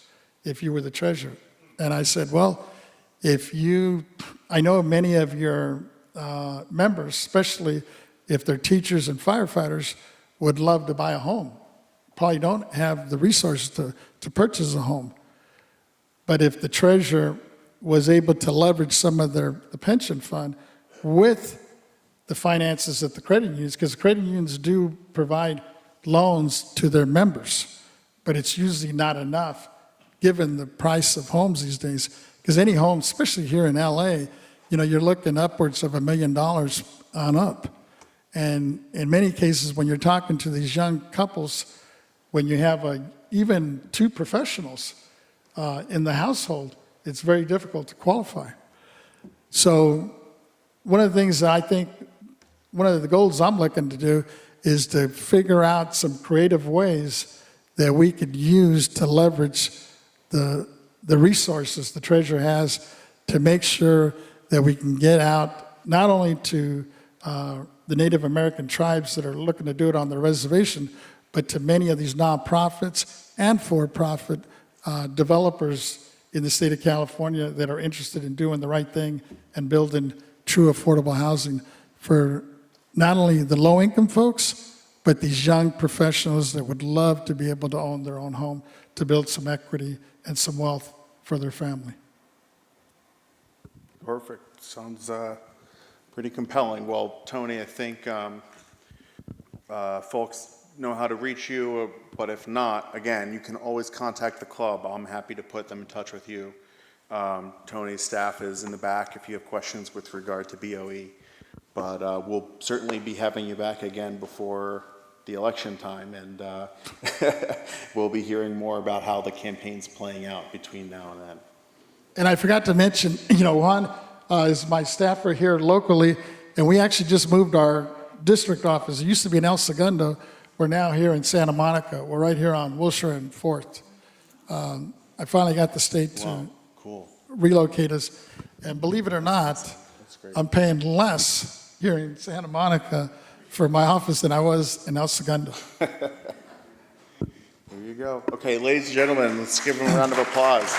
if you were the treasurer? And I said, well, I know many of your members, especially if they're teachers and firefighters, would love to buy a home. Probably don't have the resources to purchase a home. But if the treasurer was able to leverage some of the pension fund with the finances of the credit unions, because credit unions do provide loans to their members, but it's usually not enough given the price of homes these days. Because any home, especially here in LA, you're looking upwards of $1 million on up. And in many cases, when you're talking to these young couples, when you have even two professionals in the household, it's very difficult to qualify. So one of the things that I think, one of the goals I'm looking to do is to figure out some creative ways that we could use to leverage the resources the treasurer has to make sure that we can get out not only to the Native American tribes that are looking to do it on the reservation, but to many of these nonprofits and for-profit developers in the state of California that are interested in doing the right thing and building true affordable housing for not only the low-income folks, but these young professionals that would love to be able to own their own home to build some equity and some wealth for their family. Perfect. Sounds pretty compelling. Well, Tony, I think folks know how to reach you, but if not, again, you can always contact the club. I'm happy to put them in touch with you. Tony's staff is in the back if you have questions with regard to BOE. But we'll certainly be having you back again before the election time, and we'll be hearing more about how the campaign's playing out between now and then. And I forgot to mention, Juan is my staffer here locally, and we actually just moved our district office. It used to be in El Segundo. We're now here in Santa Monica. We're right here on Wilshire and 4th. I finally got the state to relocate us. And believe it or not, I'm paying less here in Santa Monica for my office than I was in El Segundo. There you go. Okay, ladies and gentlemen, let's give them a round of applause.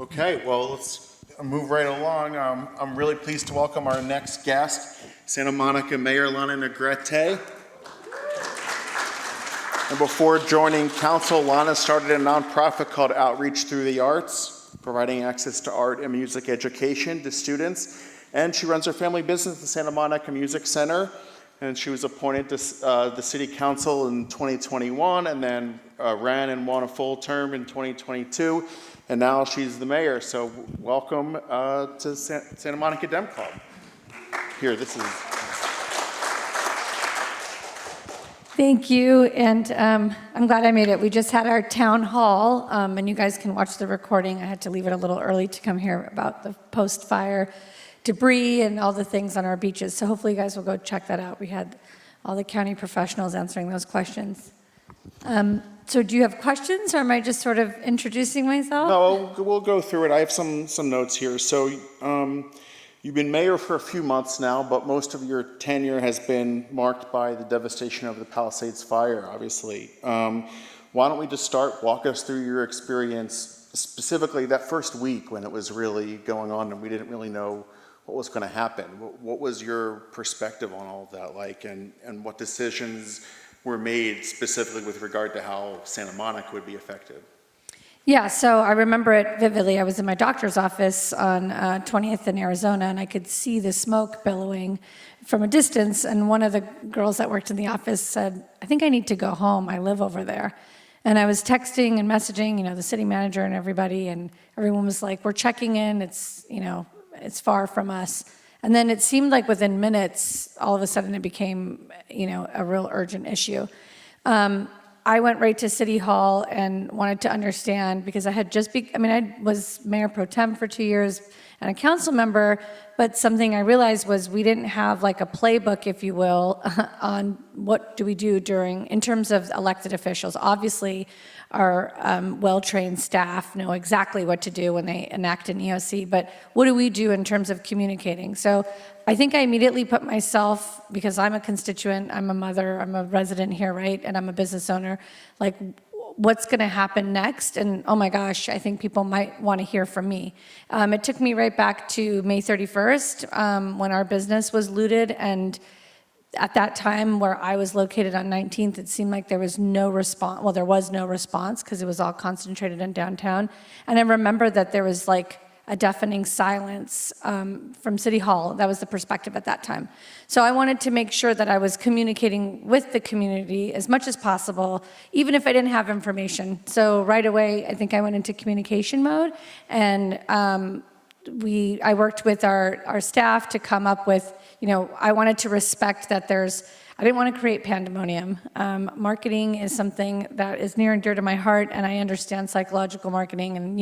Okay, well, let's move right along. I'm really pleased to welcome our next guest, Santa Monica Mayor Lana Negrete. And before joining council, Lana started a nonprofit called Outreach Through the Arts, providing access to art and music education to students. And she runs her family business, the Santa Monica Music Center. And she was appointed to the city council in 2021 and then ran and won a full term in 2022. And now she's the mayor. So welcome to Santa Monica Dem Club. Here, this is... Thank you, and I'm glad I made it. We just had our town hall, and you guys can watch the recording. I had to leave it a little early to come here about the post-fire debris and all the things on our beaches, so hopefully you guys will go check that out. We had all the county professionals answering those questions. So do you have questions, or am I just sort of introducing myself? No, we'll go through it. I have some notes here. So you've been mayor for a few months now, but most of your tenure has been marked by the devastation of the Palisades fire, obviously. Why don't we just walk us through your experience, specifically that first week when it was really going on and we didn't really know what was going to happen. What was your perspective on all of that like, and what decisions were made specifically with regard to how Santa Monica would be affected? Yeah, so I remember it vividly. I was in my doctor's office on 20th in Arizona, and I could see the smoke billowing from a distance, and one of the girls that worked in the office said, I think I need to go home. I live over there. And I was texting and messaging, the city manager and everybody, and everyone was like, we're checking in. It's, it's far from us. And then it seemed like within minutes, all of a sudden it became, a real urgent issue. I went right to City Hall and wanted to understand, because I had I was mayor pro tem for 2 years and a council member, but something I realized was we didn't have like a playbook, if you will, on what do we do in terms of elected officials. Obviously, our well-trained staff know exactly what to do when they enact an EOC, but what do we do in terms of communicating? So I think I immediately put myself, because I'm a constituent, I'm a mother, I'm a resident here, right? And I'm a business owner, like what's gonna happen next? And oh my gosh, I think people might wanna hear from me. It took me right back to May 31st when our business was looted, and at that time where I was located on 19th, it seemed like there was no response. Well, there was no response because it was all concentrated in downtown. And I remember that there was like a deafening silence from City Hall. That was the perspective at that time. So I wanted to make sure that I was communicating with the community as much as possible, even if I didn't have information. So right away, I think I went into communication mode, and I worked with our staff to come up with, I wanted to respect that I didn't want to create pandemonium. Marketing is something that is near and dear to my heart, and I understand psychological marketing, and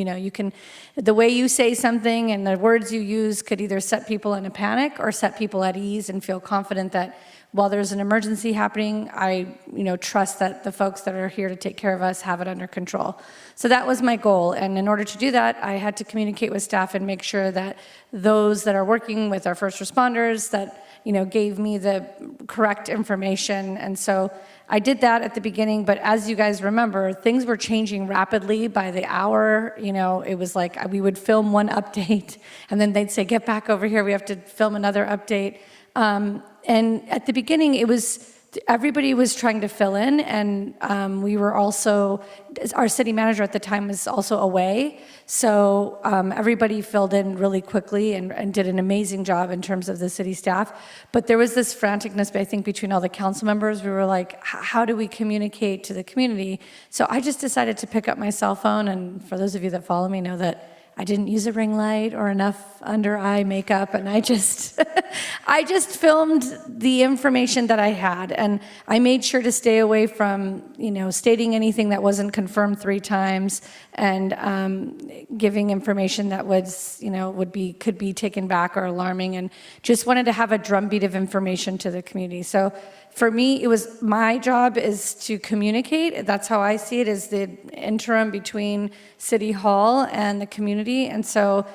the way you say something and the words you use could either set people in a panic or set people at ease and feel confident that while there's an emergency happening, I trust that the folks that are here to take care of us have it under control. So that was my goal, and in order to do that, I had to communicate with staff and make sure that those that are working with our first responders that gave me the correct information. And so I did that at the beginning, but as you guys remember, things were changing rapidly by the hour. It was like we would film one update, and then they'd say, get back over here, we have to film another update. And at the beginning, everybody was trying to fill in, and we were also, our city manager at the time was also away, so everybody filled in really quickly and did an amazing job in terms of the city staff. But there was this franticness, I think, between all the council members. We were like, how do we communicate to the community? So I just decided to pick up my cell phone, and for those of you that follow me know that I didn't use a ring light or enough under eye makeup, and I just filmed the information that I had, and I made sure to stay away from stating anything that wasn't confirmed 3 times, and giving information that was could be taken back or alarming, and just wanted to have a drumbeat of information to the community. So for me, my job is to communicate. That's how I see it, as the interim between City Hall and the community. And so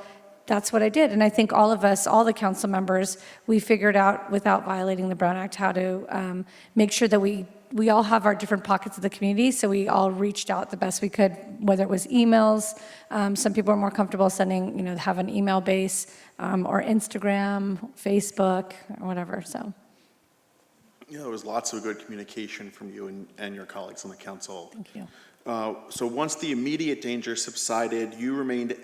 that's what I did. And I think all of us, all the council members, we figured out, without violating the Brown Act, how to make sure that we we all have our different pockets of the community, so we all reached out the best we could, whether it was emails. Some people are more comfortable sending, have an email base, or Instagram, Facebook, or whatever, so. Yeah, there was lots of good communication from you and your colleagues on the council. Thank you. So once the immediate danger subsided, you remained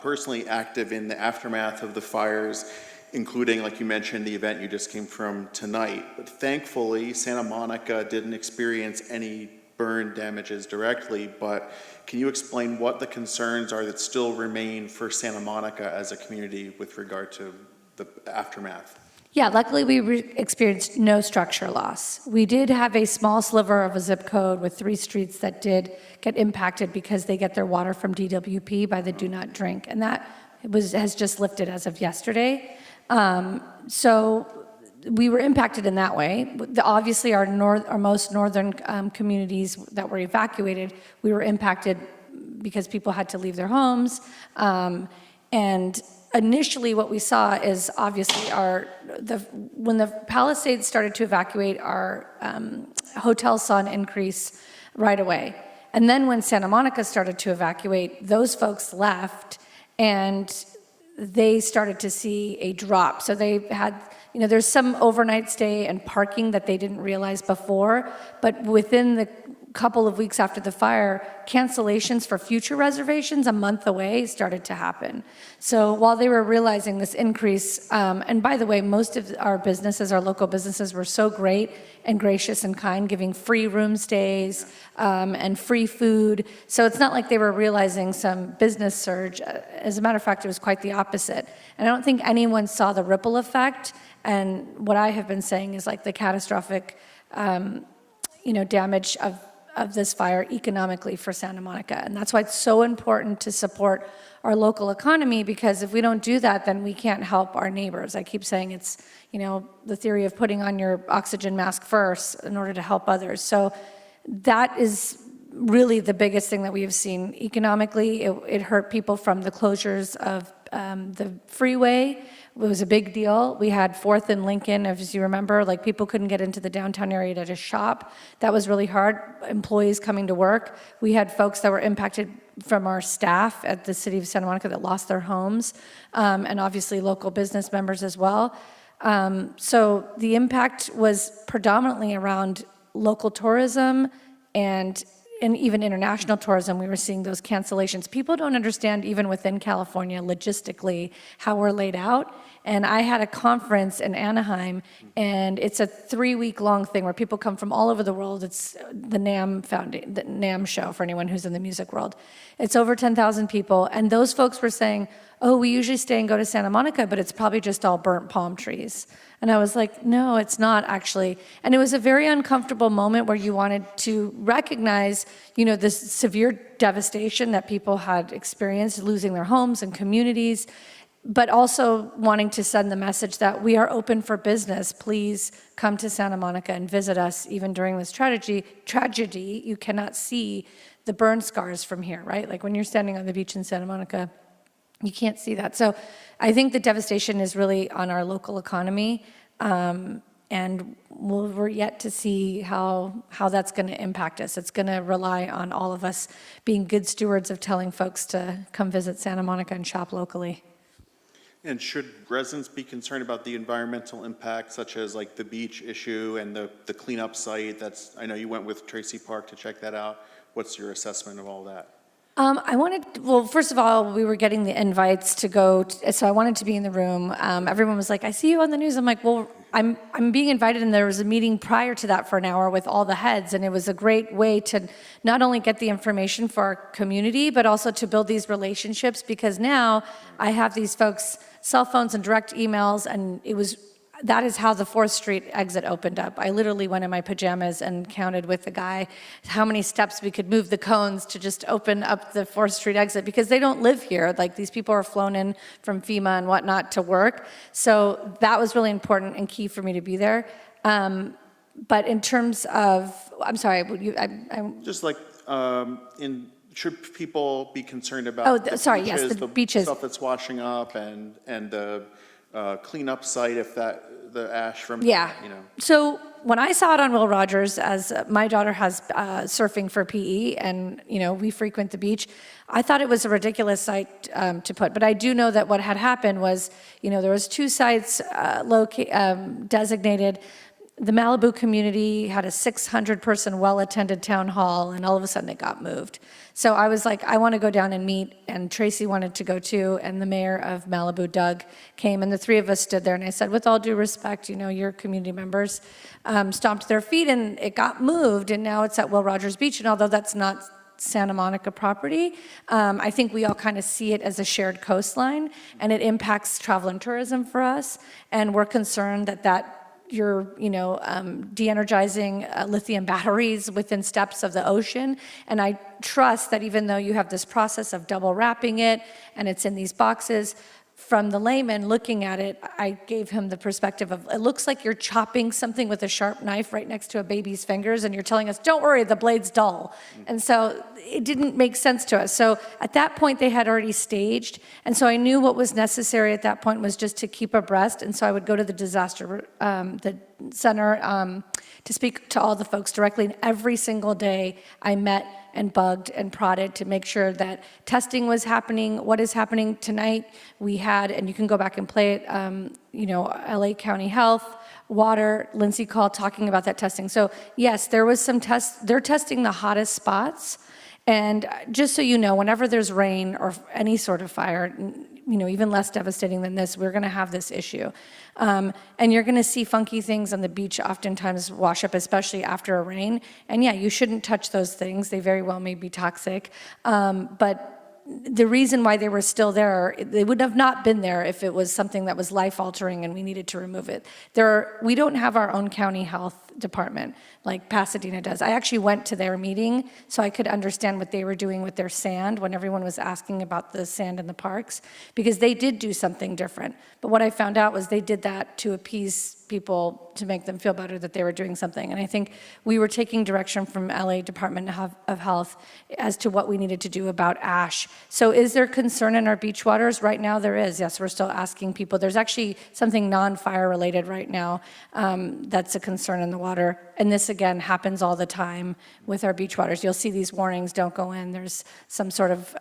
personally active in the aftermath of the fires, including, like you mentioned, the event you just came from tonight. But thankfully, Santa Monica didn't experience any burn damages directly, but can you explain what the concerns are that still remain for Santa Monica as a community with regard to the aftermath? Yeah, luckily we experienced no structure loss. We did have a small sliver of a zip code with 3 streets that did get impacted because they get their water from DWP by the do not drink, and that has just lifted as of yesterday. So we were impacted in that way. Obviously, our most northern communities that were evacuated, we were impacted because people had to leave their homes, and initially, what we saw is obviously when the Palisades started to evacuate, our hotels saw an increase right away. And then when Santa Monica started to evacuate, those folks left and they started to see a drop. So they had, there's some overnight stay and parking that they didn't realize before, but within the couple of weeks after the fire, cancellations for future reservations a month away started to happen. So while they were realizing this increase, and by the way, most of our businesses, our local businesses, were so great and gracious and kind, giving free room stays and free food. So it's not like they were realizing some business surge. As a matter of fact, it was quite the opposite. And I don't think anyone saw the ripple effect. And what I have been saying is like the catastrophic damage of this fire economically for Santa Monica. And that's why it's so important to support our local economy, because if we don't do that, then we can't help our neighbors. I keep saying it's, the theory of putting on your oxygen mask first in order to help others. So that is really the biggest thing that we have seen economically. It hurt people from the closures of the freeway. It was a big deal. We had 4th and Lincoln, as you remember, like people couldn't get into the downtown area to just shop. That was really hard. Employees coming to work. We had folks that were impacted from our staff at the city of Santa Monica that lost their homes, and obviously local business members as well. So the impact was predominantly around local tourism and even international tourism. We were seeing those cancellations. People don't understand, even within California, logistically, how we're laid out. And I had a conference in Anaheim, and it's a 3-week-long thing where people come from all over the world. It's the NAMM show, for anyone who's in the music world. It's over 10,000 people, and those folks were saying, oh, we usually stay and go to Santa Monica, but it's probably just all burnt palm trees. And I was like, no, it's not actually. And it was a very uncomfortable moment where you wanted to recognize, this severe devastation that people had experienced, losing their homes and communities, but also wanting to send the message that we are open for business. Please come to Santa Monica and visit us even during this tragedy. You cannot see the burn scars from here, right? Like when you're standing on the beach in Santa Monica, you can't see that. So I think the devastation is really on our local economy, and we're yet to see how that's going to impact us. It's going to rely on all of us being good stewards of telling folks to come visit Santa Monica and shop locally. And should residents be concerned about the environmental impact, such as like the beach issue and the cleanup site? I know you went with Tracy Park to check that out. What's your assessment of all that? First of all, we were getting the invites to go, so I wanted to be in the room. Everyone was like, I see you on the news. I'm like, well, I'm being invited, and there was a meeting prior to that for an hour with all the heads, and it was a great way to not only get the information for our community, but also to build these relationships, because now I have these folks' cell phones and direct emails, and that is how the 4th Street exit opened up. I literally went in my pajamas and counted with the guy how many steps we could move the cones to just open up the 4th Street exit, because they don't live here. Like, these people are flown in from FEMA and whatnot to work. So that was really important and key for me to be there. But in terms of, I'm sorry, Just like, should people be concerned about the beaches, stuff that's washing up, and the cleanup site, if the ash from, So when I saw it on Will Rogers, as my daughter has surfing for PE, and we frequent the beach, I thought it was a ridiculous site to put. But I do know that what had happened was, there was 2 sites designated. The Malibu community had a 600-person well-attended town hall, and all of a sudden it got moved. So I was like, I want to go down and meet, and Tracy wanted to go too, and the mayor of Malibu, Doug, came, and the 3 of us stood there, and I said, with all due respect, your community members stomped their feet, and it got moved, and now it's at Will Rogers Beach, and although that's not Santa Monica property, I think we all kind of see it as a shared coastline, and it impacts travel and tourism for us, and we're concerned that you're, de-energizing lithium batteries within steps of the ocean. And I trust that even though you have this process of double wrapping it and it's in these boxes, from the layman looking at it, I gave him the perspective of, it looks like you're chopping something with a sharp knife right next to a baby's fingers, and you're telling us, don't worry, the blade's dull. And so it didn't make sense to us. So at that point, they had already staged, and so I knew what was necessary at that point was just to keep abreast, and so I would go to the disaster the center to speak to all the folks directly, and every single day I met and bugged and prodded to make sure that testing was happening. What is happening tonight, we had, and you can go back and play it, LA County Health, Water, Lindsay called talking about that testing. So yes, there was some tests, they're testing the hottest spots. And just so you know, whenever there's rain or any sort of fire, even less devastating than this, we're gonna have this issue. And you're gonna see funky things on the beach oftentimes wash up, especially after a rain. And yeah, you shouldn't touch those things. They very well may be toxic. But the reason why they were still there, they would have not been there if it was something that was life-altering and we needed to remove it. We don't have our own county health department like Pasadena does. I actually went to their meeting so I could understand what they were doing with their sand when everyone was asking about the sand in the parks, because they did do something different. But what I found out was they did that to appease people, to make them feel better that they were doing something. And I think we were taking direction from LA Department of Health as to what we needed to do about ash. So is there concern in our beach waters? Right now there is. Yes, we're still asking people. There's actually something non-fire related right now that's a concern in the water. And this again happens all the time with our beach waters. You'll see these warnings, don't go in. There's some sort of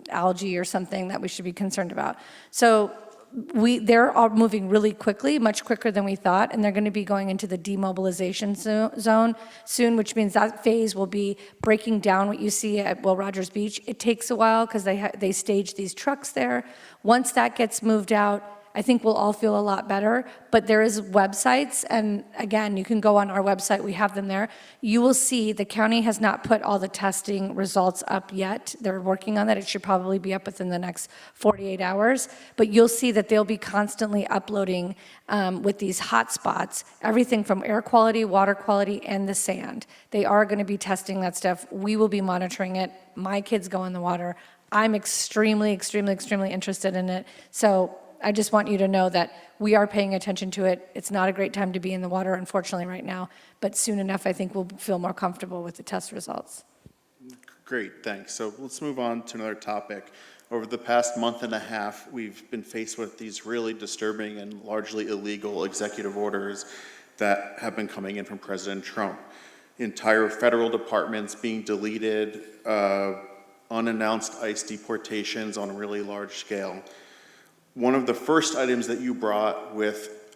algae or something that we should be concerned about. So they're all moving really quickly, much quicker than we thought, and they're going to be going into the demobilization zone soon, which means that phase will be breaking down what you see at Will Rogers Beach. It takes a while because they stage these trucks there. Once that gets moved out, I think we'll all feel a lot better, but there is websites, and again, you can go on our website, we have them there. You will see the county has not put all the testing results up yet. They're working on that. It should probably be up within the next 48 hours, but you'll see that they'll be constantly uploading with these hotspots, everything from air quality, water quality, and the sand. They are gonna be testing that stuff. We will be monitoring it. My kids go in the water. I'm extremely, extremely, extremely interested in it. So I just want you to know that we are paying attention to it. It's not a great time to be in the water, unfortunately, right now, but soon enough, I think we'll feel more comfortable with the test results. Great, thanks. So let's move on to another topic. Over the past month and a half, we've been faced with these really disturbing and largely illegal executive orders that have been coming in from President Trump. Entire federal departments being deleted, unannounced ICE deportations on a really large scale. One of the first items that you brought with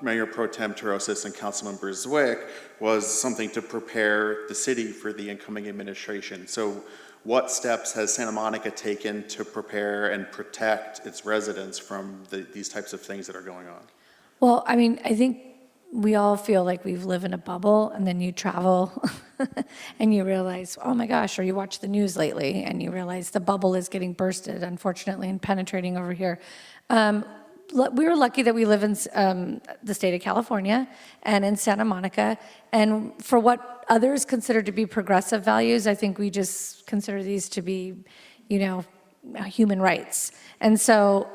Mayor Pro Tem Terosis and Councilmember Zwick was something to prepare the city for the incoming administration. So what steps has Santa Monica taken to prepare and protect its residents from these types of things that are going on? Well, I mean, I think we all feel like we live in a bubble, and then you travel and you realize, oh my gosh, or you watch the news lately and you realize the bubble is getting bursted, unfortunately, and penetrating over here. We were lucky that we live in the state of California and in Santa Monica, and for what others consider to be progressive values, I think we just consider these to be, human rights. And so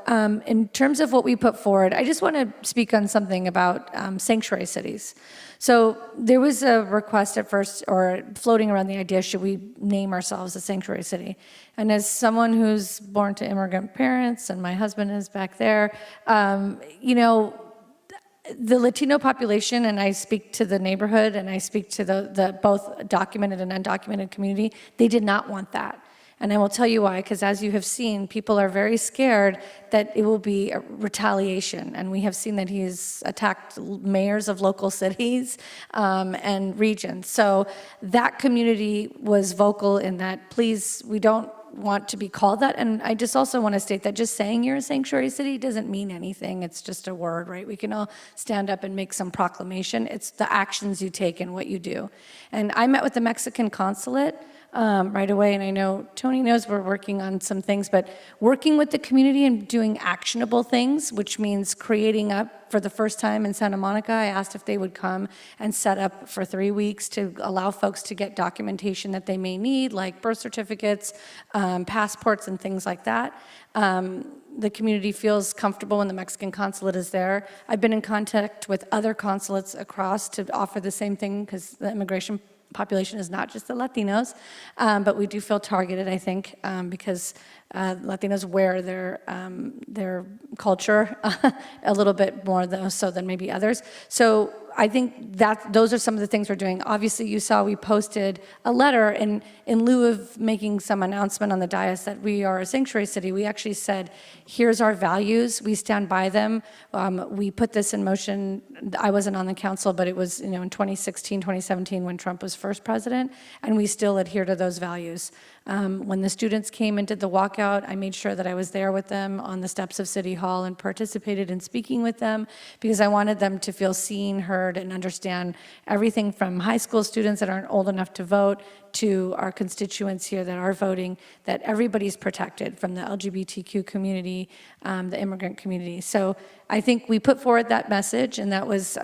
in terms of what we put forward, I just want to speak on something about sanctuary cities. So there was a request at first, or floating around the idea, should we name ourselves a sanctuary city? And as someone who's born to immigrant parents, and my husband is back there, the Latino population, and I speak to the neighborhood and I speak to the both documented and undocumented community, they did not want that. And I will tell you why, because as you have seen, people are very scared that it will be a retaliation. And we have seen that he has attacked mayors of local cities and regions. So that community was vocal in that, please, we don't want to be called that. And I just also want to state that just saying you're a sanctuary city doesn't mean anything. It's just a word, right? We can all stand up and make some proclamation. It's the actions you take and what you do. And I met with the Mexican consulate right away, and I know Tony knows we're working on some things, but working with the community and doing actionable things, which means creating up for the first time in Santa Monica. I asked if they would come and set up for 3 weeks to allow folks to get documentation that they may need, like birth certificates, passports, and things like that. The community feels comfortable when the Mexican consulate is there. I've been in contact with other consulates across to offer the same thing, because the immigration population is not just the Latinos, but we do feel targeted, I think, because Latinos wear their culture a little bit more so than maybe others. So I think that those are some of the things we're doing. Obviously, you saw we posted a letter in lieu of making some announcement on the dais that we are a sanctuary city. We actually said, here's our values. We stand by them. We put this in motion. I wasn't on the council, but it was in 2016, 2017 when Trump was first president, and we still adhere to those values. When the students came and did the walkout, I made sure that I was there with them on the steps of City Hall and participated in speaking with them, because I wanted them to feel seen, heard, and understand everything from high school students that aren't old enough to vote to our constituents here that are voting, that everybody's protected, from the LGBTQ community, the immigrant community. So I think we put forward that message, and that was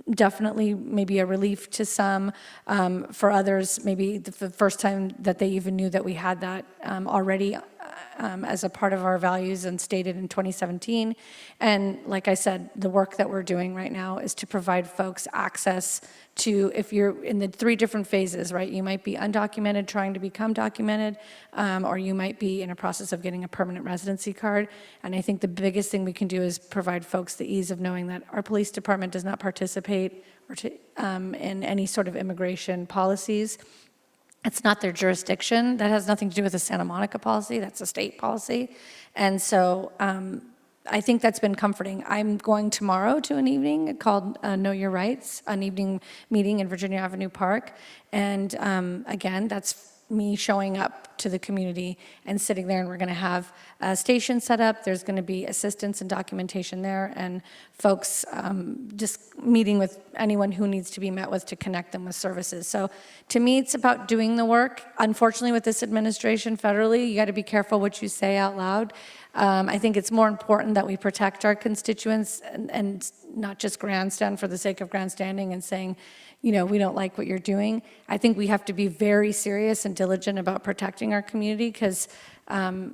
definitely maybe a relief to some. For others, maybe the first time that they even knew that we had that already as a part of our values and stated in 2017. And like I said, the work that we're doing right now is to provide folks access to, if you're in the 3 different phases, right? You might be undocumented trying to become documented, or you might be in a process of getting a permanent residency card. And I think the biggest thing we can do is provide folks the ease of knowing that our police department does not participate in any sort of immigration policies. It's not their jurisdiction. That has nothing to do with the Santa Monica policy. That's a state policy. And so I think that's been comforting. I'm going tomorrow to an evening called Know Your Rights, an evening meeting in Virginia Avenue Park. And again, that's me showing up to the community and sitting there, and we're going to have a station set up. There's going to be assistance and documentation there, and folks just meeting with anyone who needs to be met with to connect them with services. So to me, it's about doing the work. Unfortunately, with this administration federally, you got to be careful what you say out loud. I think it's more important that we protect our constituents and not just grandstand for the sake of grandstanding and saying, we don't like what you're doing. I think we have to be very serious and diligent about protecting our community, because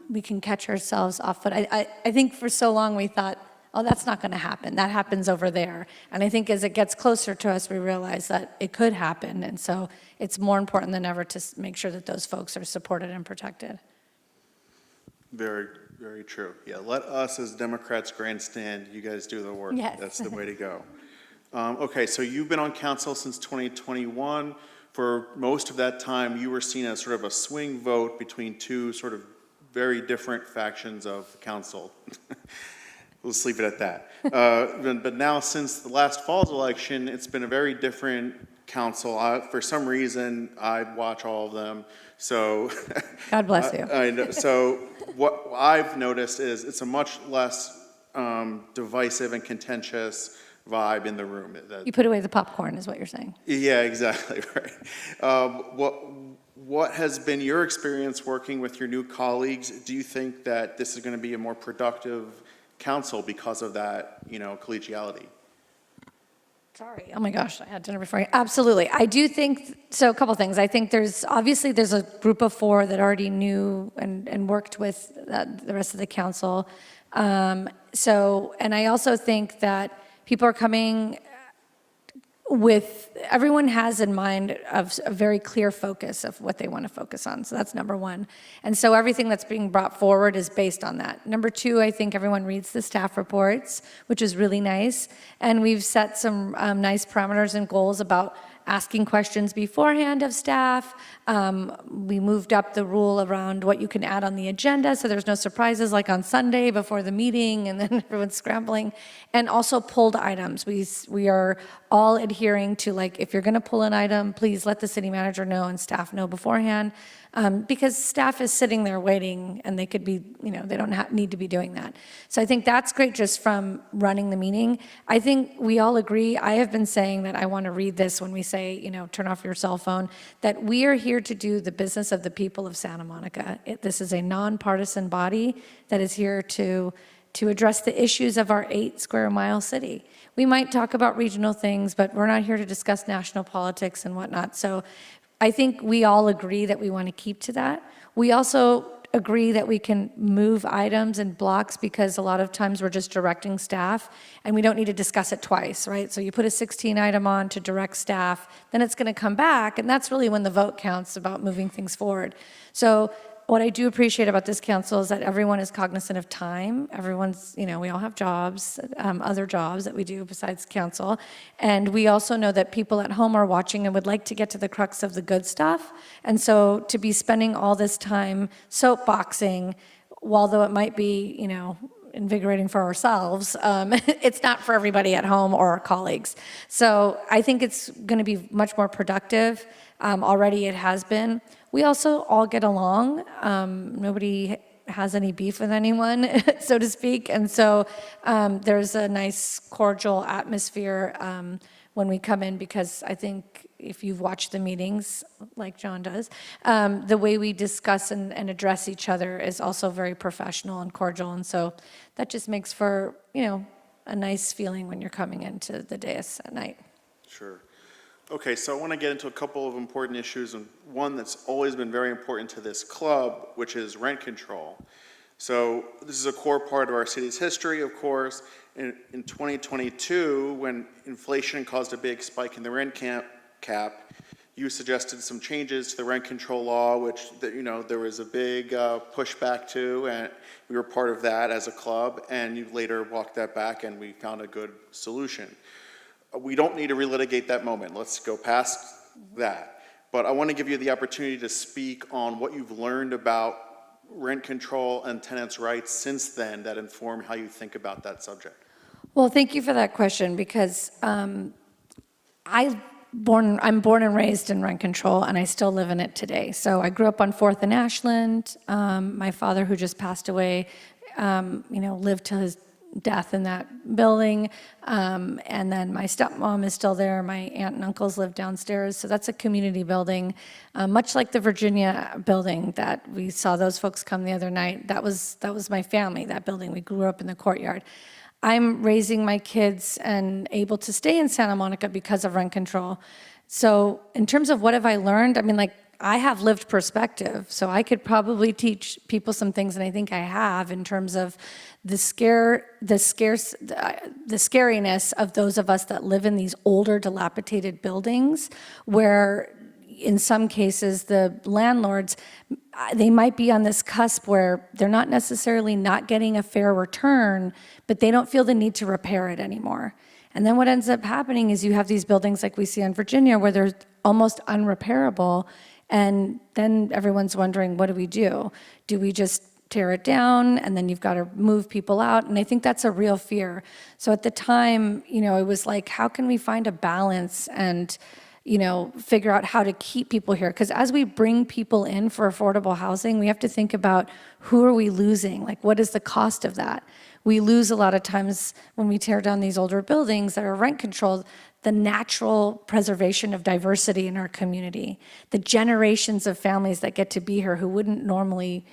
we can catch ourselves off foot. I think for so long we thought, oh, that's not going to happen. That happens over there. And I think as it gets closer to us, we realize that it could happen. And so it's more important than ever to make sure that those folks are supported and protected. Very, very true. Yeah, let us as Democrats grandstand. You guys do the work. Yes. That's the way to go. Okay, so you've been on council since 2021. For most of that time, you were seen as sort of a swing vote between 2 sort of very different factions of council. Let's leave it at that. But now, since the last fall's election, it's been a very different council. For some reason, I watch all of them. So God bless you. I know. So what I've noticed is it's a much less divisive and contentious vibe in the room. You put away the popcorn is what you're saying. Yeah, exactly, right. What has been your experience working with your new colleagues? Do you think that this is going to be a more productive council because of that, collegiality? Sorry. Oh my gosh, I had dinner before. Absolutely. I do think, so a couple things. I think there's a group of 4 that already knew and worked with the rest of the council. And I also think that people are coming everyone has in mind a very clear focus of what they want to focus on. So that's number one. And so everything that's being brought forward is based on that. Number two, I think everyone reads the staff reports, which is really nice. And we've set some nice parameters and goals about asking questions beforehand of staff. We moved up the rule around what you can add on the agenda, so there's no surprises like on Sunday before the meeting and then everyone's scrambling. And also pulled items. We are all adhering to, like, if you're gonna pull an item, please let the city manager know and staff know beforehand. Because staff is sitting there waiting and they could be, they don't need to be doing that. So I think that's great just from running the meeting. I think we all agree, I have been saying that I want to read this when we say, turn off your cell phone, that we are here to do the business of the people of Santa Monica. This is a nonpartisan body that is here to address the issues of our 8 square mile city. We might talk about regional things, but we're not here to discuss national politics and whatnot. So I think we all agree that we want to keep to that. We also agree that we can move items and blocks because a lot of times we're just directing staff and we don't need to discuss it twice, right? So you put a 16 item on to direct staff, then it's going to come back, and that's really when the vote counts about moving things forward. So what I do appreciate about this council is that everyone is cognizant of time. Everyone's, we all have jobs, other jobs that we do besides council. And we also know that people at home are watching and would like to get to the crux of the good stuff. And so to be spending all this time soapboxing, although it might be, invigorating for ourselves, it's not for everybody at home or our colleagues. So I think it's going to be much more productive. Already it has been. We also all get along. Nobody has any beef with anyone, so to speak. And so there's a nice cordial atmosphere when we come in, because I think if you've watched the meetings, like John does, the way we discuss and address each other is also very professional and cordial. And so that just makes for, a nice feeling when you're coming into the dais at night. Sure. Okay, so I want to get into a couple of important issues, and one that's always been very important to this club, which is rent control. So this is a core part of our city's history, of course. In 2022, when inflation caused a big spike in the rent cap, you suggested some changes to the rent control law, which there was a big pushback to, and we were part of that as a club, and you later walked that back and we found a good solution. We don't need to relitigate that moment. Let's go past that. But I want to give you the opportunity to speak on what you've learned about rent control and tenants' rights since then that inform how you think about that subject. Well, thank you for that question, because I'm born and raised in rent control, and I still live in it today. So I grew up on 4th and Ashland. My father, who just passed away, lived till his death in that building, and then my stepmom is still there. My aunt and uncles live downstairs, so that's a community building, much like the Virginia building that we saw those folks come the other night. That was my family, that building. We grew up in the courtyard. I'm raising my kids and able to stay in Santa Monica because of rent control. So in terms of what have I learned, I have lived perspective, so I could probably teach people some things, and I think I have, in terms of the scariness of those of us that live in these older, dilapidated buildings, where in some cases the landlords, they might be on this cusp where they're not necessarily not getting a fair return, but they don't feel the need to repair it anymore. And then what ends up happening is you have these buildings like we see in Virginia where they're almost unrepairable. And then everyone's wondering, what do we do? Do we just tear it down and then you've got to move people out? And I think that's a real fear. So at the time, it was like, how can we find a balance and, figure out how to keep people here? Because as we bring people in for affordable housing, we have to think about who are we losing? Like, what is the cost of that? We lose a lot of times when we tear down these older buildings that are rent controlled, the natural preservation of diversity in our community, the generations of families that get to be here who wouldn't normally,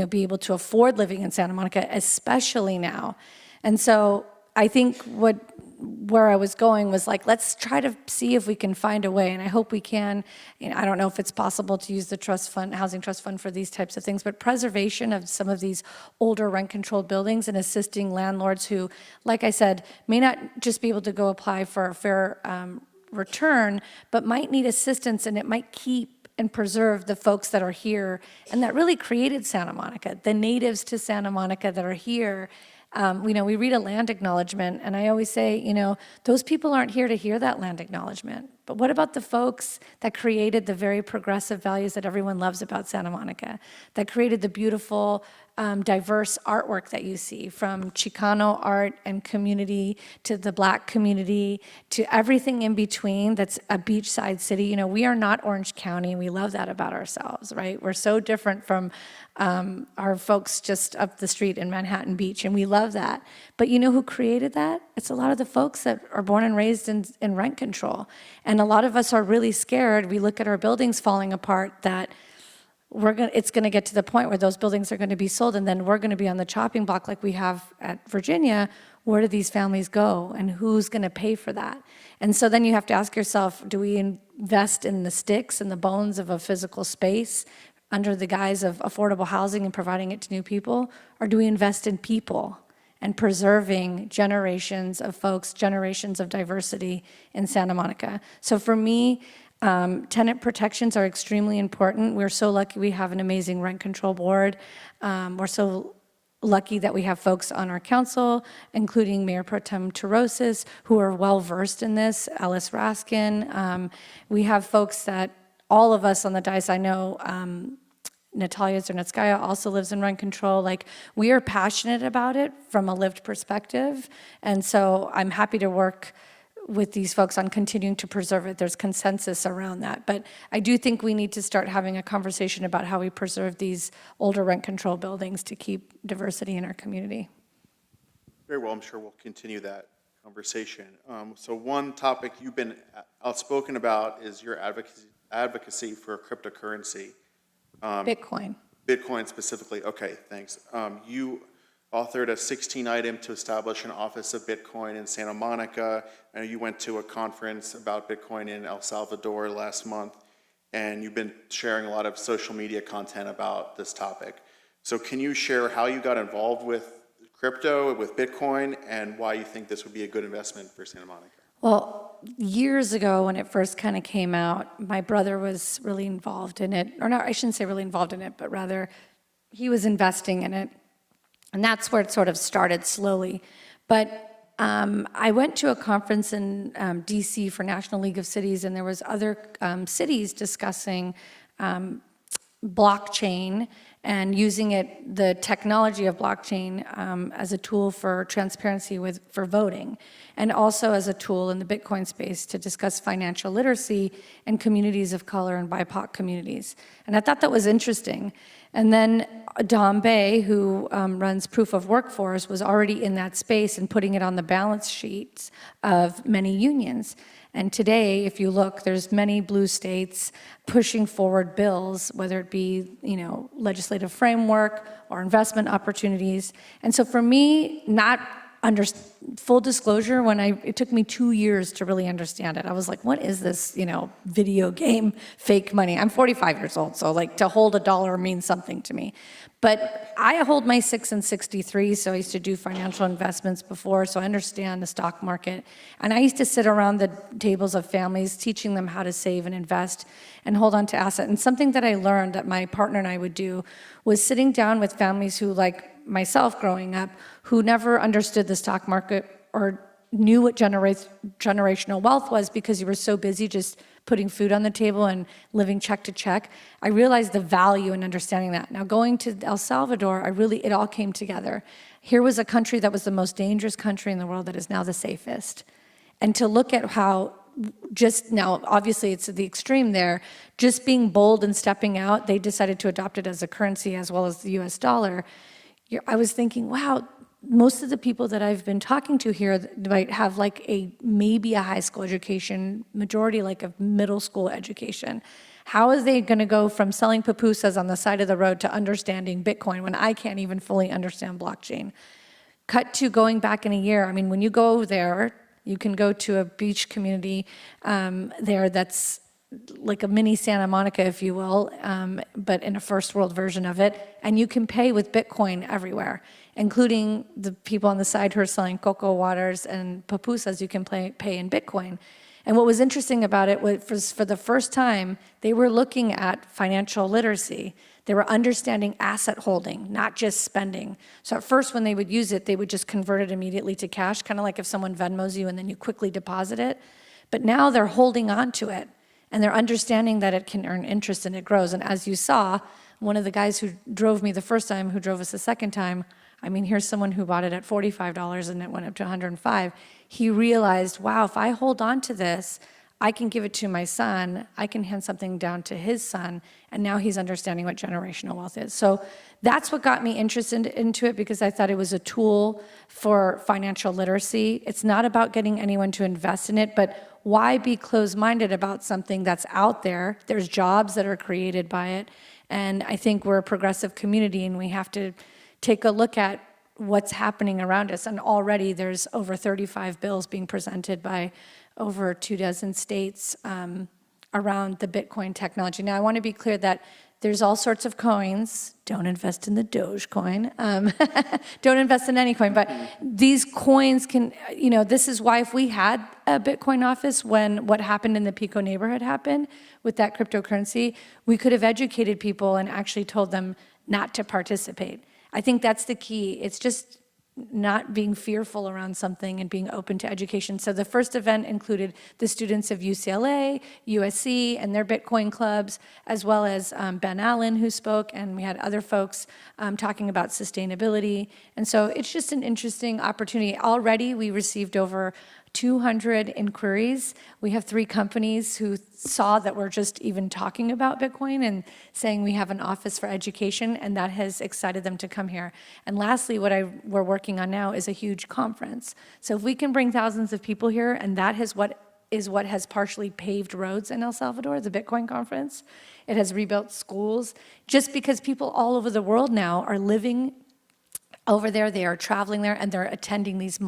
be able to afford living in Santa Monica, especially now. And so I think where I was going was like, let's try to see if we can find a way, and I hope we can. I don't know if it's possible to use the trust fund, housing trust fund, for these types of things, but preservation of some of these older rent-controlled buildings and assisting landlords who, like I said, may not just be able to go apply for a fair return, but might need assistance, and it might keep and preserve the folks that are here and that really created Santa Monica, the natives to Santa Monica that are here. We read a land acknowledgement, and I always say, those people aren't here to hear that land acknowledgement. But what about the folks that created the very progressive values that everyone loves about Santa Monica, that created the beautiful, diverse artwork that you see, from Chicano art and community to the Black community to everything in between that's a beachside city? We are not Orange County. We love that about ourselves, right? We're so different from our folks just up the street in Manhattan Beach, and we love that. But you know who created that? It's a lot of the folks that are born and raised in rent control. And a lot of us are really scared. We look at our buildings falling apart, that it's going to get to the point where those buildings are going to be sold, and then we're going to be on the chopping block like we have at Virginia. Where do these families go, and who's going to pay for that? And so then you have to ask yourself, do we invest in the sticks and the bones of a physical space under the guise of affordable housing and providing it to new people? Or do we invest in people and preserving generations of folks, generations of diversity in Santa Monica? So for me, tenant protections are extremely important. We're so lucky we have an amazing rent control board. We're so lucky that we have folks on our council, including Mayor Pro Tem Terosis, who are well-versed in this, Alice Raskin. We have folks that all of us on the dais, I know, Natalia Zernetskaya also lives in rent control. We are passionate about it from a lived perspective. And so I'm happy to work with these folks on continuing to preserve it. There's consensus around that. But I do think we need to start having a conversation about how we preserve these older rent control buildings to keep diversity in our community. Very well, I'm sure we'll continue that conversation. So one topic you've been outspoken about is your advocacy for cryptocurrency. Bitcoin. Bitcoin specifically. Okay, thanks. You authored a 16-item to establish an office of Bitcoin in Santa Monica. I know you went to a conference about Bitcoin in El Salvador last month, and you've been sharing a lot of social media content about this topic. So can you share how you got involved with crypto, with Bitcoin, and why you think this would be a good investment for Santa Monica? Well, years ago when it first kind of came out, my brother was really involved in it. Or no, I shouldn't say really involved in it, but rather he was investing in it. And that's where it sort of started slowly. But I went to a conference in DC for National League of Cities, and there was other cities discussing blockchain and using it, the technology of blockchain, as a tool for transparency for voting, and also as a tool in the Bitcoin space to discuss financial literacy in communities of color and BIPOC communities. And I thought that was interesting. And then Dom Bay, who runs Proof of Workforce, was already in that space and putting it on the balance sheets of many unions. And today, if you look, there's many blue states pushing forward bills, whether it be, legislative framework or investment opportunities. And so for me, not under full disclosure, it took me 2 years to really understand it. I was like, what is this, video game fake money? I'm 45 years old, so to hold $1 means something to me. But I hold my 6 and 63, so I used to do financial investments before, so I understand the stock market. And I used to sit around the tables of families, teaching them how to save and invest and hold on to assets. And something that I learned that my partner and I would do was sitting down with families who, like myself growing up, who never understood the stock market or knew what generational wealth was because you were so busy just putting food on the table and living check to check. I realized the value in understanding that. Now, going to El Salvador, it all came together. Here was a country that was the most dangerous country in the world that is now the safest. And to look at how just now, obviously it's at the extreme there, just being bold and stepping out, they decided to adopt it as a currency as well as the US dollar. I was thinking, wow, most of the people that I've been talking to here might have maybe a high school education, majority a middle school education. How is they going to go from selling pupusas on the side of the road to understanding Bitcoin when I can't even fully understand blockchain? Cut to going back in a year. I mean, when you go there, you can go to a beach community there that's like a mini Santa Monica, if you will, but in a first world version of it. And you can pay with Bitcoin everywhere, including the people on the side who are selling cocoa waters and pupusas. You can pay in Bitcoin. And what was interesting about it was for the first time, they were looking at financial literacy. They were understanding asset holding, not just spending. So at first, when they would use it, they would just convert it immediately to cash, kind of like if someone Venmos you and then you quickly deposit it. But now they're holding on to it, and they're understanding that it can earn interest and it grows. And as you saw, one of the guys who drove me the first time, who drove us the second time, I mean, here's someone who bought it at $45 and it went up to $105. He realized, wow, if I hold on to this, I can give it to my son, I can hand something down to his son, and now he's understanding what generational wealth is. So that's what got me interested into it, because I thought it was a tool for financial literacy. It's not about getting anyone to invest in it, but why be closed-minded about something that's out there? There's jobs that are created by it, and I think we're a progressive community, and we have to take a look at what's happening around us. And already there's over 35 bills being presented by over 24 states around the Bitcoin technology. Now, I want to be clear that there's all sorts of coins. Don't invest in the Dogecoin. Don't invest in any coin. But these coins can, this is why if we had a Bitcoin office when what happened in the Pico neighborhood happened with that cryptocurrency, we could have educated people and actually told them not to participate. I think that's the key. It's just not being fearful around something and being open to education. So the first event included the students of UCLA, USC, and their Bitcoin clubs, as well as Ben Allen, who spoke, and we had other folks talking about sustainability. And so it's just an interesting opportunity. Already, we received over 200 inquiries. We have 3 companies who saw that we're just even talking about Bitcoin and saying we have an office for education, and that has excited them to come here. And lastly, what we're working on now is a huge conference. So if we can bring thousands of people here, and that is what has partially paved roads in El Salvador, the Bitcoin conference. It has rebuilt schools, just because people all over the world now are living over there, they are traveling there, and they're attending these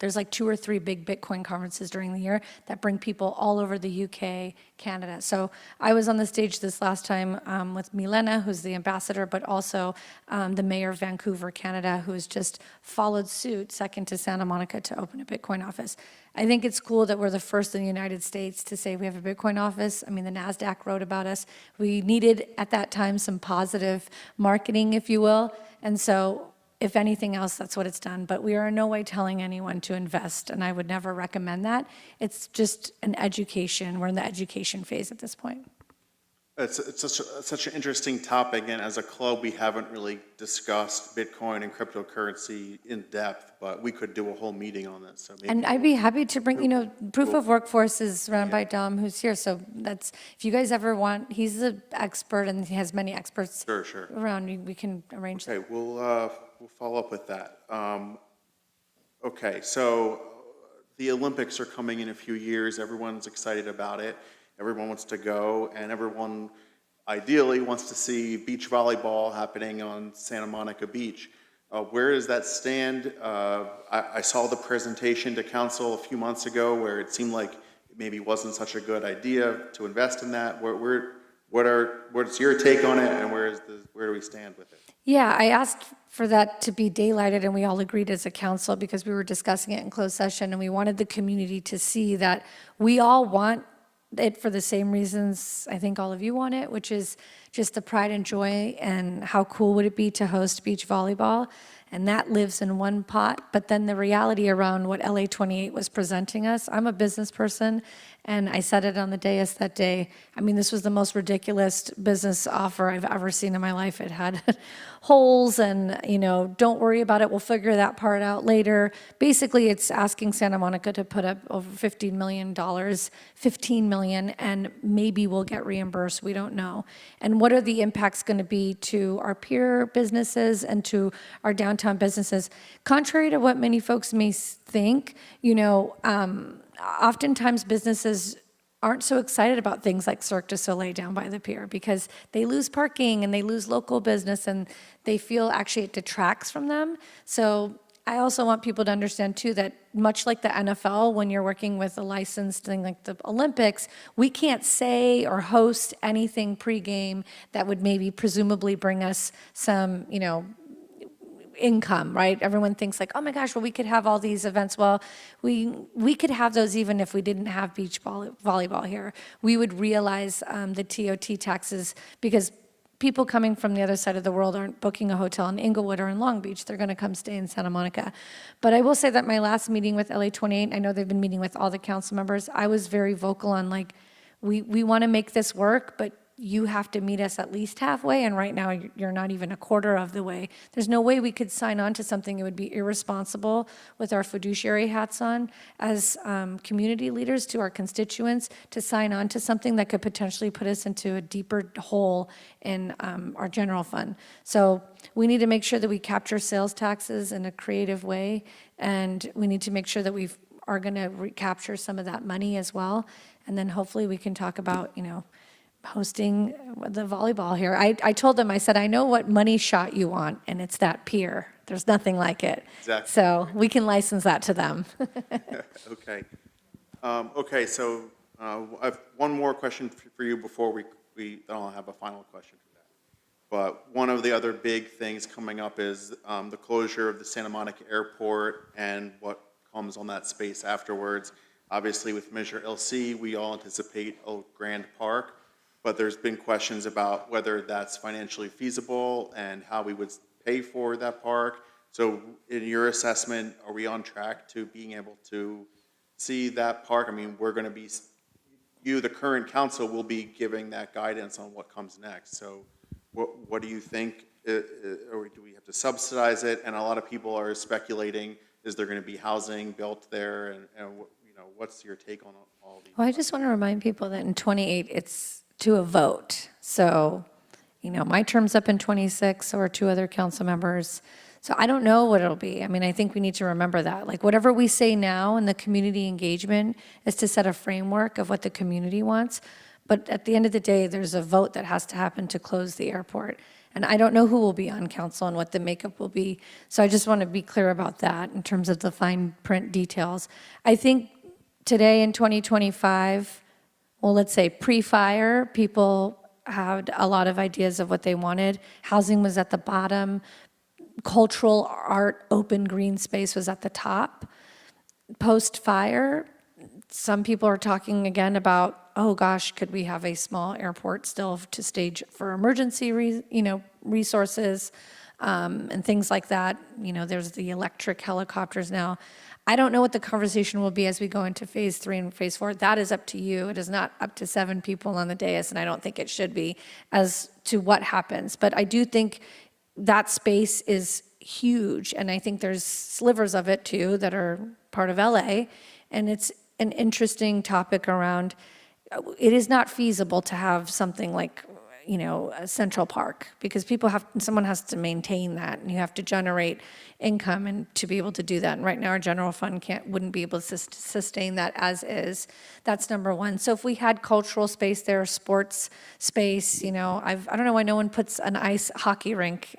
there's like 2 or 3 big Bitcoin conferences during the year that bring people all over the UK, Canada. So I was on the stage this last time with Lana, who's the ambassador, but also the mayor of Vancouver, Canada, who has just followed suit, second to Santa Monica, to open a Bitcoin office. I think it's cool that we're the first in the United States to say we have a Bitcoin office. I mean, the NASDAQ wrote about us. We needed, at that time, some positive marketing, if you will. And so if anything else, that's what it's done. But we are in no way telling anyone to invest, and I would never recommend that. It's just an education. We're in the education phase at this point. It's such an interesting topic, and as a club, we haven't really discussed Bitcoin and cryptocurrency in depth, but we could do a whole meeting on this. So maybe And I'd be happy to bring, Proof of Workforce is run by Dom, who's here. So that's, if you guys ever want, he's an expert and he has many experts Sure. around. We can arrange that. Okay, we'll follow up with that. Okay, so the Olympics are coming in a few years. Everyone's excited about it. Everyone wants to go, and everyone ideally wants to see beach volleyball happening on Santa Monica Beach. Where does that stand? I saw the presentation to council a few months ago where it seemed like it maybe wasn't such a good idea to invest in that. What's your take on it, and where do we stand with it? Yeah, I asked for that to be daylighted, and we all agreed as a council because we were discussing it in closed session, and we wanted the community to see that we all want it for the same reasons I think all of you want it, which is just the pride and joy and how cool would it be to host beach volleyball. And that lives in one pot. But then the reality around what LA 28 was presenting us, I'm a business person, and I said it on the dais that day. I mean, this was the most ridiculous business offer I've ever seen in my life. It had holes and, don't worry about it, we'll figure that part out later. Basically, it's asking Santa Monica to put up over $15 million, and maybe we'll get reimbursed, we don't know. And what are the impacts gonna be to our peer businesses and to our downtown businesses? Contrary to what many folks may think, oftentimes businesses aren't so excited about things like Cirque du Soleil down by the pier because they lose parking and they lose local business and they feel actually it detracts from them. So I also want people to understand too that much like the NFL, when you're working with a licensed thing like the Olympics, we can't say or host anything pregame that would maybe presumably bring us some, income, right? Everyone thinks like, oh my gosh, well, we could have all these events. Well, we could have those even if we didn't have beach volleyball here. We would realize the TOT taxes because people coming from the other side of the world aren't booking a hotel in Inglewood or in Long Beach. They're going to come stay in Santa Monica. But I will say that my last meeting with LA 28, I know they've been meeting with all the council members. I was very vocal on like, we want to make this work, but you have to meet us at least halfway, and right now you're not even a quarter of the way. There's no way we could sign on to something. It would be irresponsible with our fiduciary hats on as community leaders to our constituents to sign on to something that could potentially put us into a deeper hole in our general fund. So we need to make sure that we capture sales taxes in a creative way, and we need to make sure that we are going to recapture some of that money as well. And then hopefully we can talk about, hosting the volleyball here. I told them, I said, I know what money shot you want, and it's that pier. There's nothing like it. Exactly. So we can license that to them. Okay. Okay, so I have one more question for you before then I'll have a final question for that. But one of the other big things coming up is the closure of the Santa Monica Airport and what comes on that space afterwards. Obviously, with Measure LC, we all anticipate a grand park, but there's been questions about whether that's financially feasible and how we would pay for that park. So in your assessment, are we on track to being able to see that park? I mean, we're going to be, the current council, will be giving that guidance on what comes next. So what do you think, or do we have to subsidize it? And a lot of people are speculating, is there going to be housing built there? And what's your take on all these? Well, I just want to remind people that in 28, it's to a vote. So, my term's up in 26, or 2 other council members. So I don't know what it'll be. I mean, I think we need to remember that. Like, whatever we say now in the community engagement is to set a framework of what the community wants. But at the end of the day, there's a vote that has to happen to close the airport. And I don't know who will be on council and what the makeup will be. So I just want to be clear about that in terms of the fine print details. I think today in 2025, well, let's say pre-fire, people had a lot of ideas of what they wanted. Housing was at the bottom. Cultural art, open green space was at the top. Post-fire, some people are talking again about, oh gosh, could we have a small airport still to stage for emergency resources and things like that. There's the electric helicopters now. I don't know what the conversation will be as we go into phase 3 and phase 4. That is up to you. It is not up to 7 people on the dais, and I don't think it should be as to what happens. But I do think that space is huge, and I think there's slivers of it too that are part of LA, and it's an interesting topic around, it is not feasible to have something like, a Central Park, because someone has to maintain that, and you have to generate income and to be able to do that. And right now, our general fund wouldn't be able to sustain that as is. That's number one. So if we had cultural space there, sports space, I don't know why no one puts an ice hockey rink.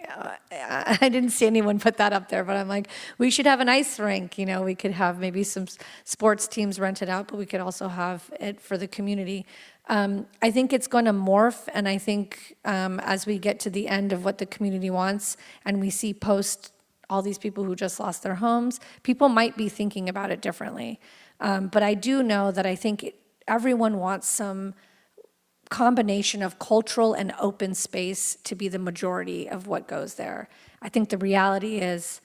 I didn't see anyone put that up there, but I'm like, we should have an ice rink. We could have maybe some sports teams rented out, but we could also have it for the community. I think it's going to morph, and I think as we get to the end of what the community wants, and we see post all these people who just lost their homes, people might be thinking about it differently. But I do know that I think everyone wants some combination of cultural and open space to be the majority of what goes there. I think the reality is,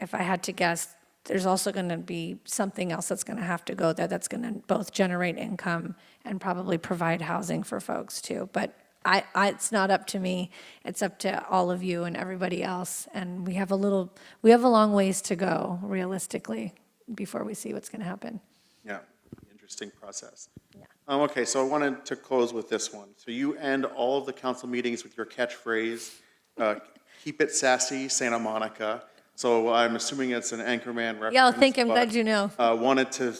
if I had to guess, there's also going to be something else that's going to have to go there that's going to both generate income and probably provide housing for folks too. But it's not up to me. It's up to all of you and everybody else. And we have a long ways to go realistically before we see what's going to happen. Yeah, interesting process. Yeah. Okay, so I wanted to close with this one. So you end all of the council meetings with your catchphrase, keep it sassy, Santa Monica. So I'm assuming it's an Anchorman reference. Yeah, I'm glad you know. Wanted to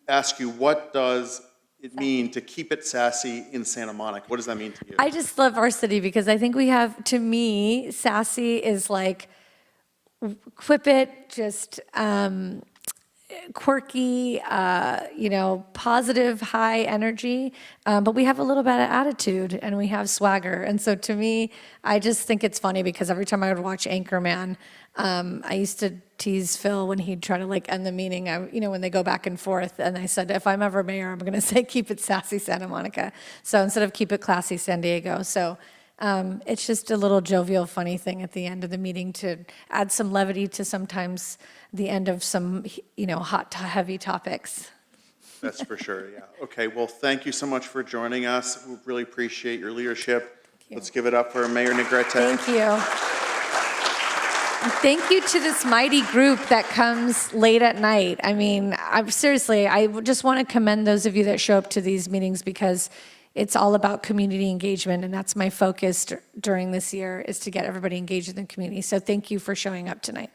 ask you, what does it mean to keep it sassy in Santa Monica? What does that mean to you? I just love our city because I think we have, to me, sassy is like, quip it, just quirky, positive, high energy, but we have a little bit of attitude and we have swagger. And so to me, I just think it's funny because every time I would watch Anchorman, I used to tease Phil when he'd try to end the meeting, when they go back and forth. And I said, if I'm ever mayor, I'm going to say, keep it sassy Santa Monica. So instead of keep it classy San Diego. So it's just a little jovial, funny thing at the end of the meeting to add some levity to sometimes the end of some, hot, heavy topics. That's for sure, yeah. Okay, well, thank you so much for joining us. We really appreciate your leadership. Let's give it up for Mayor Negrete. Thank you. And thank you to this mighty group that comes late at night. I mean, I just want to commend those of you that show up to these meetings because it's all about community engagement, and that's my focus during this year is to get everybody engaged in the community. So thank you for showing up tonight.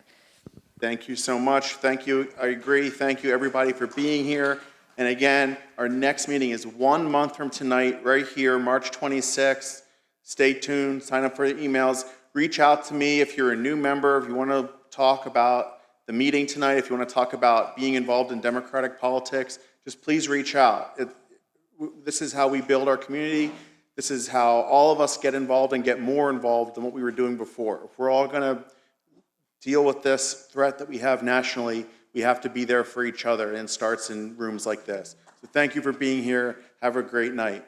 Thank you so much. Thank you. I agree. Thank you, everybody, for being here. And again, our next meeting is 1 month from tonight, right here, March 26th. Stay tuned. Sign up for the emails. Reach out to me if you're a new member, if you want to talk about the meeting tonight, if you want to talk about being involved in democratic politics, just please reach out. This is how we build our community. This is how all of us get involved and get more involved than what we were doing before. If we're all going to deal with this threat that we have nationally, we have to be there for each other, and it starts in rooms like this. So thank you for being here. Have a great night.